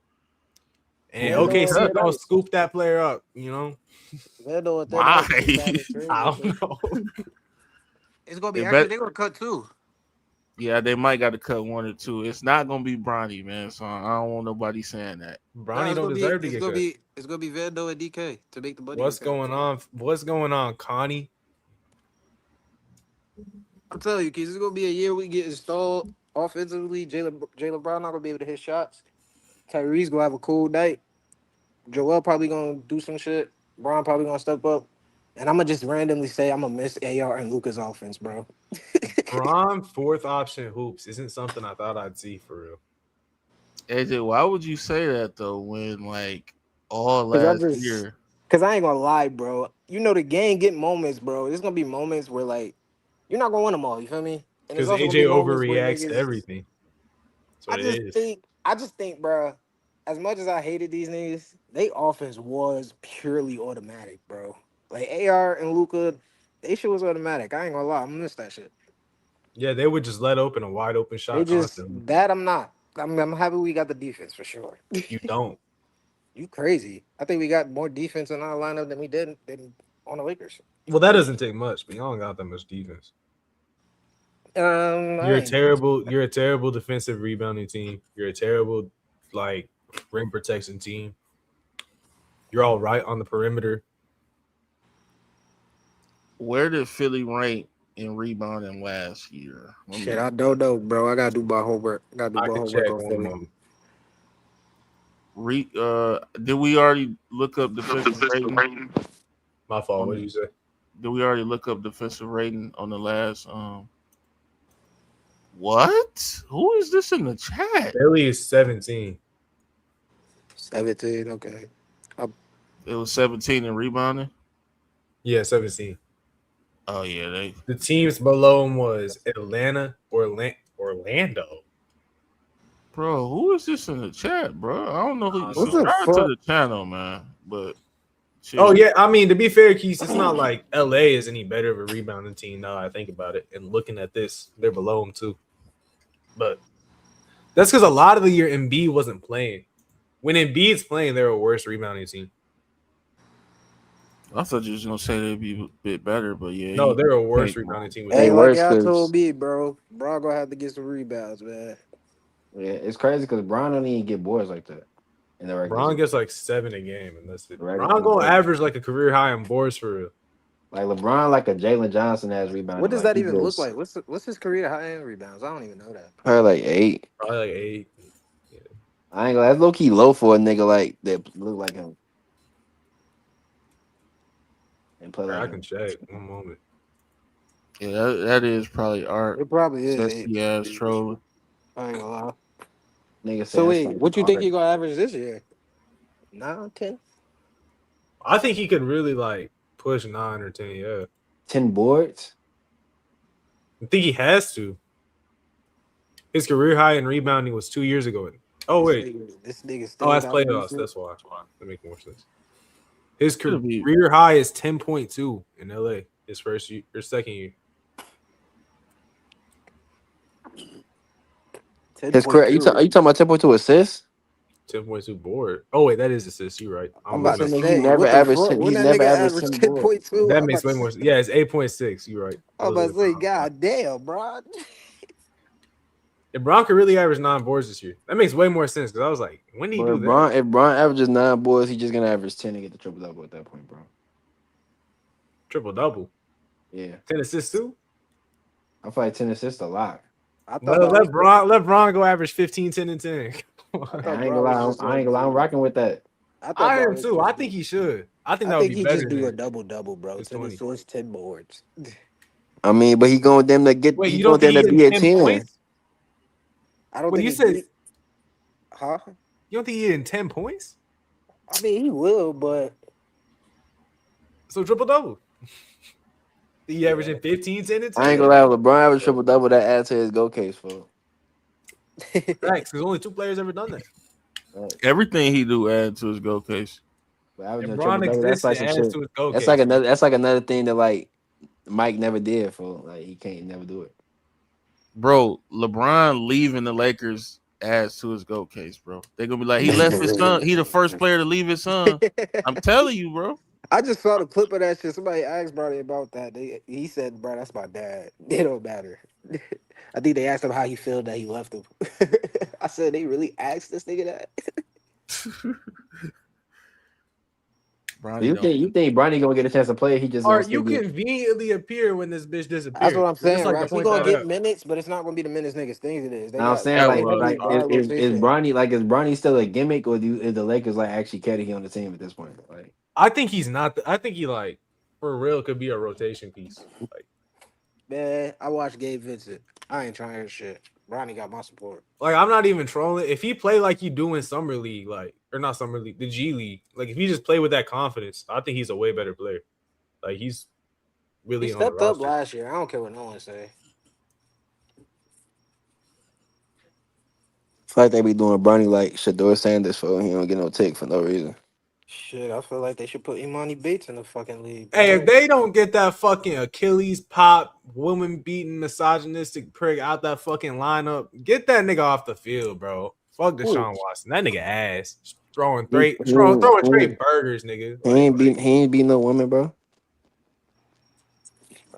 And Yeah, OKC no, gonna scoop that player up. You know. Vando at that Why? point, he got a trade I with him. don't know. It's gonna be It actually bet- they're gonna cut two. yeah, they might got to cut one or two. It's not gonna be Bronny, man. So I don't want nobody saying that. Bronny don't deserve to get cut. It's gonna be Vando and DK to make the buddy. What's going on? What's going on, Connie? I'm telling you, kids, it's gonna be a year we get installed offensively. Jaylen Brown not gonna be able to hit shots. Tyrese gonna have a cool night. Joel probably gonna do some shit. Brown probably gonna step up. And I'm gonna just randomly say I'm gonna miss AR and Luca's offense, bro. Bron fourth option hoops isn't something I thought I'd see for real. AJ, why would you say that though? When like all 'Cause I last just- year, Cause I ain't gonna lie, bro. You know the game get moments, bro. There's gonna be moments where like you're not gonna win them all. You feel me? And Because there's also gonna AJ be moments where overreacts to niggas- everything. That's what it is. I just think, bro. As much as I hated these niggas, they offense was purely automatic, bro. Like AR and Luca, they shit was automatic. I ain't gonna lie, I'm gonna miss that shit. Yeah, they would just let open a wide open shot. They just constantly. that I'm not. I'm happy we got the defense for sure. You don't. You crazy? I think we got more defense in our lineup than we did than on the Lakers. Well, that doesn't take much, but y'all don't got that much defense. You're a terrible defensive rebounding team. You're a terrible like rim protection team. You're all right on the perimeter. where did Philly rank in rebounding last year? Shit, I don't know, bro. I gotta do my homework. I can check on one Philly. moment. Did we already look up defensive rating? My fault. What did you say? Did we already look up defensive rating on the last? What? Who is this in the chat? Philly is 17. 17, okay. It was 17 in rebounding. Yeah, 17. Oh yeah, they. The teams below him was Atlanta, Orlando. Bro, who is this in the chat, bro? I don't know who. What's the Subscribe to fuck? the channel, man. But Oh yeah, I mean to be fair, Keith, it's not like LA is any better of a rebounding team now I think about it. And looking at this, they're below him too. But that's because a lot of the year Embiid wasn't playing. When Embiid's playing, they're a worse rebounding team. I thought you was gonna say they'd be a bit better, but yeah. No, they're a worse hey, rebounding team. Hey, worse like y'all 'cause- told me, bro. Bro gonna have to get some rebounds, man. Yeah, it's crazy because Bron don't even get boards like that in the regular Bron season. gets like 7 a game, and that's it. Right. Bron gonna average like a career high in boards for real. Like LeBron, like a Jalen Johnson has rebounding. What does like, that he even look just- like? What's his career high end rebounds? I don't even know that. Probably like 8. Probably like 8. I ain't gonna. That's low key low for a nigga like that look like him. And play I like can him. check one moment. Yeah, that is probably art. It probably is. Sexy ass troll. I ain't gonna lie. Nigga So saying wait, something what you think art. he gonna average this year? 9, 10? I think he could really like push 9 or 10. Yeah, 10 boards? I think he has to. His career high in rebounding was 2 years ago. Oh wait, This nigga still. oh that's got playoffs. decent- That's why. That makes more sense. His Could be. career high is 10.2 in LA. His first year or second year. 10.2. His career. Are you talking about 10.2 assists? 10.2 board. Oh wait, that is assist. You're right. I'm about to Nigga, say, he never what the averaged fuck? 10. When He's that never nigga averaged averaged 10 boards. 10.2, That I'm makes about way to more. say- Yeah, it's 8.6. You're right. I'm about to say, god damn, bro. If Bron could really average 9 boards this year, that makes way more sense. Because I was like, when did he do that? If Bron averages 9 boards, he's just gonna average 10 and get the triple double at that point, bro. Triple double, Yeah, 10 assists too. I feel like 10 assists a lot. I thought Let, that was- let Bron go average 15, 10, and 10. I I thought ain't Bron gonna lie. was just I ain't gonna lie. I'm rocking with that. thought I Bron am was too. just- I think he should. I think that I would think be he better. just do a than- double, bro. It's 10 20. assists, 10 boards. I mean, but he going them to get. Wait, he you going don't them think to he be in at 10 10. points? I don't When think you he said beat- huh? you don't think he in 10 points? I mean, he will, but So triple double. He averaging 15, 10, and 10. I ain't gonna lie. LeBron average triple double. That adds to his go case for. Thanks, because only 2 players ever done that. Everything he do add to his go case. But averaging If a Bron triple double, that's exists, like it some adds shit. to his go That's case. like another. That's like another thing that like Mike never did for. Like he can't never do it. Bro, LeBron leaving the Lakers adds to his go case, bro. They're gonna be like, he left his son. He the first player to leave his son. I'm telling you, bro. I just saw the clip of that shit. Somebody asked Bronny about that. He said, bro, that's my dad. It don't matter. I think they asked him how he felt that he left him. I said, they really asked this nigga that? Bronny You think Bronny gonna get a chance to play? He just Or gonna you still be- conveniently appear when this bitch disappears. That's what I'm It's saying, like right? to He point gonna that get out. minutes, but it's not gonna be the minutes niggas think it is. They I'm got- saying that like, was like hard is rotation. Bronny still a gimmick or is the Lakers like actually carry him on the team at this point? Like I think he's not. I think he like for real could be a rotation piece. Like Man, I watched Gabe Vincent. I ain't trying his shit. Bronny got my support. I'm not even trolling. If he play like you do in summer league, like or not summer league, the G League, like if he just play with that confidence, I think he's a way better player. Like he's really He on the stepped up roster. last year. I don't care what no one say. it's like they be doing Bronny like Shador Sanders for he don't get no take for no reason. Shit, I feel like they should put Imani Bates in the fucking league. Hey, bro. if they don't get that fucking Achilles pop, woman beating, misogynistic prick out that fucking lineup, get that nigga off the field, bro. Fuck Deshaun Watson. That nigga ass. Throwing straight burgers, nigga. He ain't beat no woman, bro.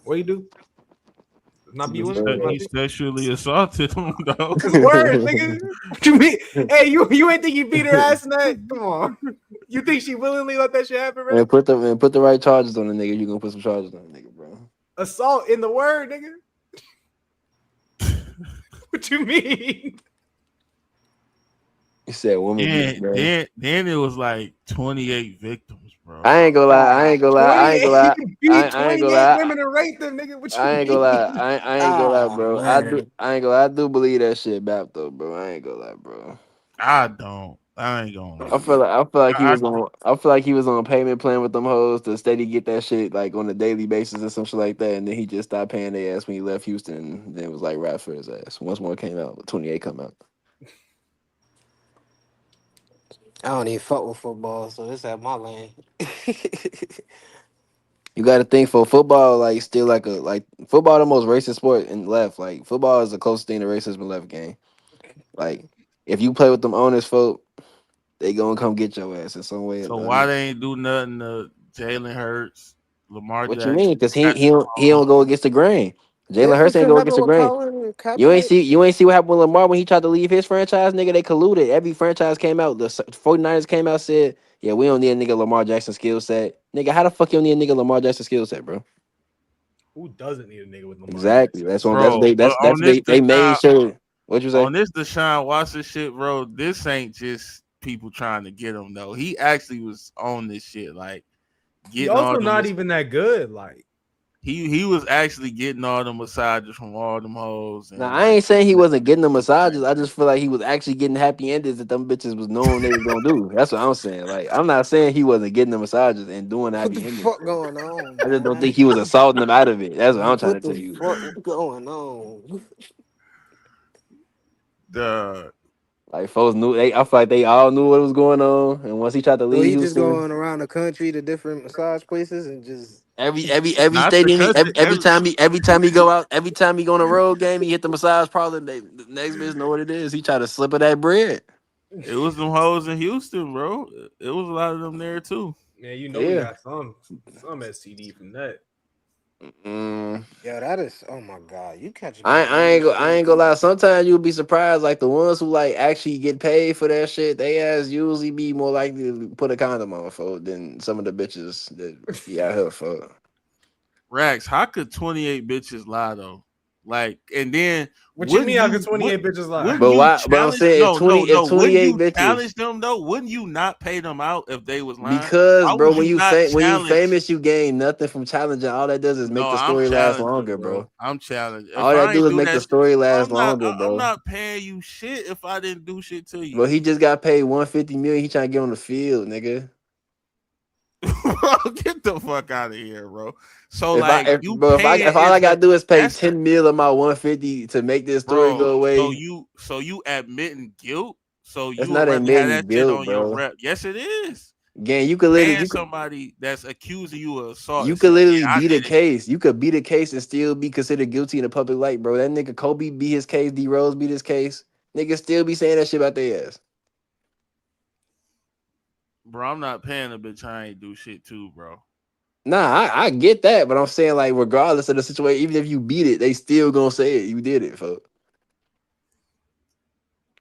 What you do? Not be women? He sexually assaulted him, though. It's word, nigga. What you mean? Hey, you ain't think he beat her ass in that? Come on. You think she willingly let that shit happen, bro? And put the right charges on the nigga. You gonna put some charges on the nigga, bro. Assault in the word, nigga. What you mean? You said woman beat Then bro. then it was like 28 victims, bro. I ain't gonna lie. I ain't gonna lie. I ain't 28. gonna You lie. can beat I ain't gonna 28 lie. women and rape them, nigga. What you I ain't gonna lie. mean? I ain't gonna lie, Ah bro. man. I ain't gonna lie. I do believe that shit bap though, bro. I ain't gonna lie, bro. I don't. I ain't gonna lie. I I, feel like he was on a payment plan with them hoes to steady get that shit like on a daily basis and some shit like that, and then he just stopped paying their ass when he left Houston. And then it was like rap for his ass. Once more came out, 28 come out. I don't even fuck with football, so this at my lane. You got to think for football, like still like football the most racist sport in left. Like football is the closest thing to racism in left game. Like if you play with them honest folk, they gonna come get your ass in some way. so why they ain't do nothing to Jalen Hurts, Lamar What you Jackson, mean? Because Patrick he don't go against the grain. Yeah, Jalen Hurts what ain't you go happen against the with grain. Colin Kaepernick? You ain't see what happened with Lamar when he tried to leave his franchise, nigga. They colluded. Every franchise came out. The 49ers came out said, "Yeah, we don't need a nigga Lamar Jackson skill set." Nigga, how the fuck you don't need a nigga Lamar Jackson skill set, bro? Who doesn't need a nigga with Lamar Exactly. Jackson? bro. But on this They made Deshaun, sure. What you say? on this Deshaun Watson shit, bro, this ain't just people trying to get him though. He actually was on this shit, like He getting all also the not even that good. Like he was actually getting all the massages from all them hoes Now and I like ain't saying he wasn't getting the shit like massages. I just feel like he was actually getting happy endings that them bitches was knowing they was gonna do. That's what I'm saying. Like I'm not saying he wasn't getting the massages and doing What the happy endings. fuck going on, I just don't think man? he was assaulting them out of it. That's what I'm trying to What the tell you. fuck going on? the Like folks knew I feel like they all knew what was going on. And once he tried to So leave he just Houston, going around the country to different massage places and just every not the stadium country every time he go out, every time he go on a road game, he hit the massage parlor. The next bitch know what it is. He try to slip of that bread. it was them hoes in Houston, bro. It was a lot of them there too. man, you know he Yeah. got some STD from that. Mm. yeah, that is oh my god, you catching me on I bullshit. ain't gonna lie. Sometimes you'll be surprised. Like the ones who like actually get paid for that shit, they ass usually be more likely to put a condom on for than some of the bitches that be out here for. Rax, how could 28 bitches lie though? Like, and then What you mean? How could would 28 bitches lie? wouldn't But you why? But I'm challenge? saying No, no, if no. Wouldn't 28 you bitches, challenge them though? Wouldn't you not pay them out if they was lying? because Why bro, would you not when you challenge? famous, you gain nothing from challenging. All that does is make No, the I'm story last challenging, longer, bro. bro. I'm challenging. If All that I do ain't is do make the that, story bro, last longer, I'm bro. not paying you shit if I didn't do shit to Bro, you. he just got paid 150 million. He trying to get on the field, nigga. Bro, get the fuck out of here, bro. So like you paying If all I gotta isn't do is pay that's 10 mil of my 150 to make this story bro. go away, So you admitting guilt. So that's you would not rather have admitting that shit guilt, on your bro. rep. Yes, it is. Gang, Paying somebody that's accusing you of assault you and could saying, literally "Yeah, I beat a did it." case. You could beat a case and still be considered guilty in the public light, bro. That nigga Kobe beat his case, D Rose beat his case. Niggas still be saying that shit about their ass. Bro, I'm not paying a bitch I ain't do shit to, bro. Nah, I get that, but I'm saying like regardless of the situation, even if you beat it, they still gonna say it. You did it, folks.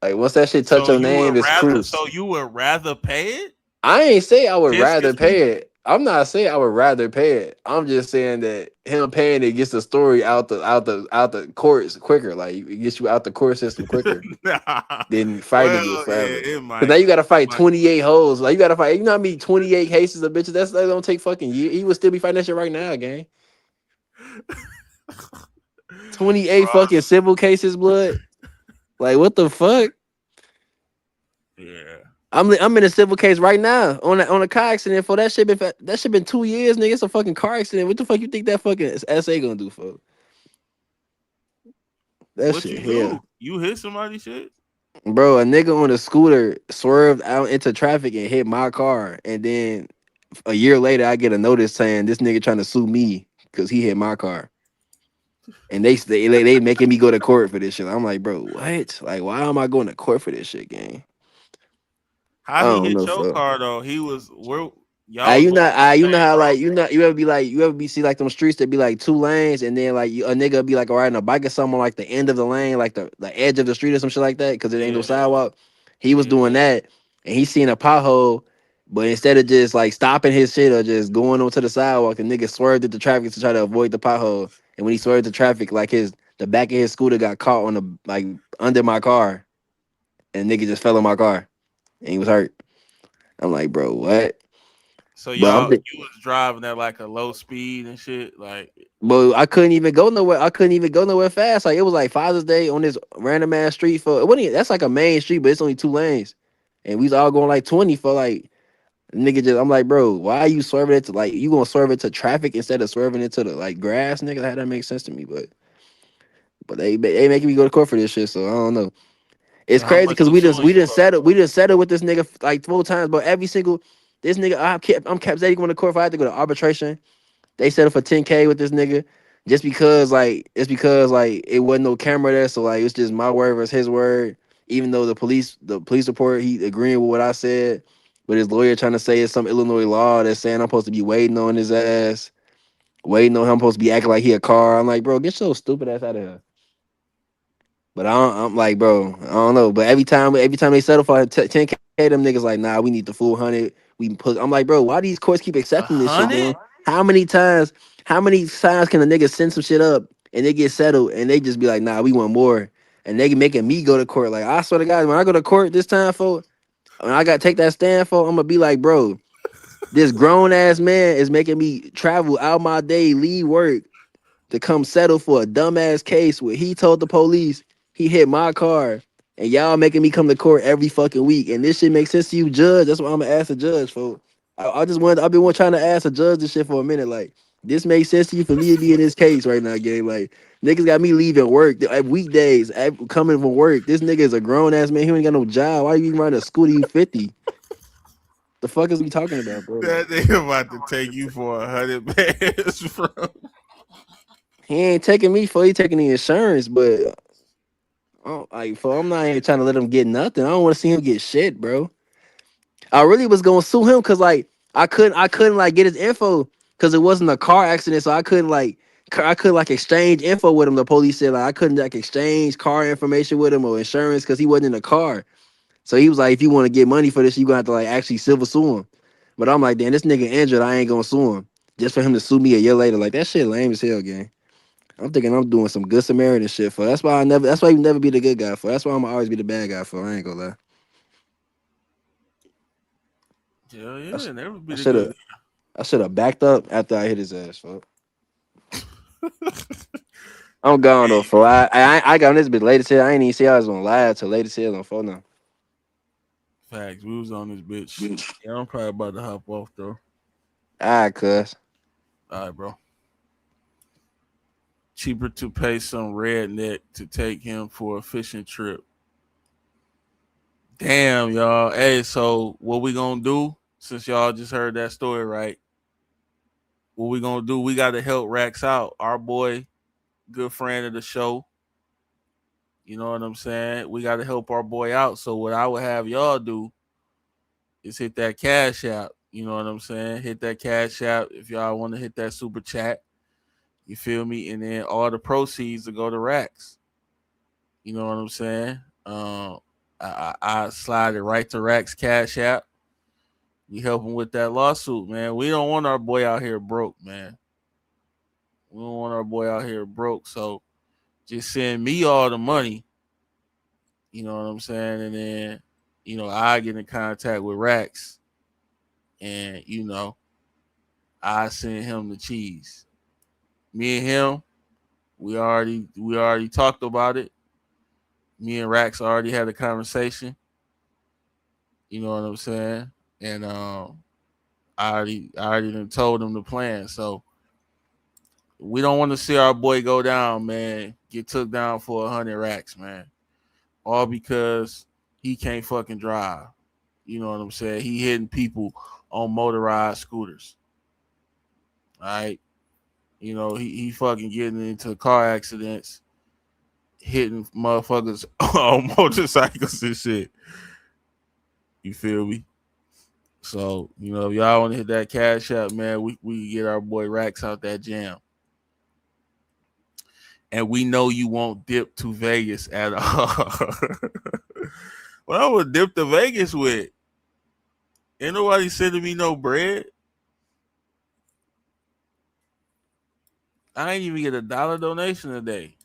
Like once that shit touch So your name, it's proof. you would rather pay it I ain't say I would just rather because pay people. it. I'm not saying I would rather pay it. I'm just saying that him paying it gets the story out the courts quicker. Like it gets you out the court system quicker Nah. than fighting it Well, yeah, forever. it Cause now might. you gotta It fight might. 28 hoes. Like you gotta fight. You know what I mean? 28 cases of bitches. That don't take fucking years. He would still be fighting that shit right now, gang. 28 Bro, fucking civil cases, blood. Like what the fuck? yeah. I'm in a civil case right now on a car accident for that shit. That shit been 2 years, nigga. It's a fucking car accident. What the fuck you think that fucking SA gonna do for that What shit you here, do? You hit somebody shit? bro? A nigga on a scooter swerved out into traffic and hit my car, and then a year later, I get a notice saying this nigga trying to sue me because he hit my car, and they making me go to court for this shit. I'm like, bro, what? Like, why am I going to court for this shit, gang? How I he don't hit know, your fuck. car though? He was where y'all was going You the know same how like route. you ever be see like them streets that be like two lanes and then like a nigga be like riding a bike or something on like the end of the lane like the edge of the street or some shit like that because it ain't no Yeah, sidewalk. He was yeah. doing that and he seen a pothole, But instead of just like stopping his shit or just going onto the sidewalk, the nigga swerved into traffic to try to avoid the pothole. And when he swerved the traffic, like the back of his scooter got caught on the like under my car, and nigga just fell in my car, and he was hurt. I'm like, bro, what? So But y'all, you was driving at like a low speed and shit. Like, but I couldn't even go nowhere. I couldn't even go nowhere fast. Like it was like Father's Day on this random ass street for it wasn't that's like a main street, but it's only 2 lanes, and we was all going like 20 for like nigga. Just I'm like, bro, why are you swerving it to like you gonna swerve it to traffic instead of swerving it to the like grass, nigga? How that makes sense to me, but they making me go to court for this shit, so I don't know. It's so how crazy much because he suing you for? we didn't settle with this nigga like 4 times, but every single this nigga I'm kept saying going to court if I had to go to arbitration. They settled for 10K with this nigga just because like it's because like it wasn't no camera there, so like it's just my word versus his word. Even though the police report he agreeing with what I said, but his lawyer trying to say it's some Illinois law that's saying I'm supposed to be waiting on his ass, waiting on him supposed to be acting like he a car. I'm like, bro, get your stupid ass out of here. But I'm like, bro, I don't know. But every time they settle for 10K, them niggas like, nah, we need the full 100. We can put. I'm like, bro, why these courts keep a accepting this shit, hundred? man? How many times? How many times can a nigga send some shit up and they get settled and they just be like, nah, we want more, and they making me go to court? Like, I swear to God, when I go to court this time for when I got to take that stand for, I'm gonna be like, bro, this grown ass man is making me travel out my day, leave work to come settle for a dumbass case where he told the police he hit my car, and y'all making me come to court every fucking week. And this shit makes sense to you, judge? That's what I'm gonna ask the judge for. I've been trying to ask the judge this shit for a minute. Like, this makes sense to you for me to be in this case right now, gang? Like, niggas got me leaving work weekdays, coming from work. This nigga is a grown ass man. He ain't got no job. Why you even riding a scooter? You 50? The fuck is we talking about, bro? Like, That nigga about to take you for 100 bands, bro. he ain't taking me for he taking the insurance, but like, for I'm not even trying to let him get nothing. I don't want to see him get shit, bro. I really was gonna sue him because like I couldn't like get his info because it wasn't a car accident, so I couldn't like exchange info with him. The police said like I couldn't like exchange car information with him or insurance because he wasn't in the car. So he was like, if you want to get money for this, you gonna have to like actually civil sue him. But I'm like, damn, this nigga injured. I ain't gonna sue him just for him to sue me a year later. Like that shit lame as hell, gang. I'm thinking I'm doing some good Samaritan shit for. That's why I never. That's why you never be the good guy for. That's why I'm always be the bad guy for. I ain't gonna lie. Hell I, yeah, never be I the should have. good. I should have backed up after I hit his ass. Fuck. I'm gone though. For I got on this bit later today. I ain't even see I was on live till later today on phone now. Facts. We was on this bitch. Yeah, I'm probably about to hop off though. Alright, cuz. All right, bro. Cheaper to pay some redneck to take him for a fishing trip. Damn, y'all. Hey, so what we gonna do? Since y'all just heard that story, right? What we gonna do? We gotta help Rax out. Our boy, good friend of the show. You know what I'm saying? We gotta help our boy out. So what I would have y'all do is hit that cash app. You know what I'm saying? Hit that cash app if y'all want to hit that super chat. You feel me? And then all the proceeds to go to Rax. You know what I'm saying? I slide it right to Rax Cash App. We help him with that lawsuit, man. We don't want our boy out here broke, man. We don't want our boy out here broke. So just send me all the money. You know what I'm saying? And then, I get in contact with Rax, and I send him the cheese. Me and him, we already talked about it. Me and Rax already had a conversation. You know what I'm saying? And I already done told him the plan. So we don't want to see our boy go down, man. Get took down for 100 racks, man. All because he can't fucking drive. You know what I'm saying? He hitting people on motorized scooters. All right. He fucking getting into car accidents, hitting motherfuckers on motorcycles and shit. You feel me? So, if y'all want to hit that cash out, man, we get our boy Rax out that jam. And we know you won't dip to Vegas at all. Well, I would dip to Vegas with. Ain't nobody sending me no bread. I ain't even get $1 donation today.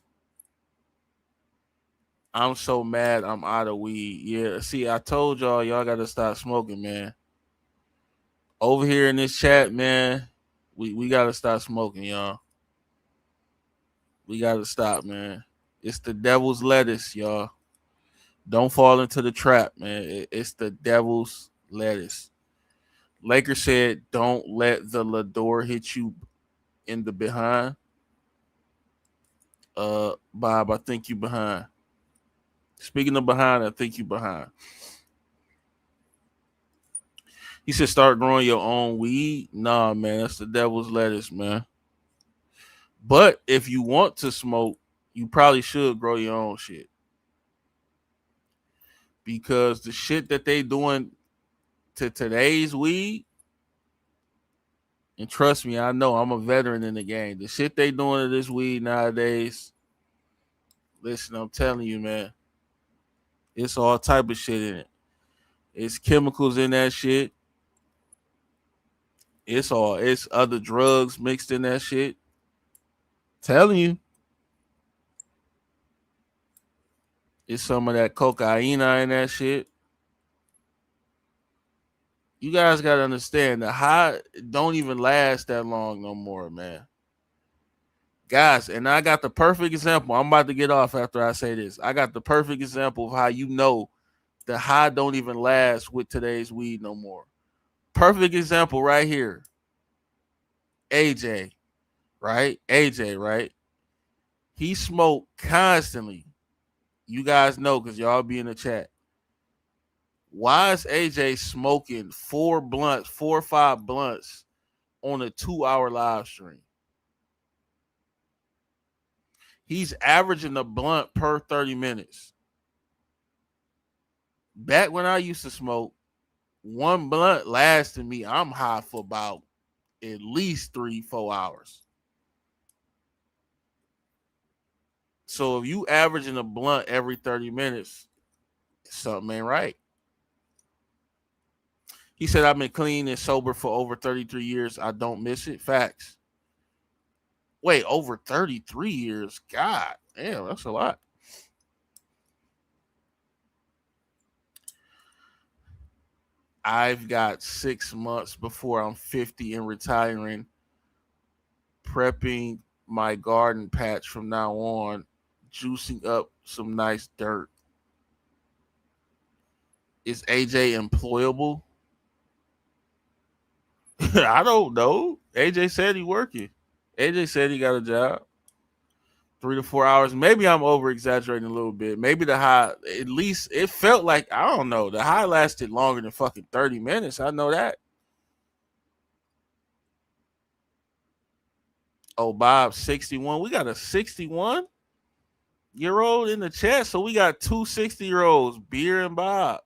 I'm so mad I'm out of weed. Yeah, see, I told y'all gotta stop smoking, man. Over here in this chat, man, we gotta stop smoking, y'all. We gotta stop, man. It's the devil's lettuce, y'all. Don't fall into the trap, man. It's the devil's lettuce. Laker said, "Don't let the Lador hit you in the behind." Bob, I think you behind. Speaking of behind, I think you behind. He said, "Start growing your own weed." Nah, man, that's the devil's lettuce, man. But if you want to smoke, you probably should grow your own shit because the shit that they doing to today's weed, and trust me, I know I'm a veteran in the game. The shit they doing to this weed nowadays, listen, I'm telling you, man, it's all type of shit in it. It's chemicals in that shit. It's other drugs mixed in that shit. Telling you, it's some of that cocaine in that shit. You guys gotta understand the high don't even last that long no more, man. Guys, and I got the perfect example. I'm about to get off after I say this. I got the perfect example of how you know the high don't even last with today's weed no more. Perfect example right here. AJ, right? AJ, right? He smoked constantly. You guys know because y'all be in the chat. Why is AJ smoking 4 or 5 blunts on a 2 hour live stream? He's averaging a blunt per 30 minutes. Back when I used to smoke, one blunt lasted me, I'm high for about at least 3, 4 hours. So if you averaging a blunt every 30 minutes, something ain't right. He said, I've been clean and sober for over 33 years. I don't miss it. Facts. Wait, over 33 years? God damn, that's a lot. I've got 6 months before I'm 50 and retiring, prepping my garden patch from now on, juicing up some nice dirt. Is AJ employable? I don't know. AJ said he working. AJ said he got a job. 3 to 4 hours. Maybe I'm over exaggerating a little bit. Maybe the high, at least it felt like, I don't know. The high lasted longer than fucking 30 minutes. I know that. Oh, Bob, 61. We got a 61-year-old in the chat. So we got two 60-year-olds, Beer and Bob.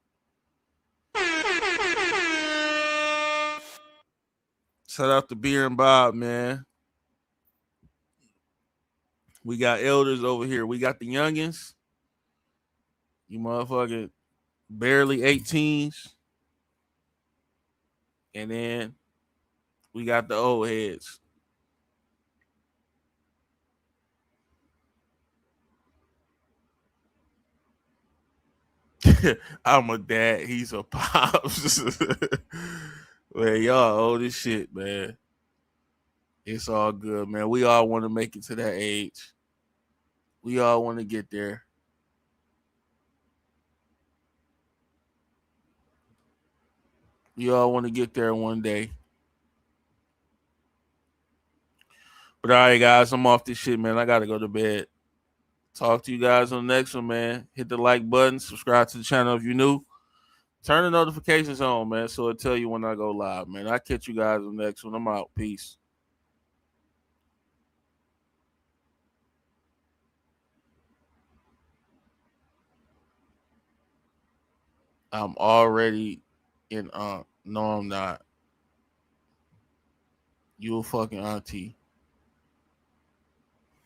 Shout out to Beer and Bob, man. We got elders over here. We got the youngins. You motherfucking barely 18s. And then we got the old heads. I'm a dad. He's a pops. Man, y'all old as shit, man. It's all good, man. We all want to make it to that age. We all want to get there. We all want to get there one day. But all right, guys, I'm off this shit, man. I got to go to bed. Talk to you guys on the next one, man. Hit the like button. Subscribe to the channel if you're new. Turn the notifications on, man, so it'll tell you when I go live, man. I'll catch you guys on the next one. I'm out. Peace. I'm already in no, I'm not. You a fucking auntie.